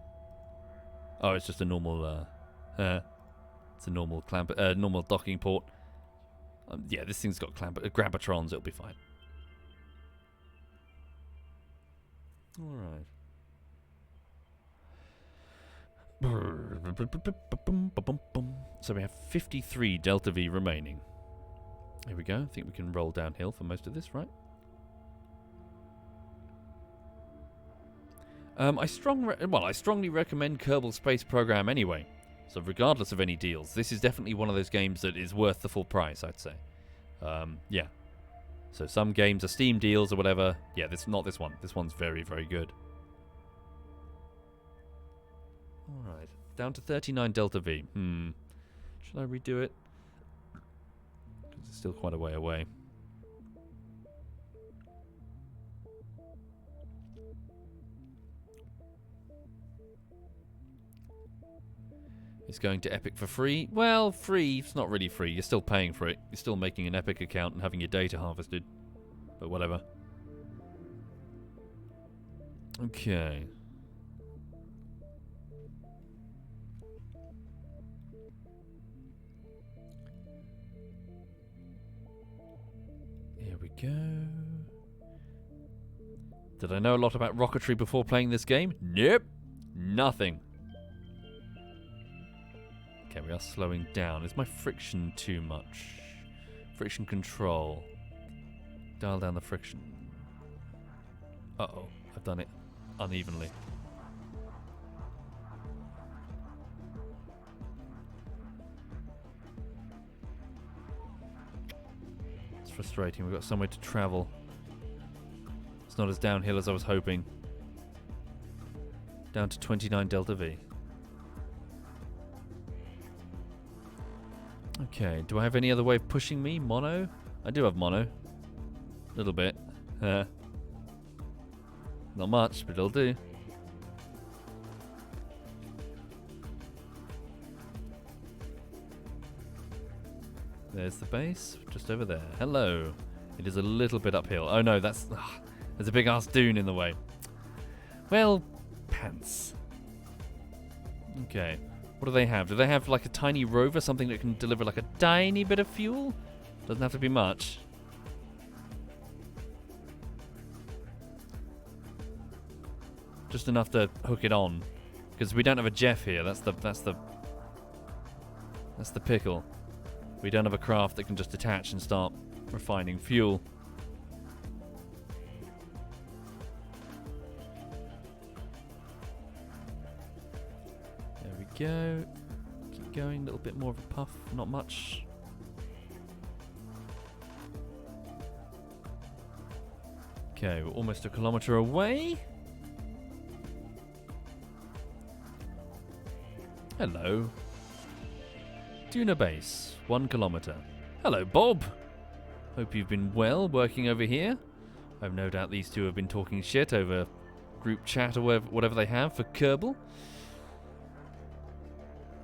Oh, it's just a normal, it's a normal clamp, normal docking port. Yeah, this thing's got gravitrons. It'll be fine. Alright. So we have 53 Delta V remaining. Here we go. I think we can roll downhill for most of this, right? I strongly recommend Kerbal Space Program anyway. So regardless of any deals, this is definitely one of those games that is worth the full price, I'd say. Yeah. So some games are Steam deals or whatever. Yeah, not this one. This one's very, very good. Alright. Down to 39 Delta V. Should I redo it? Because it's still quite a way away. It's going to Epic for free. Well, free. It's not really free. You're still paying for it. You're still making an Epic account and having your data harvested. But whatever. Okay. Here we go. Did I know a lot about rocketry before playing this game? Nope. Nothing. Okay, we are slowing down. Is my friction too much? Friction control. Dial down the friction. Uh-oh. I've done it unevenly. It's frustrating. We've got somewhere to travel. It's not as downhill as I was hoping. Down to 29 Delta V. Okay, do I have any other way of pushing me? Mono? I do have mono. A little bit. Not much, but it'll do. There's the base, just over there. Hello. It is a little bit uphill. Oh no, there's a big ass dune in the way. Well, pants. Okay. What do they have? Do they have like a tiny rover, something that can deliver like a tiny bit of fuel? Doesn't have to be much. Just enough to hook it on, because we don't have a Jeff here. That's the pickle. We don't have a craft that can just detach and start refining fuel. There we go. Keep going, a little bit more of a puff, not much. Okay, we're almost a kilometre away. Hello. Tuna base, 1 kilometre. Hello, Bob. Hope you've been well working over here. I've no doubt these two have been talking shit over group chat or whatever they have for Kerbal.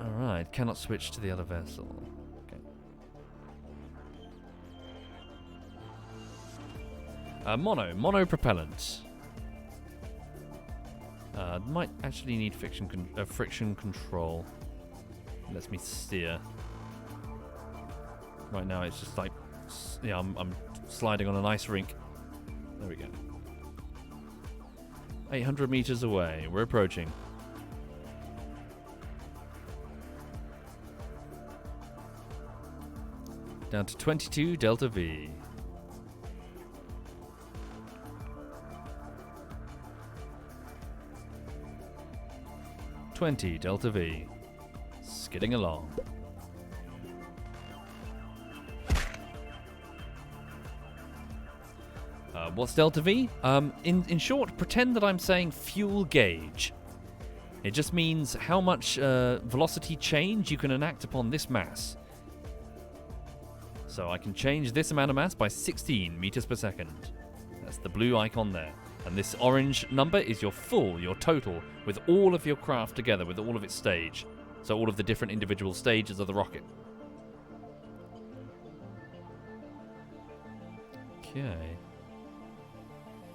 Alright, cannot switch to the other vessel. Okay. Mono propellant. Might actually need friction control. Lets me steer. Right now it's just like, yeah, I'm sliding on an ice rink. There we go. 800 meters away. We're approaching. Down to 22 Delta V. Delta V. Skidding along. What's Delta V? In short, pretend that I'm saying fuel gauge. It just means how much velocity change you can enact upon this mass. So I can change this amount of mass by 16 meters per second. That's the blue icon there. And this orange number is your total, with all of your craft together, with all of its stage. So all of the different individual stages of the rocket. Okay.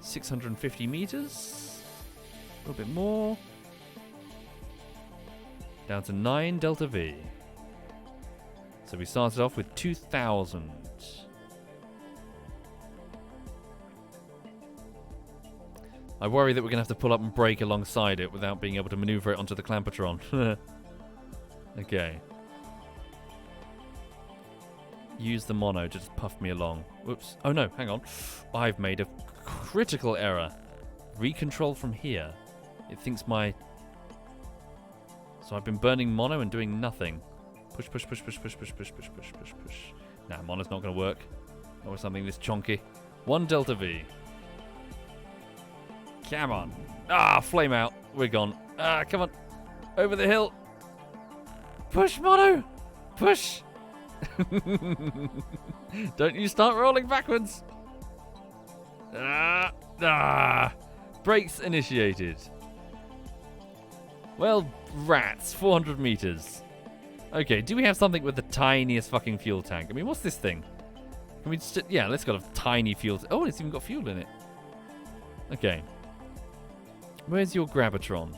650 meters. A little bit more. Down to 9 Delta V. So we started off with 2,000. I worry that we're going to have to pull up and brake alongside it without being able to maneuver it onto the Clampertron. Okay. Use the mono to just puff me along. Whoops. Oh no, hang on. I've made a critical error. Recontrol from here. It thinks my... So I've been burning mono and doing nothing. Push, push, push, push, push, push, push, push, push, push, push. Nah, mono's not going to work. Not with something this chonky. 1 Delta V. Come on. Ah, flame out. We're gone. Ah, come on. Over the hill. Push, mono. Push. Don't you start rolling backwards. Brakes initiated. Well, rats. 400 meters. Okay, do we have something with the tiniest fucking fuel tank? I mean, what's this thing? Can we just... Yeah, let's got a tiny fuel... Oh, it's even got fuel in it. Okay. Where's your Gravitron?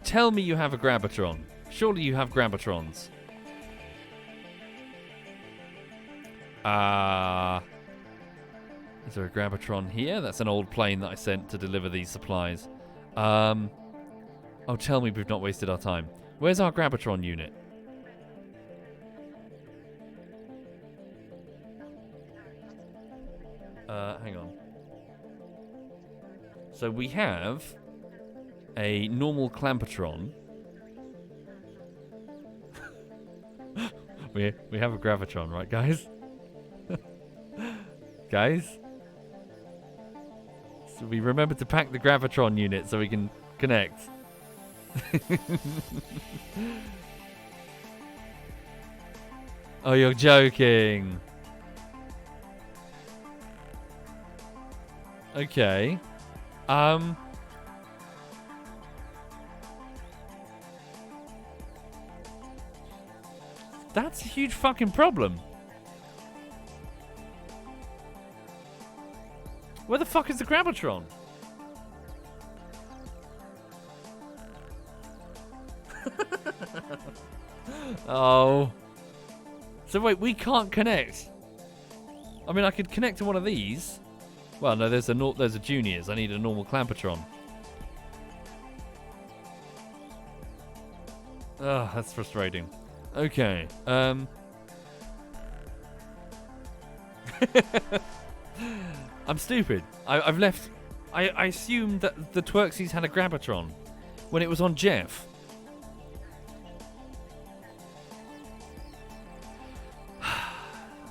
Tell me you have a Gravitron. Surely you have Gravitrons. Is there a Gravitron here? That's an old plane that I sent to deliver these supplies. Oh, tell me we've not wasted our time. Where's our Gravitron unit? Hang on. So we have a normal Clampertron. we have a Gravitron, right, guys? Guys? So we remembered to pack the Gravitron unit so we can connect. Oh, you're joking. Okay. That's a huge fucking problem. Where the fuck is the Gravitron? Oh. So wait, we can't connect. I mean, I could connect to one of these. Well, no, there's a juniors. I need a normal Clampertron. Ugh, that's frustrating. Okay. I'm stupid. I've left. I assumed that the Twerksies had a Gravitron when it was on Jeff.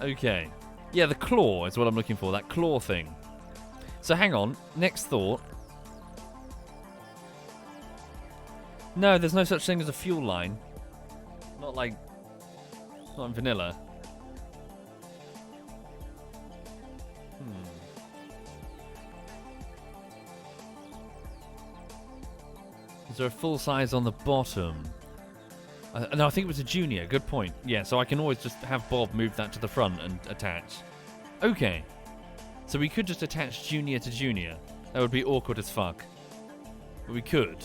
Okay. Yeah, the claw is what I'm looking for. That claw thing. So hang on. Next thought. No, there's no such thing as a fuel line. Not in vanilla. Is there a full size on the bottom? No, I think it was a junior. Good point. Yeah, so I can always just have Bob move that to the front and attach. Okay. So we could just attach junior to junior. That would be awkward as fuck. But we could.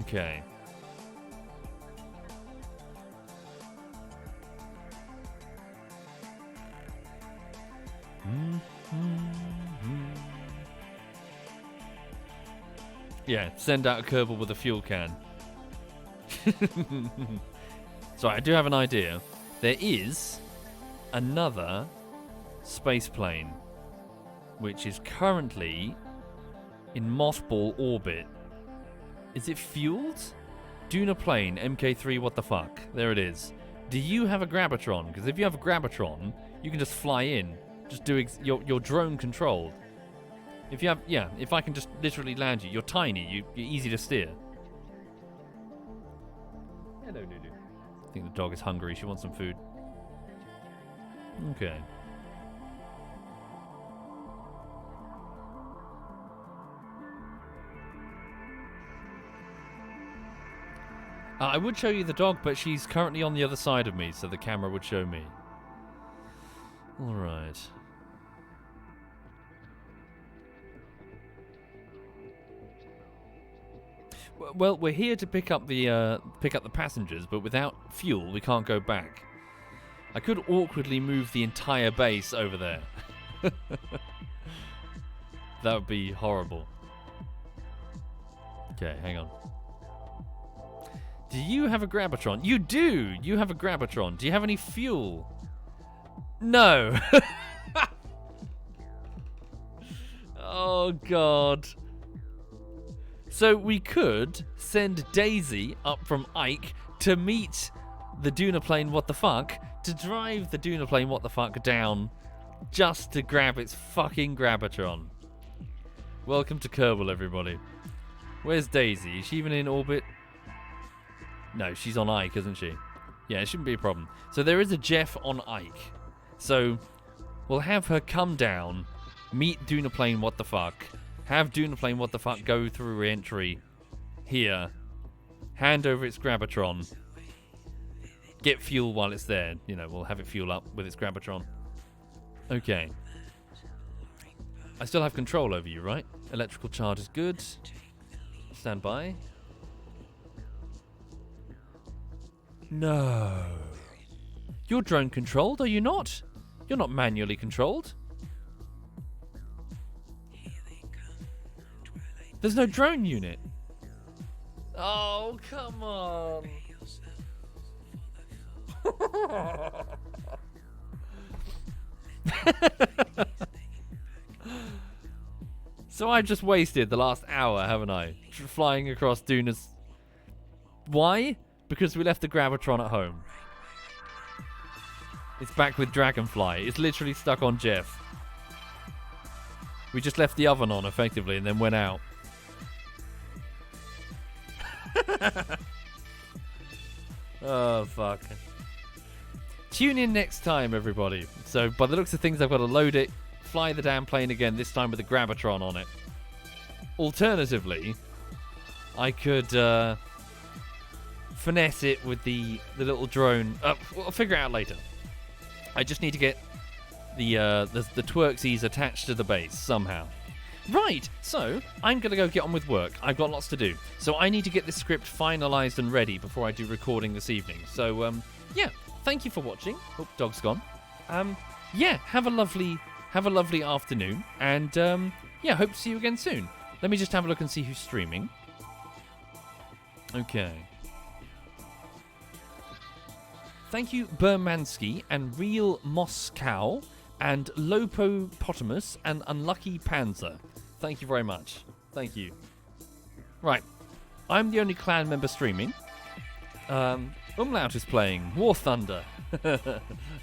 Okay. Yeah, send out a Kerbal with a fuel can. So I do have an idea. There is another space plane, which is currently in mothball orbit. Is it fueled? Duna plane, MK3, what the fuck? There it is. Do you have a Gravitron? Because if you have a Gravitron, you can just fly in. Just do your drone controlled. If you have, yeah, if I can just literally land you. You're tiny, you're easy to steer. Hello, Lulu. I think the dog is hungry. She wants some food. Okay. I would show you the dog, but she's currently on the other side of me, so the camera would show me. Alright. Well, we're here to pick up the passengers, but without fuel, we can't go back. I could awkwardly move the entire base over there. That would be horrible. Okay, hang on. Do you have a Gravitron? You do! You have a Gravitron. Do you have any fuel? No! Oh, God. So we could send Daisy up from Ike to meet the Duna plane what the fuck, to drive the Duna plane what the fuck down just to grab its fucking Gravitron. Welcome to Kerbal, everybody. Where's Daisy? Is she even in orbit? No, she's on Ike, isn't she? Yeah, it shouldn't be a problem. So there is a Jeff on Ike. So we'll have her come down, meet Duna plane what the fuck, have Duna plane what the fuck go through re-entry here, hand over its Gravitron, get fuel while it's there. You know, we'll have it fuel up with its Gravitron. Okay. I still have control over you, right? Electrical charge is good. Stand by. No. You're drone controlled, are you not? You're not manually controlled. There's no drone unit. Oh, come on. So I just wasted the last hour, haven't I? Flying across Duna's. Why? Because we left the Gravitron at home. It's back with Dragonfly. It's literally stuck on Jeff. We just left the oven on, effectively, and then went out. Oh, fuck. Tune in next time, everybody. So, by the looks of things, I've got to load it, fly the damn plane again, this time with a Gravitron on it. Alternatively, I could finesse it with the little drone. I'll figure it out later. I just need to get the twerksies attached to the base somehow. Right, so I'm going to go get on with work. I've got lots to do. So I need to get this script finalised and ready before I do recording this evening. So, yeah, thank you for watching. Oh, dog's gone. Yeah, have a lovely afternoon. And, yeah, hope to see you again soon. Let me just have a look and see who's streaming. Okay. Thank you, Bermansky and Real Moscow and Lopopotamus and Unlucky Panzer. Thank you very much. Thank you. Right. I'm the only clan member streaming. Umlaut is playing War Thunder.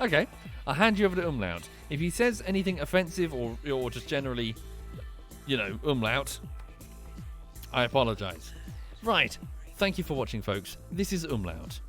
Okay. I'll hand you over to Umlaut. If he says anything offensive or just generally, you know, Umlaut, I apologize. Right. Thank you for watching, folks. This is Umlaut.